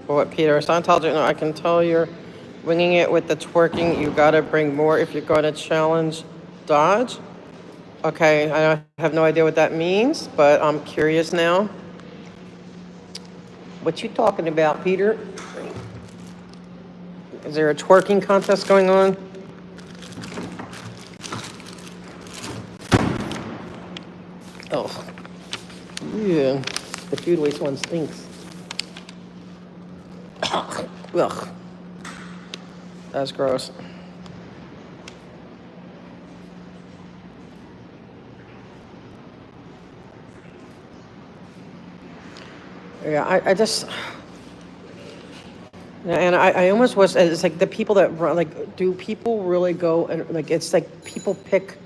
What, Peter? Scientology? No, I can tell you're winging it with the twerking. You gotta bring more if you're gonna challenge Dodge. Okay, I have no idea what that means, but I'm curious now. What you talking about, Peter? Is there a twerking contest going on? Oh, yeah. The food waste one stinks. Ugh. That's gross. Yeah, I just, and I almost was, it's like the people that run, like, do people really go and, like, it's like people pick,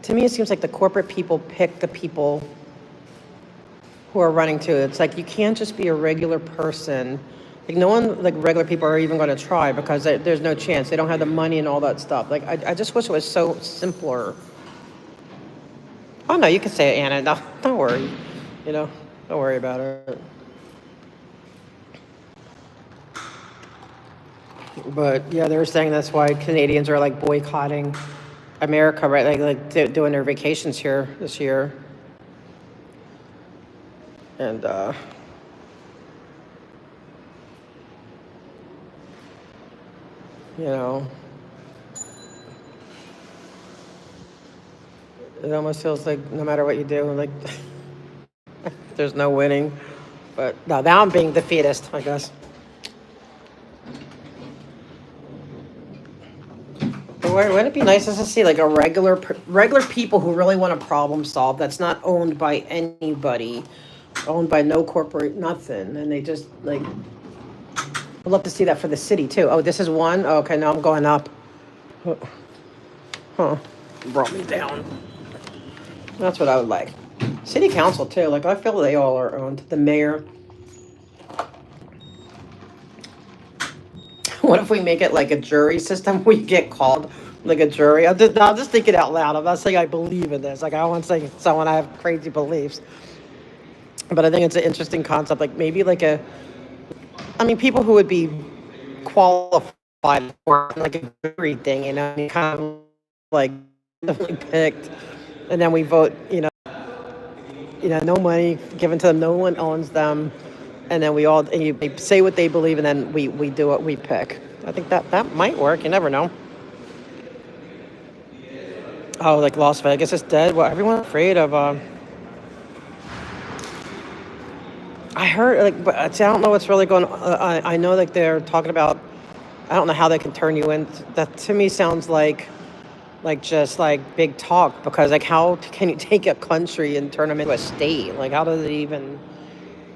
to me it seems like the corporate people pick the people who are running too. It's like you can't just be a regular person. Like no one, like regular people are even going to try because there's no chance. They don't have the money and all that stuff. Like I just wish it was so simpler. Oh no, you can say it, Anna. No, don't worry. You know, don't worry about it. But yeah, they were saying that's why Canadians are like boycotting America, right? Like doing their vacations here this year. And you know, it almost feels like no matter what you do, like there's no winning. But no, now I'm being defeatist, I guess. But wouldn't it be nice just to see like a regular people who really want to problem solve that's not owned by anybody, owned by no corporate, nothing, and they just like. I'd love to see that for the city too. Oh, this is one? Oh, okay, now I'm going up. Huh. Brought me down. That's what I would like. City council too. Like I feel they all are owned. The mayor. What if we make it like a jury system? We get called like a jury. I'm just thinking out loud. I'm not saying I believe in this. Like I won't say someone I have crazy beliefs. But I think it's an interesting concept. Like maybe like people who would be qualified for like a jury thing, you know, kind of like picked, and then we vote, no money given to them, no one owns them, and then they say what they believe, and then we do what we pick. I think that might work. You never know. Oh, like Las Vegas is dead. Well, everyone's afraid of. I heard, but I don't know what's really going on. I know, like, they're talking about, I don't know how they can turn you in. That, to me, sounds like just, like, big talk. Because, like, how can you take a country and turn them into a state? Like, how is it even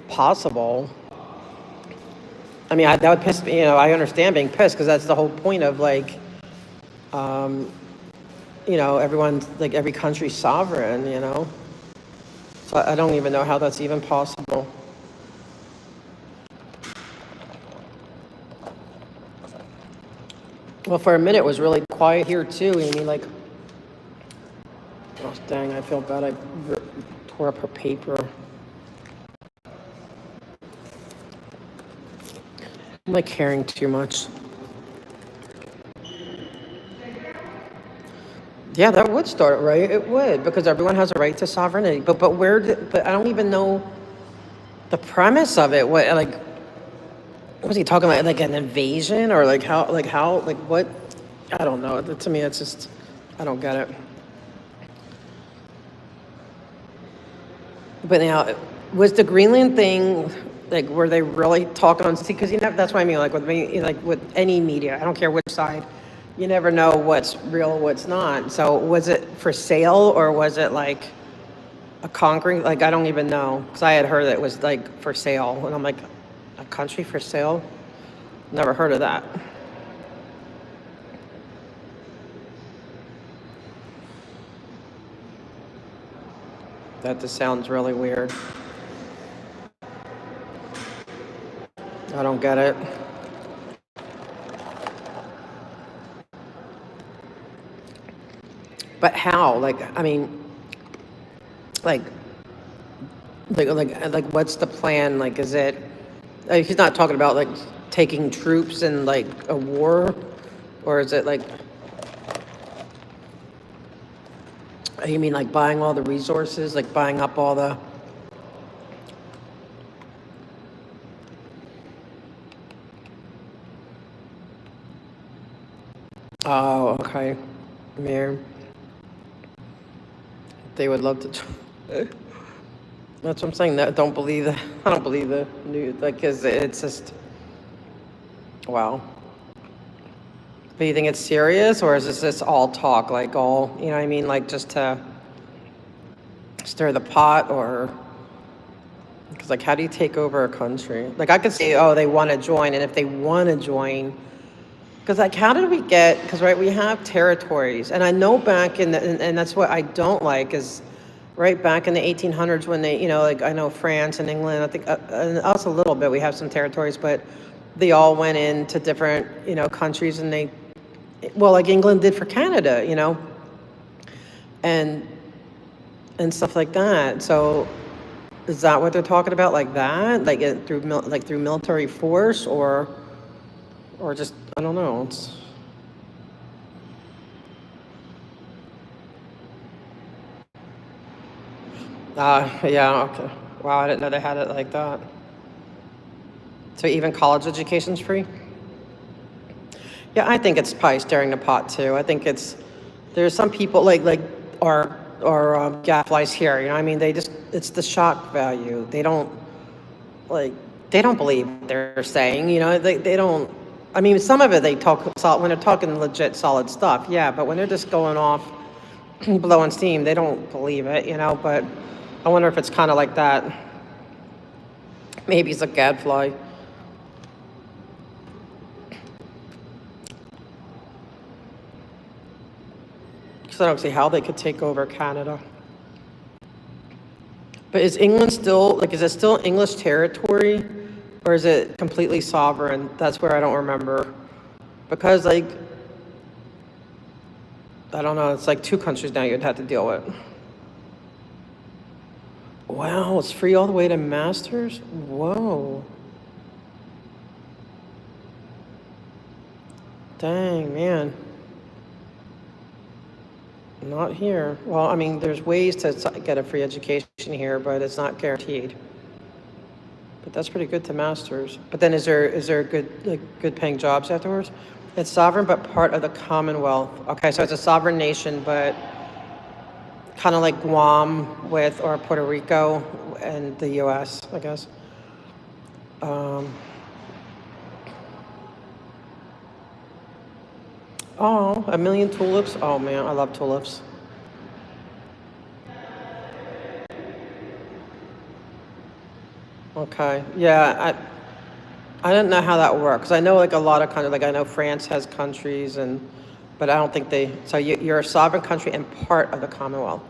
possible? I mean, that would piss me, I understand being pissed. Because that's the whole point of, like, everyone's, like, every country's sovereign, So I don't even know how that's even possible. Well, for a minute, it was really quiet here, too, Amy, like, oh, dang, I feel bad, I tore up her paper. I'm, like, caring too much. Yeah, that would start, right? It would, because everyone has a right to sovereignty, but I don't even know the premise of it, Was he talking like an invasion or like how, like what? I don't know. To me, it's just, I don't get it. But now, was the Greenland thing, like, were they really talking on, see, because you never, that's what I mean, like with me, like with any media, I don't care which side, you never know what's real, what's not. So was it for sale or was it like a conquering, like, I don't even know. Because I had heard that it was like for sale. And I'm like, a country for sale? Never heard of that. That just sounds really weird. I don't get it. But how? Like, I mean, like what's the plan? Like, is it, like, he's not talking about like taking troops in like a war, or is it like, you mean like buying all the resources, like buying up all the, oh, okay, Mayor. They would love to. That's what I'm saying. That don't believe the. I don't believe the news. Like, cause it's just. Wow. But you think it's serious, or is this just all talk? Like all, you know what I mean? Like just to stir the pot, or. Because like, how do you take over a country? Like I could say, oh, they want to join, and if they want to join. Because like, how did we get, because right, we have territories. And I know back in the, and that's what I don't like is, right back in the 1800s when they, you know, like I know France and England, I think, and us a little bit, we have some territories, but they all went into different, you know, countries and they, well, like England did for Canada, you know, and stuff like that. So is that what they're talking about, like that? Like through military force or just, I don't know. It's, yeah, okay. Wow, I didn't know they had it like that. So even college education's free? Yeah, I think it's probably stirring the pot too. I think it's, there's some people like our gadflies here, you know, I mean, they just, it's the shock value. They don't believe what they're saying, you know, they don't, I mean, some of it they talk, when they're talking legit solid stuff, yeah, but when they're just going off, blowing steam, they don't believe it, you know, but I wonder if it's kind of like that. Maybe it's a gadfly. Because I don't see how they could take over Canada. But is England still, like, is it still English territory? Or is it completely sovereign? That's where I don't remember. Because, like, I don't know, it's like 2 countries now you'd have to deal with. Wow, it's free all the way to masters? Whoa. Dang, man. Not here. Well, I mean, there's ways to get a free education here, but it's not guaranteed. But that's pretty good to masters. But then is there good paying jobs afterwards? It's sovereign, but part of the Commonwealth. Okay, so it's a sovereign nation, but kind of like Guam or Puerto Rico and the U.S., I guess. Oh, 1,000,000 tulips. Oh man, I love tulips. Okay, yeah, I didn't know how that works. I know like a lot of countries, like I know France has countries, but I don't think so you're a sovereign country and part of the Commonwealth.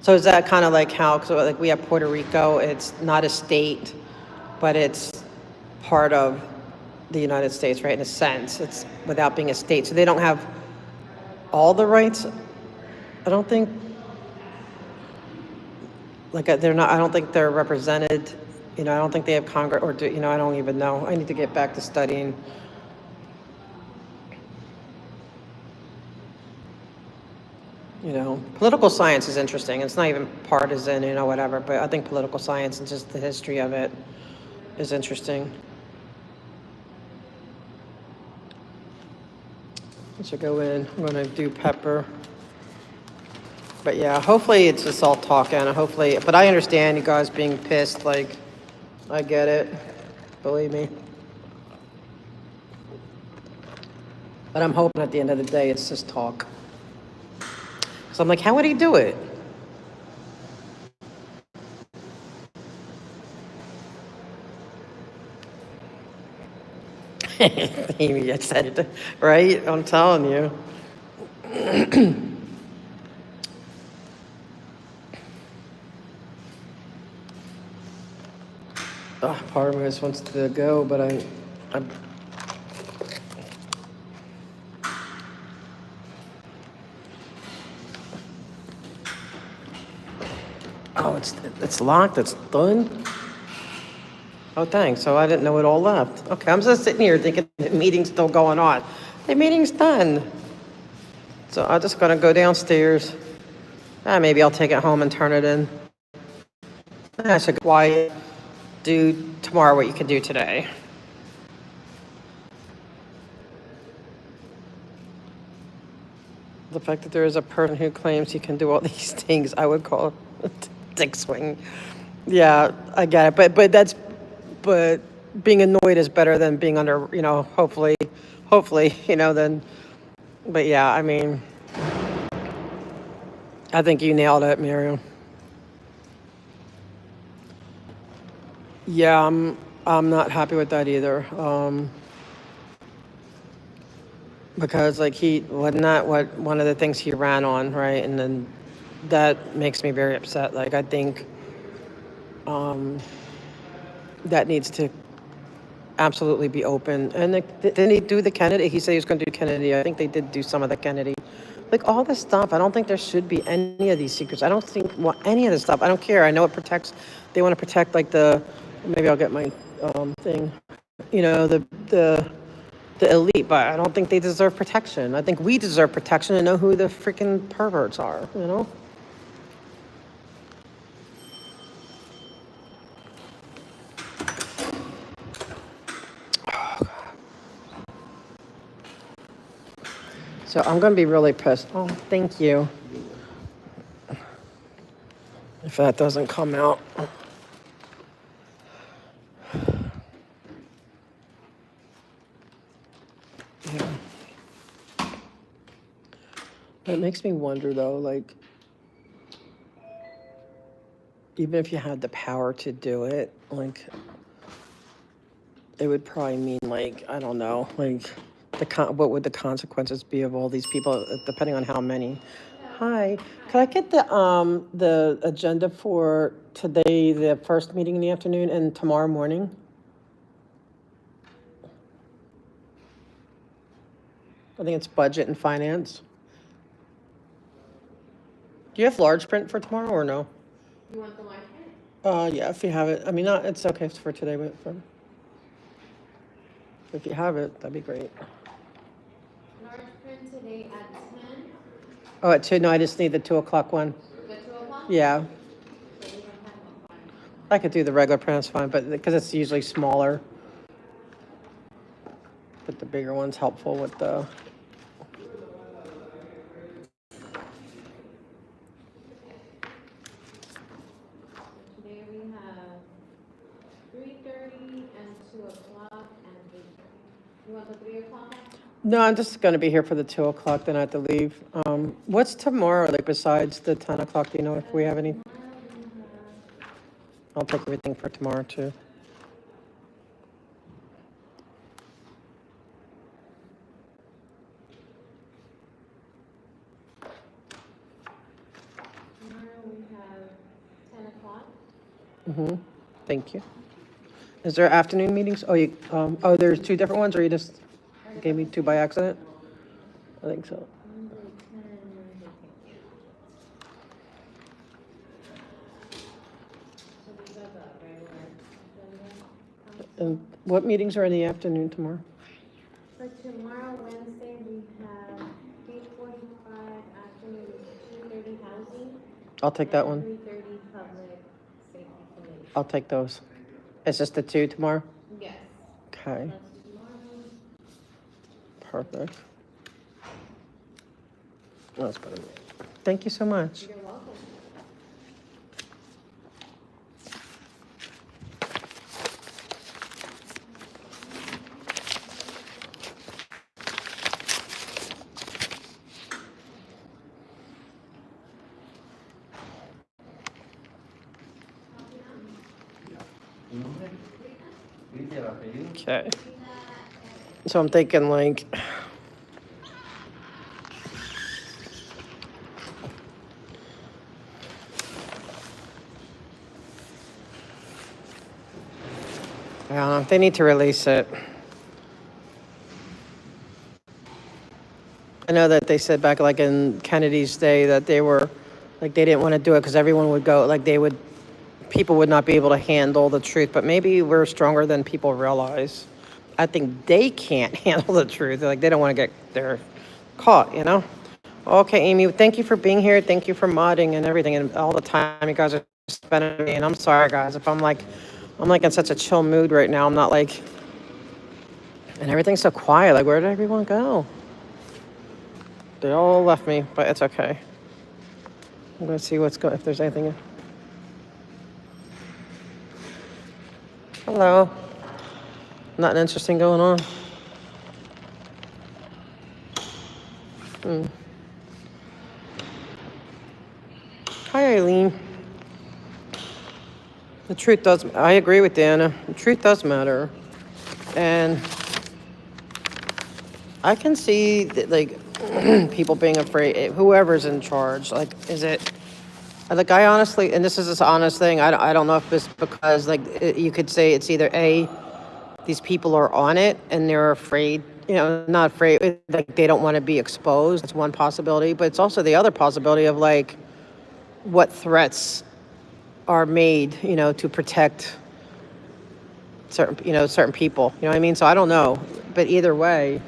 So is that kind of like how, so like we have Puerto Rico, it's not a state, but it's part of the United States, right? In a sense, it's without being a state. So they don't have all the rights, I don't think. Like they're not, I don't think they're represented, you know, I don't think they have Congress, or you know, I don't even know. I need to get back to studying. You know, political science is interesting. It's not even partisan, you know, whatever, but I think political science and just the history of it is interesting. I should go in. I'm gonna do Pepper. But yeah, hopefully it's just all talk, Anna. Hopefully, but I understand you guys being pissed. Like, I get it. Believe me. But I'm hoping at the end of the day it's just talk. So I'm like, how would he do it? Amy, I said it, right? I'm telling you. Part of me just wants to go, but I'm oh, it's locked. It's done. Oh, thanks. So I didn't know it all left. Okay, I'm just sitting here thinking the meeting's still going on. The meeting's done. So I'm just gonna go downstairs. Maybe I'll take it home and turn it in. I should quiet. Do tomorrow what you can do today. The fact that there is a person who claims he can do all these things, I would call a dick swing. Yeah, I get it, but being annoyed is better than being under, hopefully, then. But yeah, I mean, I think you nailed it, Miriam. Yeah, I'm not happy with that either. Because like wasn't that what one of the things he ran on, right? And then that makes me very upset. Like I think that needs to absolutely be open. And didn't he do the Kennedy? He said he was going to do Kennedy. I think they did do some of the Kennedy. Like all this stuff, I don't think there should be any of these secrets. I don't think any of this stuff. I don't care. I know it protects. They want to protect like maybe I'll get my thing. The elite, but I don't think they deserve protection. I think we deserve protection and know who the freaking perverts are, So I'm going to be really pissed. Oh, thank you. If that doesn't come out. Yeah. It makes me wonder, though, like, even if you had the power to do it, like, it would probably mean, like, I don't know, like, what would the consequences be of all these people, depending on how many? Hi, could I get the agenda for today, the first meeting in the afternoon, and tomorrow morning? I think it's budget and finance. Do you have large print for tomorrow or no? You want the large print? Yeah, if you have it. I mean, it's okay for today, but if you have it, that'd be great. Large print today at 10. Oh, at 2? No, I just need the 2 o'clock one. The 2 o'clock? Yeah. I could do the regular print, it's fine, but because it's usually smaller. But the bigger one's helpful with the... Today we have 3:30 and 2 o'clock and 8:30. You want the 3 o'clock? No, I'm just going to be here for the 2 o'clock, then I have to leave. What's tomorrow, like besides the 10 o'clock? Do you know if we have any? I'll take everything for tomorrow, too. Tomorrow we have 10 o'clock. Thank you. Is there afternoon meetings? Oh, there's 2 different ones, or you just gave me 2 by accident? I think so. Monday 10, Monday 10. So these are the regular agenda. And what meetings are in the afternoon tomorrow? For tomorrow, Wednesday, we have 8:45 afternoon, 2:30 housing. I'll take that one. 3:30 public safety committee. I'll take those. It's just the 2 tomorrow? Yes. Okay. That's tomorrow. Perfect. That's better. Thank you so much. You're welcome. Okay. So I'm thinking like, yeah, they need to release it. I know that they said back like in Kennedy's day that they were, like they didn't want to do it because everyone would go, like people would not be able to handle the truth, but maybe we're stronger than people realize. I think they can't handle the truth. Like they don't want to get their caught, you know? Okay, Amy, thank you for being here. Thank you for modding and everything and all the time you guys are spending with me. And I'm sorry guys if I'm like in such a chill mood right now. I'm not like, and everything's so quiet. Like where did everyone go? They all left me, but it's okay. I'm gonna see if there's anything. Hello. Nothing interesting going on. Hi, Eileen. The truth does, I agree with Dana. The truth does matter. And I can see that, like, people being afraid, whoever's in charge, like, is it, like, I honestly, and this is this honest thing, I don't know if it's because, like, you could say it's either A, these people are on it and they're afraid, not afraid, like, they don't want to be exposed. That's one possibility. But it's also the other possibility of, like, what threats are made, to protect certain people. You know what I mean? So I don't know. But either way,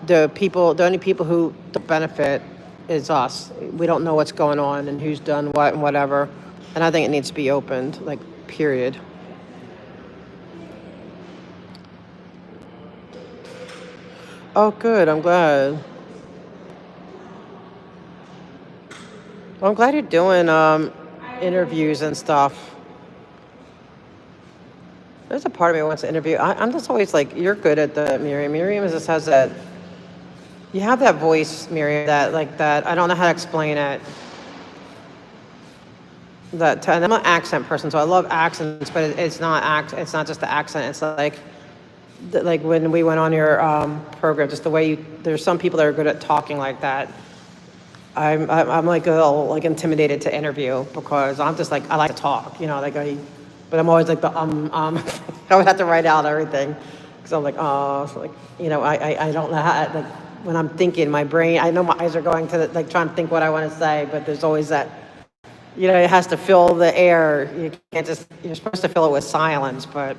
the only people who benefit is us. We don't know what's going on and who's done what and whatever. And I think it needs to be opened, like, period. Oh, good. I'm glad. Well, I'm glad you're doing interviews and stuff. There's a part of me that wants to interview. I'm just always like, you're good at the Miriam. Miriam just has that, you have that voice, Miriam, that, I don't know how to explain it. And I'm an accent person, so I love accents, but it's not just the accent. It's like when we went on your program, just the way there's some people that are good at talking like that. I'm like a little like intimidated to interview because I'm just like, I like to talk, but I'm always like I would have to write out everything because I'm like, oh, so like, I don't know how, like when I'm thinking, my brain, I know my eyes are going to like trying to think what I want to say, but there's always that, it has to fill the air. You can't just, you're supposed to fill it with silence, but.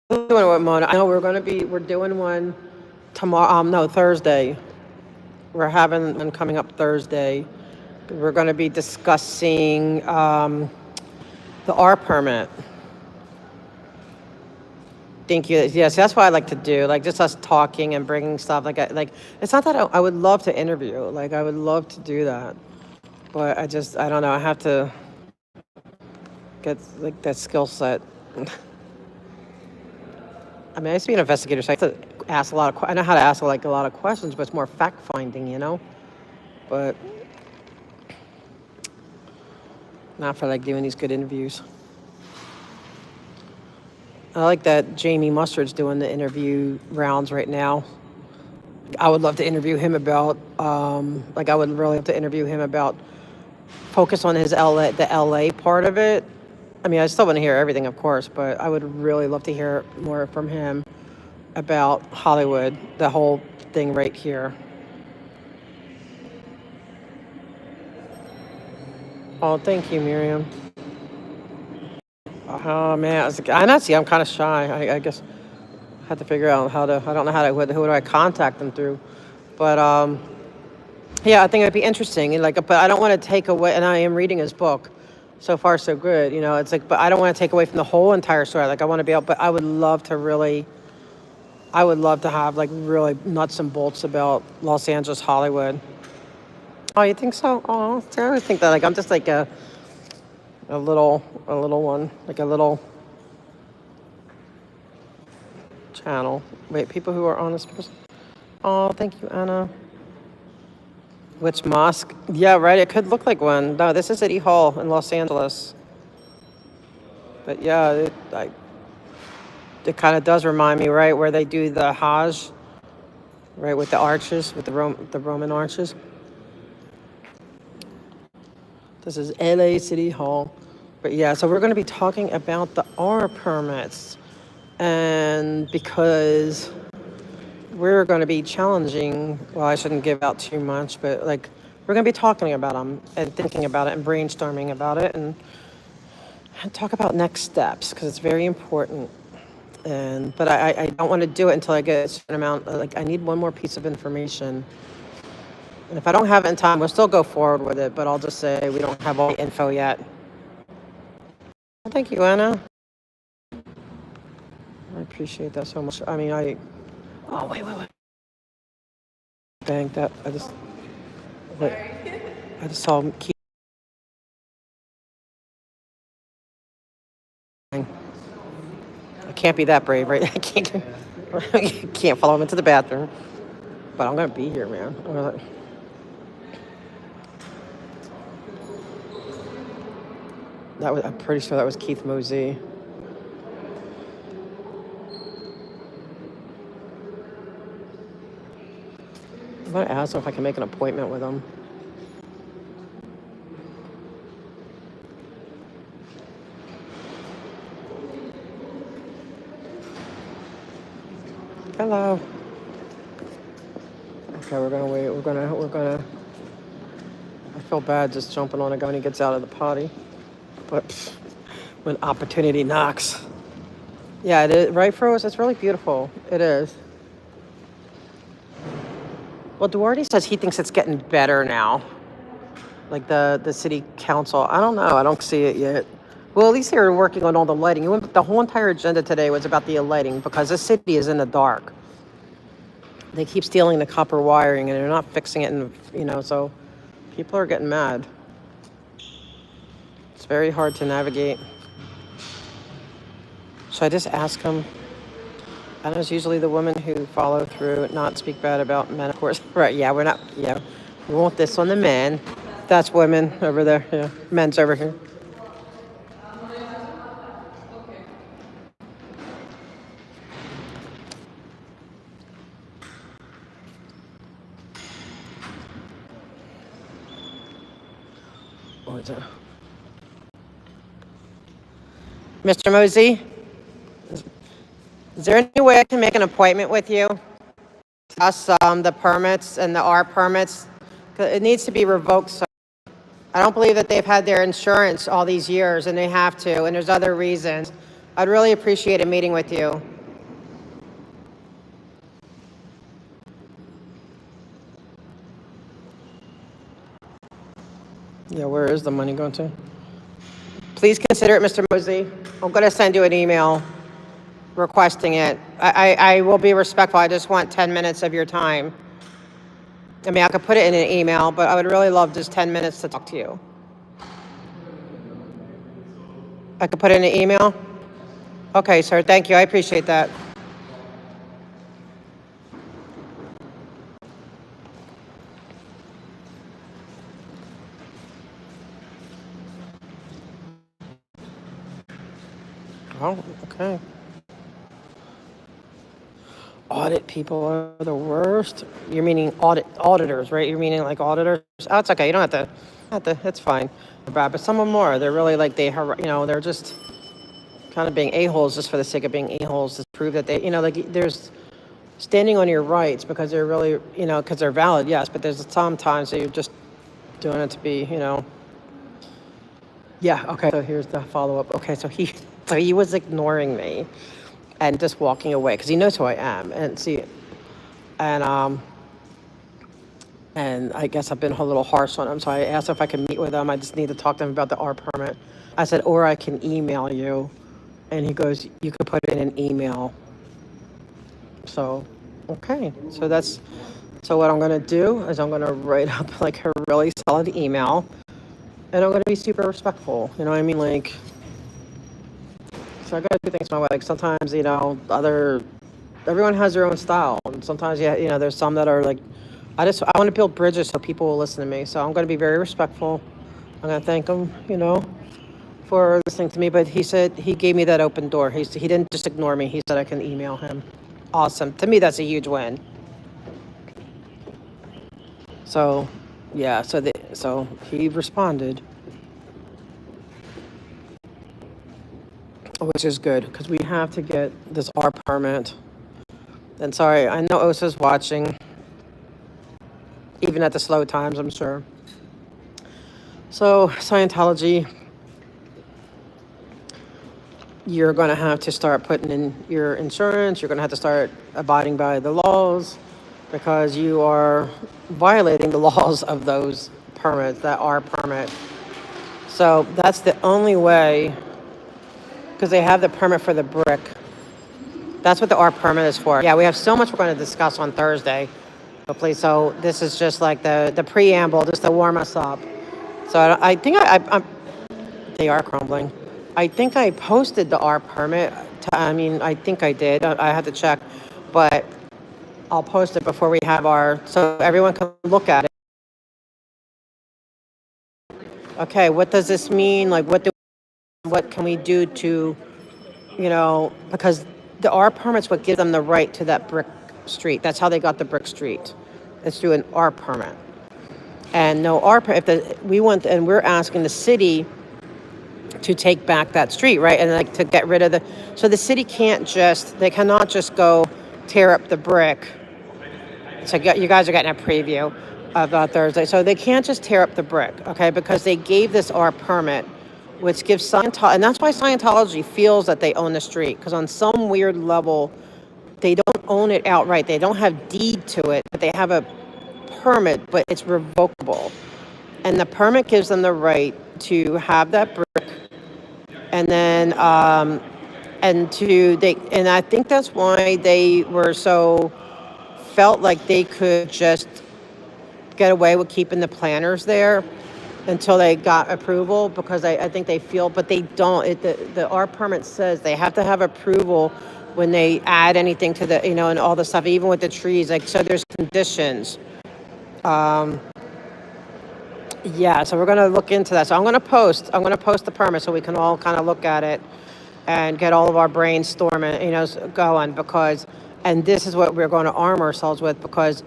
I know we're doing one tomorrow, no, Thursday. We're having one coming up Thursday. We're going to be discussing the R permit. Thank you. Yes, that's what I like to do. Like just us talking and bringing stuff. Like it's not that I would love to interview. Like I would love to do that, but I don't know. I have to get like that skill set. I mean, I used to be an investigator, so I have to ask I know how to ask like a lot of questions, but it's more fact finding, But not for like doing these good interviews. I like that Jamie Mustard's doing the interview rounds right now. I would love to interview him about, I would really love to interview him about focus on the LA part of it. I mean, I still want to hear everything, of course, but I would really love to hear more from him about Hollywood, the whole thing right here. Oh, thank you, Miriam. Oh man, I'm kind of shy. I guess I have to figure out I don't know who do I contact them through, but yeah, I think it'd be interesting. And but I don't want to take away. And I am reading his book. So far, so good. It's like, but I don't want to take away from the whole entire story. Like I want to be able, but I would love to really I would love to have like really nuts and bolts about Los Angeles, Hollywood. Oh, you think so? Oh, see, I always think that like I'm just like a little one, like a little channel. Wait, people who are on this person. Oh, thank you, Anna. Which mosque? Yeah, right. It could look like one. No, this is City Hall in Los Angeles. But yeah, it kind of does remind me, right, where they do the Hajj, right, with the arches, with the Roman arches. This is LA City Hall. But yeah, so we're going to be talking about the R permits. And because we're going to be challenging, well, I shouldn't give out too much, but like we're going to be talking about them and thinking about it and brainstorming about it and talk about next steps because it's very important. But I don't want to do it until I get a certain amount. Like I need one more piece of information. And if I don't have it in time, we'll still go forward with it, but I'll just say we don't have all the info yet. Well, thank you, Anna. I appreciate that so much. I mean, oh, wait. Dang, that, I just saw him keep. I can't be that brave, right? I can't follow him into the bathroom. But I'm going to be here, man. I'm pretty sure that was Keith Mosey. I'm going to ask him if I can make an appointment with him. Hello. Okay, we're going to wait. We're going to... I feel bad just jumping on a guy when he gets out of the potty. But when opportunity knocks. Yeah, it is. Right, Froze? It's really beautiful. It is. Well, Duarte says he thinks it's getting better now. Like the city council. I don't know. I don't see it yet. Well, at least they were working on all the lighting. The whole entire agenda today was about the lighting because the city is in the dark. They keep stealing the copper wiring and they're not fixing it. And, so people are getting mad. It's very hard to navigate. Should I just ask them? And it's usually the women who follow through, not speak bad about men, of course. Right, yeah, we're not, yeah. We want this on the men. That's women over there, yeah. Men's over here. What is it? Mr. Mosey? Is there any way I can make an appointment with you? Us, the permits and the R permits? 'Cause it needs to be revoked, so I don't believe that they've had their insurance all these years, and they have to, and there's other reasons. I'd really appreciate a meeting with you. Yeah, where is the money going to? Please consider it, Mr. Mosey. I'm going to send you an email requesting it. I will be respectful. I just want 10 minutes of your time. I mean, I could put it in an email, but I would really love just 10 minutes to talk to you. I could put it in an email? Okay, sir. Thank you. I appreciate that. Oh, okay. Audit people are the worst. You're meaning auditors, right? You're meaning like auditors. Oh, it's okay. You don't have to. It's fine. They're bad, but some of them are. They're really like they're just kind of being a-holes just for the sake of being a-holes to prove that they, like there's standing on your rights because they're really, because they're valid, yes. But there's sometimes that you're just doing it to be, Yeah. Okay. So here's the follow-up. Okay. So he was ignoring me and just walking away because he knows who I am. And I guess I've been a little harsh on him. So I asked if I could meet with him. I just need to talk to him about the R permit. I said, or I can email you. And he goes, you could put it in an email. So, okay, so what I'm gonna do is I'm gonna write up like a really solid email, and I'm gonna be super respectful, you know what I mean, like, so I gotta do things my way, like, sometimes, everyone has their own style, and sometimes, yeah, there's some that are like, I wanna build bridges so people will listen to me, so I'm gonna be very respectful. I'm gonna thank him, for listening to me, but he gave me that open door. He didn't just ignore me. He said I can email him. Awesome. To me, that's a huge win. So, yeah. So he responded, which is good because we have to get this R permit. And sorry, I know Osa's watching, even at the slow times, I'm sure. So Scientology, you're going to have to start putting in your insurance. You're going to have to start abiding by the laws because you are violating the laws of those permits, that R permit. So that's the only way, because they have the permit for the brick. That's what the R permit is for. Yeah, we have so much we're going to discuss on Thursday, hopefully. So this is just like the preamble, just to warm us up. So I think they are crumbling. I think I posted the R permit. I think I did. I had to check, but I'll post it before we have so everyone can look at it. Okay, what does this mean? Like, what can we do to, because the R permit's what gives them the right to that brick street. That's how they got the brick street. It's through an R permit. And no R permit, and we're asking the city to take back that street, right? And like to get rid of so the city they cannot just go tear up the brick. So you guys are getting a preview of Thursday. So they can't just tear up the brick, okay? Because they gave this R permit, which gives Scientology, and that's why Scientology feels that they own the street, because on some weird level, they don't own it outright. They don't have deed to it, but they have a permit, but it's revocable. And the permit gives them the right to have that brick. And then, and I think that's why they felt like they could just get away with keeping the planners there until they got approval, because I think they feel, but they don't. The R permit says they have to have approval when they add anything to the, and all the stuff, even with the trees, so there's conditions. Yeah, so we're going to look into that. So I'm going to post the permit so we can all kind of look at it and get all of our brainstorming, going, and this is what we're going to arm ourselves with, because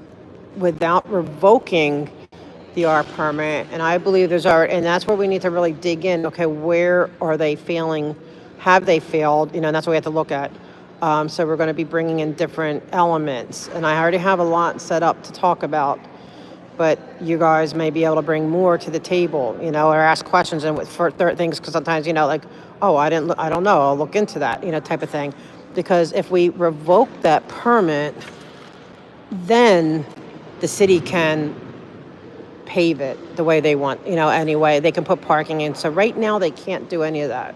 without revoking the R permit, and I believe and that's where we need to really dig in. Okay, where are they failing? Have they failed? And that's what we have to look at. So we're going to be bringing in different elements, and I already have a lot set up to talk about. But you guys may be able to bring more to the table, or ask questions and for things, because sometimes, oh, I don't know, I'll look into that, type of thing. Because if we revoke that permit, then the city can pave it the way they want, anyway. They can put parking in. So right now they can't do any of that.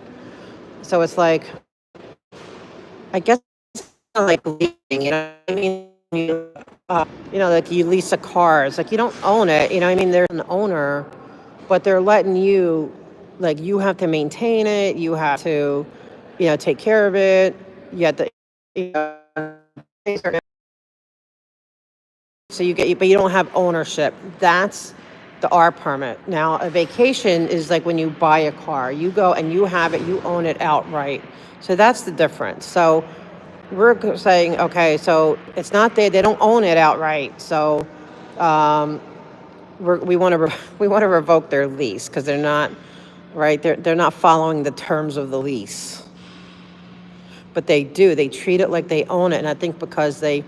So it's like, I guess, like leasing, what I mean? Like you lease a car. It's like you don't own it. There's an owner, but they're letting you, like, you have to maintain it. You have to, take care of it. You have to, so but you don't have ownership. That's the R permit. Now, a vacation is like when you buy a car. You go and you have it. You own it outright. So that's the difference. So we're saying, okay, so it's not they don't own it outright. So we want to revoke their lease, because they're not right. They're not following the terms of the lease. But they do. They treat it like they own it, and I think because they've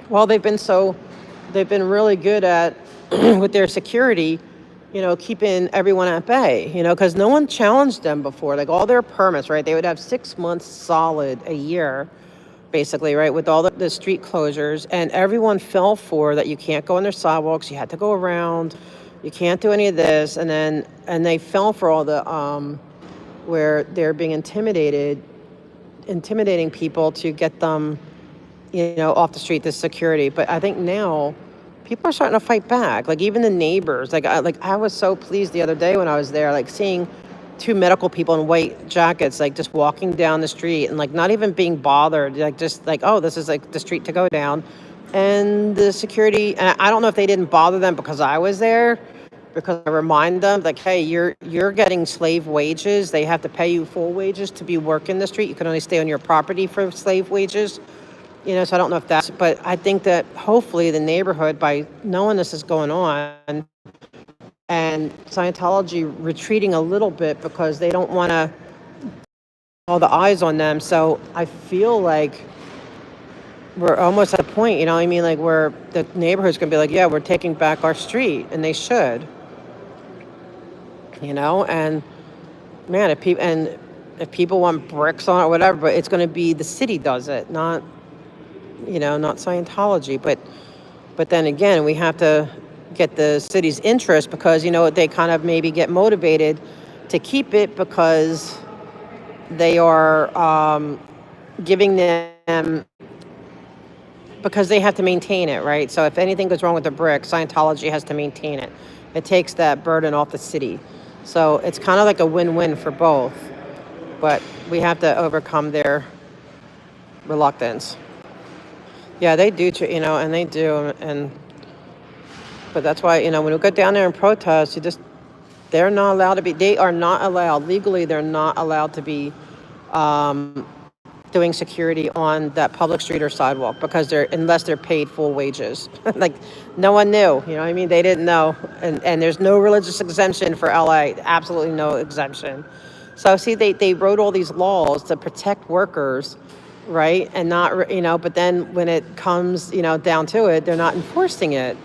been really good at with their security, keeping everyone at bay. Because no one challenged them before. Like all their permits, right? They would have 6 months solid a year, basically, right, with all the street closures, and everyone fell for that. You can't go on their sidewalks. You had to go around. You can't do any of this, and they fell for all the where they're being intimidating people to get them, off the street, this security. But I think now people are starting to fight back. Like even the neighbors, I was so pleased the other day when I was there, like seeing two medical people in white jackets, like just walking down the street and like not even being bothered, like just like, oh, this is like the street to go down. And the security, and I don't know if they didn't bother them because I was there, because I remind them like, hey, you're getting slave wages. They have to pay you full wages to be working the street. You can only stay on your property for slave wages. So I don't know if that's, but I think that hopefully the neighborhood, by knowing this is going on, and Scientology retreating a little bit because they don't want to all the eyes on them. So I feel like we're almost at a point, like where the neighborhood's going to be like, yeah, we're taking back our street, and they should, and man, if people want bricks on it or whatever, but it's going to be the city does it, not Scientology. But then again, we have to get the city's interest because, they kind of maybe get motivated to keep it because they are giving them, because they have to maintain it, right? So if anything goes wrong with the brick, Scientology has to maintain it. It takes that burden off the city. So it's kind of like a win-win for both. But we have to overcome their reluctance. Yeah, they do, and they do. But that's why, when we go down there and protest, they're not allowed to be, they are not allowed, legally, they're not allowed to be doing security on that public street or sidewalk unless they're paid full wages. Like, no one knew, they didn't know. And there's no religious exemption for LA, absolutely no exemption. So see, they wrote all these laws to protect workers, right? And not, but then when it comes, down to it, they're not enforcing it.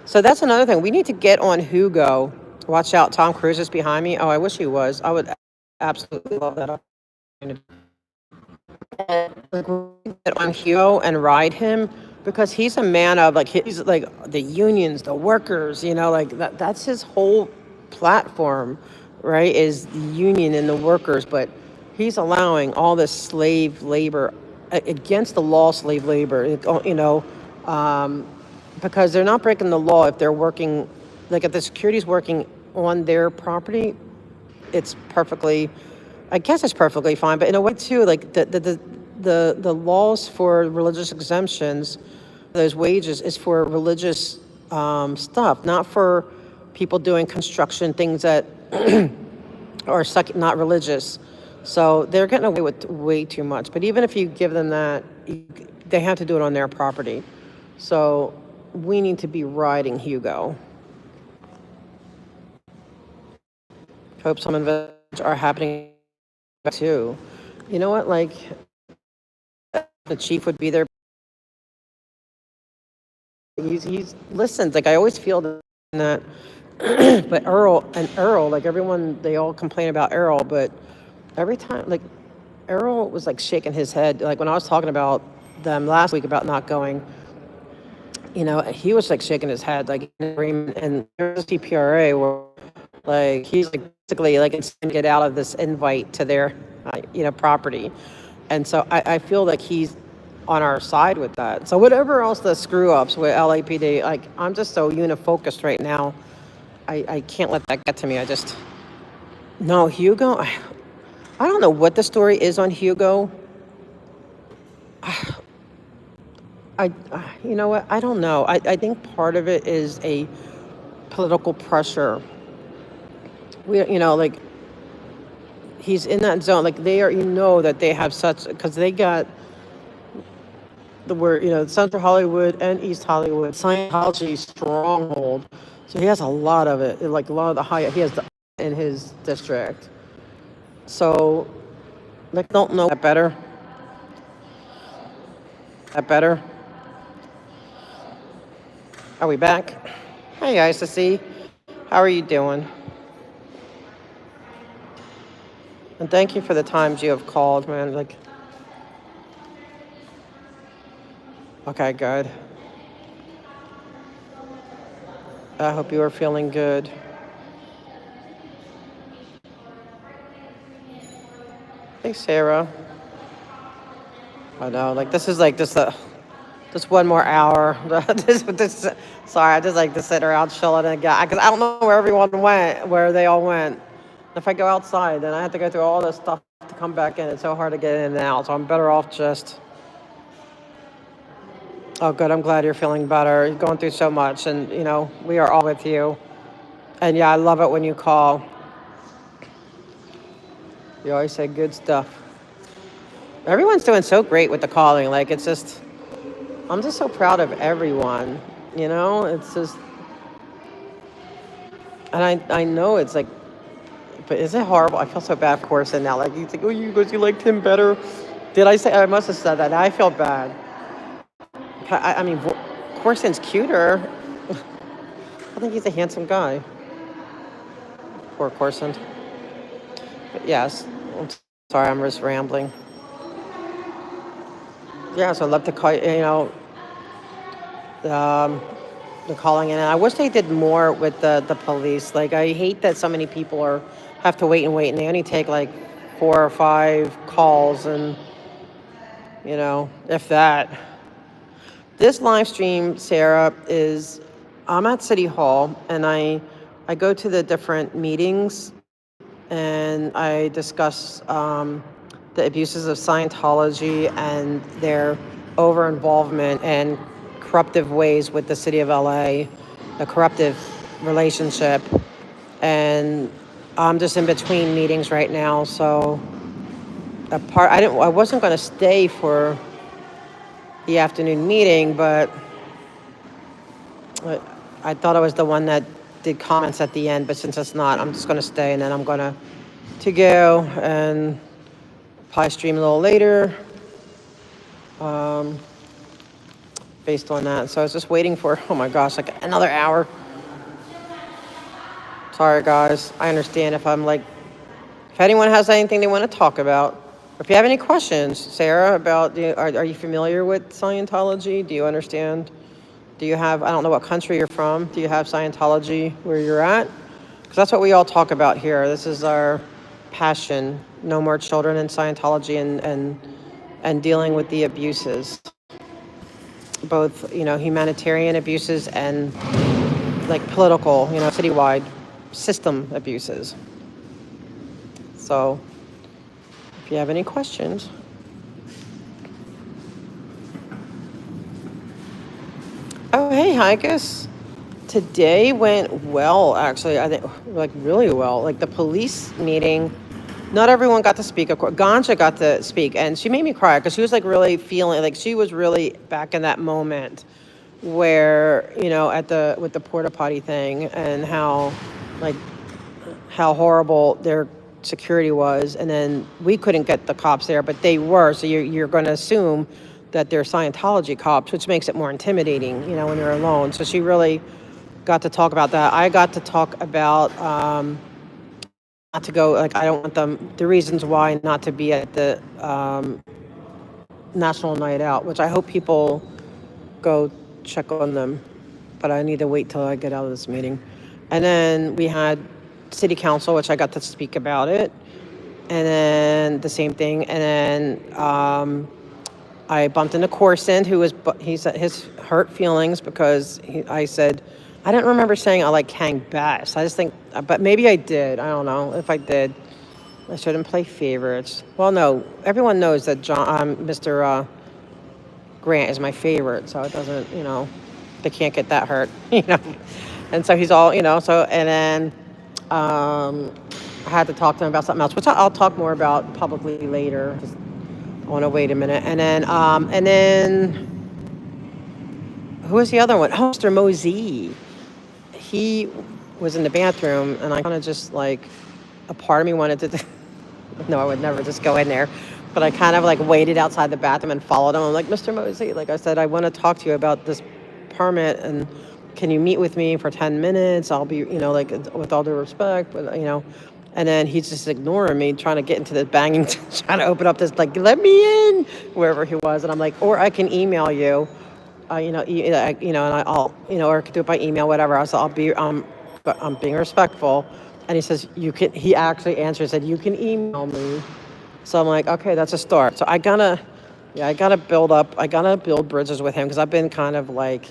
So that's another thing. We need to get on Hugo. Watch out, Tom Cruise is behind me. Oh, I wish he was. I would absolutely love that opportunity. And like, we get on Hugo and ride him because he's a man of he's like the unions, the workers, that's his whole platform, right? Is the union and the workers, but he's allowing all this slave labor against the law, slave labor, because they're not breaking the law if they're working, like if the security's working on their property, it's perfectly fine. But in a way too, like the laws for religious exemptions, those wages is for religious stuff, not for people doing construction things that are not religious. So they're getting away with way too much. But even if you give them that, they have to do it on their property. So we need to be riding Hugo. Hope some events are happening too. You know what? Like, the chief would be there. He's listens. Like, I always feel that. But Earl, like everyone, they all complain about Earl, but every time, like, Earl was like shaking his head. Like when I was talking about them last week about not going, he was like shaking his head, like in agreement. And there's CPRA where, like, he's like basically like it's to get out of this invite to their, property. And so I feel like he's on our side with that. So whatever else the screw ups with LAPD, like I'm just so unifocused right now. I can't let that get to me. No, Hugo. I don't know what the story is on Hugo. You know what? I don't know. I think part of it is a political pressure. Like he's in that zone. Like they are, that they have such, because they got Central Hollywood and East Hollywood, Scientology stronghold. So he has a lot of it. Like a lot of he has in his district. So, like, don't know that better. Are we back? Hey, Isaac. How are you doing? And thank you for the times you have called, man. Like, okay, good. I hope you are feeling good. Hey, Sarah. I know, like, this is like just just one more hour. Sorry, I just like to sit around chilling and get, because I don't know where everyone went, where they all went. If I go outside, then I have to go through all this stuff to come back in. It's so hard to get in and out, so I'm better off just. Oh, good. I'm glad you're feeling better. You're going through so much, and we are all with you. And yeah, I love it when you call. You always say good stuff. Everyone's doing so great with the calling. Like, it's just, I'm just so proud of everyone. It's just, and I know it's like, but is it horrible? I feel so bad for Corson now. Like, you think, oh, you liked him better. Did I say? I must have said that. Now I feel bad. I mean, Corson's cuter. I think he's a handsome guy. Poor Corson. But yes, I'm sorry, I'm just rambling. Yeah, so I'd love to call the calling in. And I wish they did more with the police. Like, I hate that so many people have to wait, and they only take like 4 or 5 calls, and if that. This live stream, Sarah, I'm at City Hall, and I go to the different meetings, and I discuss the abuses of Scientology and their over-involvement and corruptive ways with the city of LA, the corruptive relationship. And I'm just in between meetings right now, so I wasn't going to stay for the afternoon meeting, but I thought I was the one that did comments at the end, but since it's not, I'm just going to stay, and then I'm going to go and probably stream a little later based on that. So I was just waiting for, oh my gosh, like another hour. Sorry, guys. I understand if anyone has anything they want to talk about. If you have any questions, Sarah, about, are you familiar with Scientology? Do you understand? Do you have, I don't know what country you're from. Do you have Scientology where you're at? Because that's what we all talk about here. This is our passion. No more children in Scientology, and dealing with the abuses. Both, humanitarian abuses and like political, citywide system abuses. So if you have any questions. Oh, hey, Hikus. Today went well, actually. I think, like, really well. Like, the police meeting, not everyone got to speak. Of course, Ganja got to speak, and she made me cry because she was, like, really feeling, like, she was really back in that moment where, with the porta potty thing, and how horrible their security was. And then we couldn't get the cops there, but they were. So you're going to assume that they're Scientology cops, which makes it more intimidating, when they're alone. So she really got to talk about that. I got to talk about not to go, like, I don't want them, the reasons why not to be at the National Night Out, which I hope people go check on them. But I need to wait till I get out of this meeting. And then we had City Council, which I got to speak about it. And then the same thing. And then I bumped into Corson, he said his hurt feelings because I said, I didn't remember saying I like Kang best. I just think, but maybe I did. I don't know. If I did, I shouldn't play favorites. Well, no, everyone knows that Mr. Grant is my favorite, so it doesn't, they can't get that hurt, And so he's all, so, and then I had to talk to him about something else, which I'll talk more about publicly later. Just, I want to wait a minute. And then who was the other one? Oh, Mr. Mosey. He was in the bathroom, and I kind of just, like, a part of me wanted to, no, I would never just go in there. But I kind of, like, waited outside the bathroom and followed him. I'm like, Mr. Mosey, like I said, I want to talk to you about this permit, and can you meet with me for 10 minutes? I'll be, like, with all due respect, but, And then he's just ignoring me, trying to get into the banging, trying to open up this, like, let me in, wherever he was. And I'm like, or I can email you, and I'll, or I could do it by email, whatever. I'll be, but I'm being respectful. And he says, he actually answered, said, you can email me. So I'm like, okay, that's a start. So I gotta Yeah, I gotta build bridges with him because I've been kind of like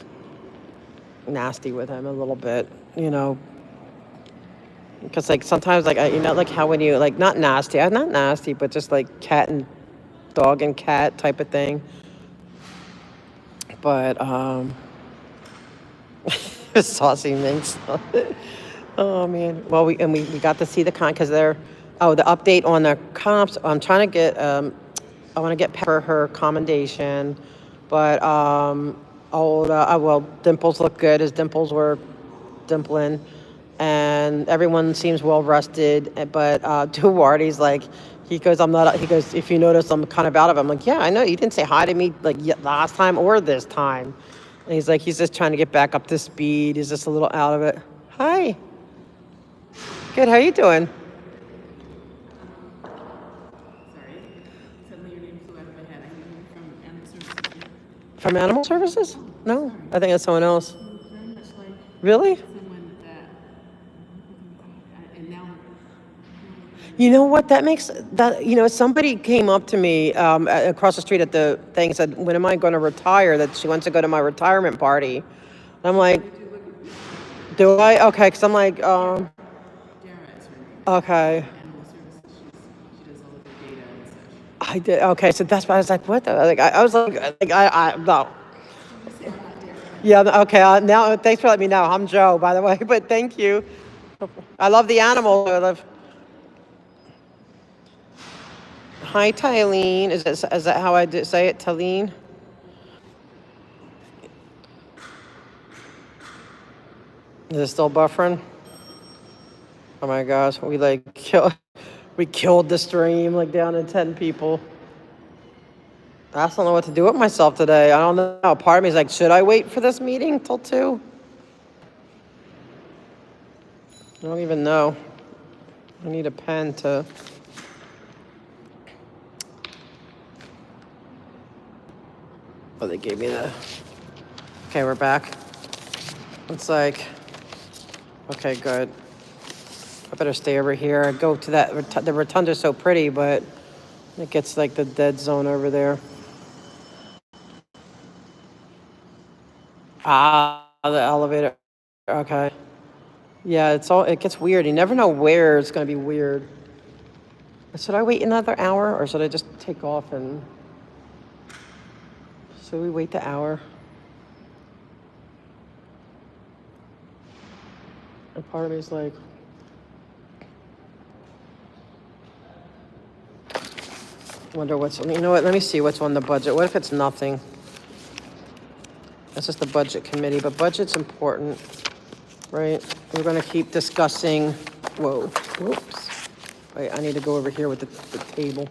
nasty with him a little bit, you know. Because like sometimes like like how when you like not nasty, I'm not nasty, but just like cat and dog and cat type of thing. But saucy minx. Oh man. Well, we got to see the because they're the update on the comps. I'm trying to get I want to get Pepper her commendation, but well, Dimples look good as Dimples were dimpling, and everyone seems well rested. But Duarte's like, he goes, I'm not. He goes, if you notice, I'm kind of out of it. I'm like, yeah, I know. You didn't say hi to me like last time or this time. And he's like, he's just trying to get back up to speed. He's just a little out of it. Hi. Good. How you doing? From Animal Services? No, I think that's someone else. Really? You know what? That makes that, somebody came up to me across the street at the thing and said, when am I going to retire? That she wants to go to my retirement party. And I'm like, do I? Okay, because I'm like, okay. I did. Okay, so that's why I was like, what the? Like, I was like, no. Yeah, okay. Now, thanks for letting me know. I'm Joe, by the way, but thank you. I love the animal. Hi, Tylene. Is that how I say it, Tylene? Is it still buffering? Oh my gosh, we killed the stream like down to 10 people. I just don't know what to do with myself today. I don't know. Part of me is like, should I wait for this meeting till 2? I don't even know. I need a pen to. Oh, they gave me the. Okay, we're back. It's like, okay, good. I better stay over here. I go to that. The rotunda's so pretty, but it gets like the dead zone over there. Ah, the elevator. Okay. Yeah, it gets weird. You never know where it's going to be weird. Should I wait another hour or should I just take off and. Should we wait the hour? And part of me is like. Wonder what's. You know what? Let me see what's on the budget. What if it's nothing? That's just the budget committee, but budget's important, right? We're going to keep discussing. Whoa. Whoops. Wait, I need to go over here with the table.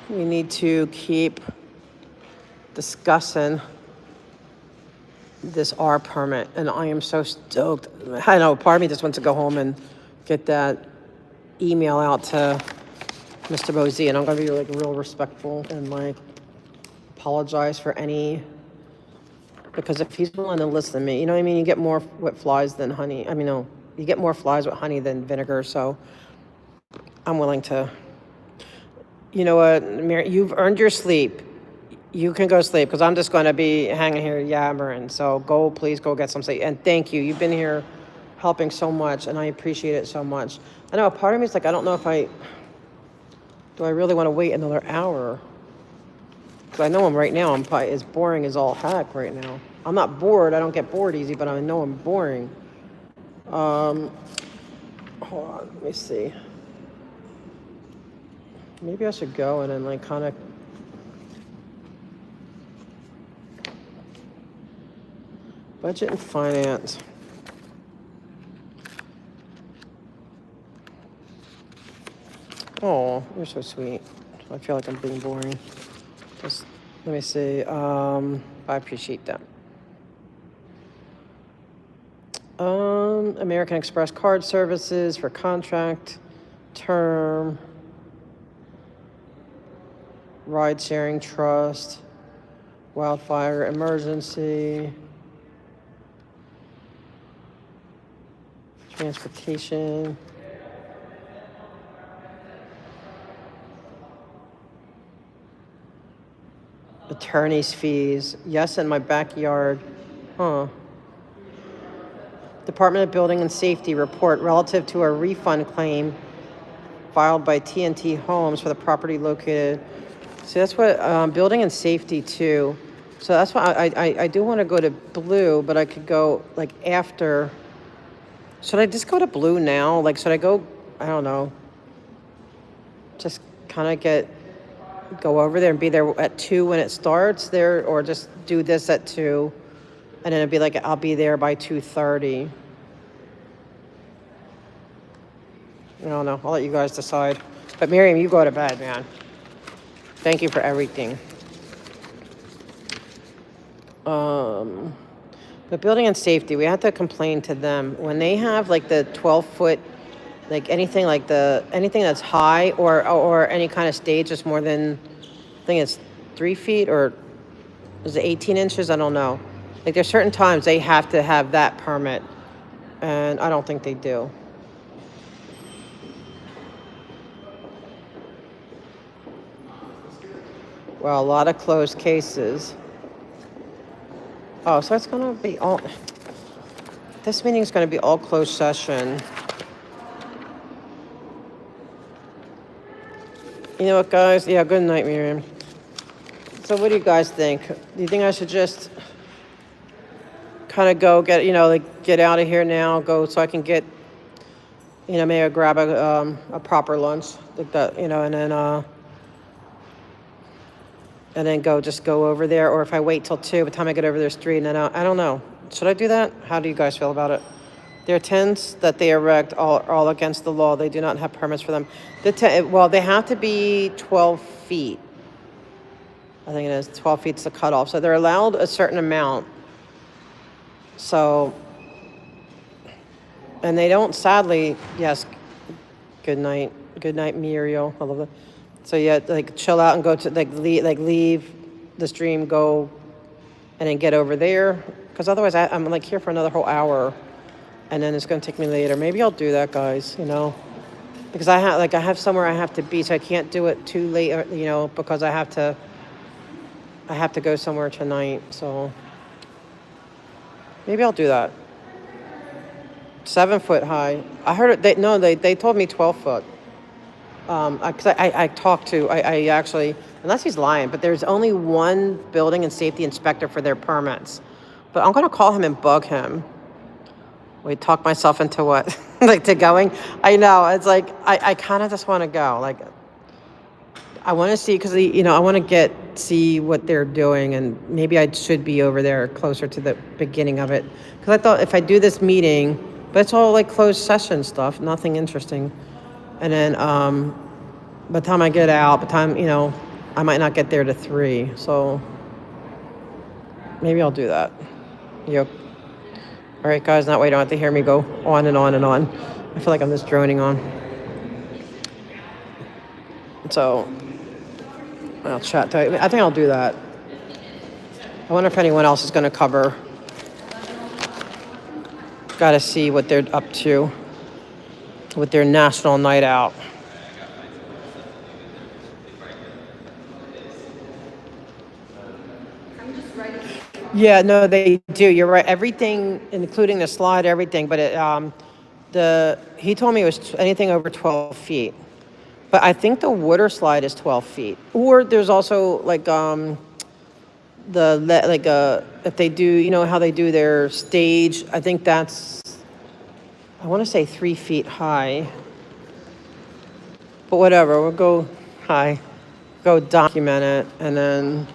We need to keep discussing this R permit, and I am so stoked. I know, part of me just wants to go home and get that email out to Mr. Bosey, and I'm going to be like real respectful and like apologize for any, because if he's willing to listen to me, you know what I mean? You get more with flies than honey. I mean, no, you get more flies with honey than vinegar, so I'm willing to. You know what, Mary, you've earned your sleep. You can go sleep because I'm just going to be hanging here yammering. So please go get some sleep. And thank you. You've been here helping so much, and I appreciate it so much. I know a part of me is like, I don't know if do I really want to wait another hour? Because I know right now I'm probably as boring as all heck right now. I'm not bored. I don't get bored easy, but I know I'm boring. Hold on. Let me see. Maybe I should go and then like kind of. Budget and finance. Oh, you're so sweet. I feel like I'm being boring. Just let me see. I appreciate that. American Express card services for contract, term, ride sharing trust, wildfire emergency, transportation. Attorney's fees. Yes, in my backyard. Huh. Department of Building and Safety report relative to a refund claim filed by TNT Homes for the property located. See, that's what, Building and Safety too. So that's why I do want to go to blue, but I could go like after. Should I just go to blue now? Like, should I go, I don't know, just kind of go over there and be there at 2 when it starts there, or just do this at 2 and then it'd be like, I'll be there by 2:30. I don't know. I'll let you guys decide. But Miriam, you go to bed, man. Thank you for everything. The Building and Safety, we have to complain to them when they have like the 12-foot, like anything that's high or any kind of stage that's more than, I think it's 3 feet, or is it 18 inches? I don't know. Like there's certain times they have to have that permit, and I don't think they do. Well, a lot of closed cases. Oh, so it's going to be all... This meeting is going to be all closed session. You know what, guys? Yeah, good night, Miriam. So what do you guys think? Do you think I should just kind of go get out of here now, go so I can get, maybe grab a proper lunch, like that, and then go over there, or if I wait till 2, by the time I get over their street, and then I don't know. Should I do that? How do you guys feel about it? Their tents that they erect are all against the law. They do not have permits for them. They have to be 12 feet. I think it is 12 feet is the cutoff. So they're allowed a certain amount. So, and they don't, sadly, yes, good night, Muriel. I love that. So yeah, like chill out and go to leave the stream, go and then get over there, because otherwise I'm like here for another whole hour, and then it's gonna take me later. Maybe I'll do that, guys. Because I have somewhere I have to be, so I can't do it too late. Because I have to go somewhere tonight. So maybe I'll do that. 7 foot high. I heard it. They told me 12 foot. Because I talked to, I actually, unless he's lying, but there's only one building and safety inspector for their permits. But I'm going to call him and bug him. Wait, talk myself into what? Like to going? I know. It's like, I kind of just want to go. Like, I want to see, because, I want to see what they're doing, and maybe I should be over there closer to the beginning of it. Because I thought if I do this meeting, but it's all like closed session stuff, nothing interesting. And then by the time I get out, I might not get there to 3. So maybe I'll do that. Yep. All right, guys, that way you don't have to hear me go on and on and on. I feel like I'm just droning on. So I'll chat. I think I'll do that. I wonder if anyone else is going to cover. Got to see what they're up to with their national night out. Yeah, no, they do. You're right. Everything, including the slide, everything. But he told me it was anything over 12 feet. But I think the water slide is 12 feet. Or there's also like if they do, how they do their stage. I think that's, I want to say 3 feet high. But whatever, we'll go document it, and then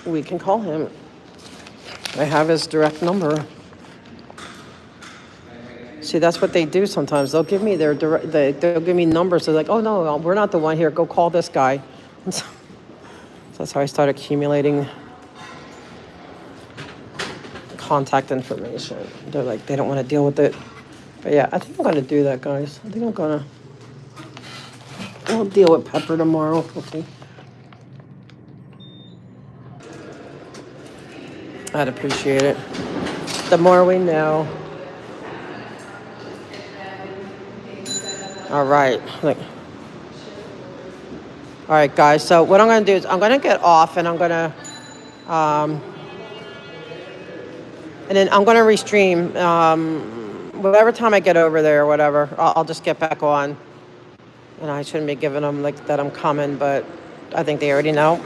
we can call him. I have his direct number. See, that's what they do sometimes. They'll give me they'll give me numbers. They're like, oh no, we're not the one here. Go call this guy. And so that's how I start accumulating contact information. They're like, they don't want to deal with it. But yeah, I think I'm gonna do that, guys. I think I'll deal with Pepper tomorrow. Okay. I'd appreciate it. The more we know. All right. All right, guys. So what I'm going to do is I'm going to get off and I'm going to, and then I'm going to restream, whatever time I get over there or whatever. I'll just get back on. And I shouldn't be giving them like that I'm coming, but I think they already know.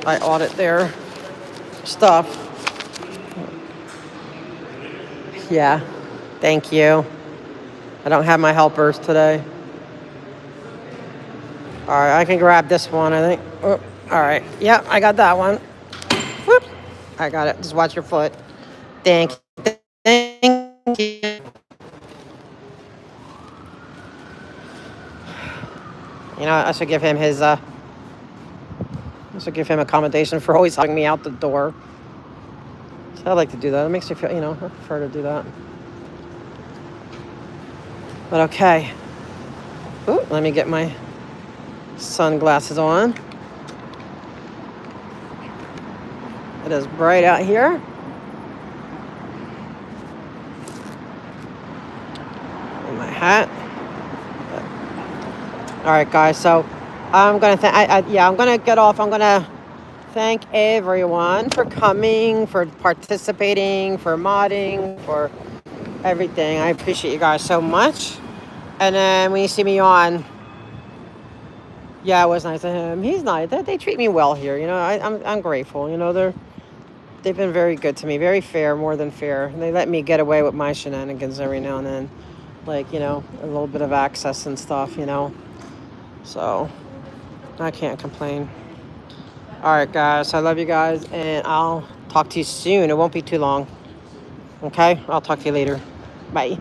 I audit their stuff. Yeah. Thank you. I don't have my helpers today. All right, I can grab this one, I think. Oh, all right. Yeah, I got that one. Whoop. I got it. Just watch your foot. Thank you. Thank you. You know, I should give him his, I should give him accommodation for always helping me out the door. So I like to do that. It makes me feel, you know, I prefer to do that. But okay. Ooh, let me get my sunglasses on. It is bright out here. And my hat. All right, guys. So I'm gonna I'm gonna get off. I'm gonna thank everyone for coming, for participating, for modding, for everything. I appreciate you guys so much. And then when you see me on, yeah, it was nice of him. He's nice. They treat me well here. You know, I'm grateful. You know, they've been very good to me, very fair, more than fair. And they let me get away with my shenanigans every now and then, like, you know, a little bit of access and stuff. You know, so I can't complain. All right, guys. I love you guys, and I'll talk to you soon. It won't be too long. Okay? I'll talk to you later. Bye.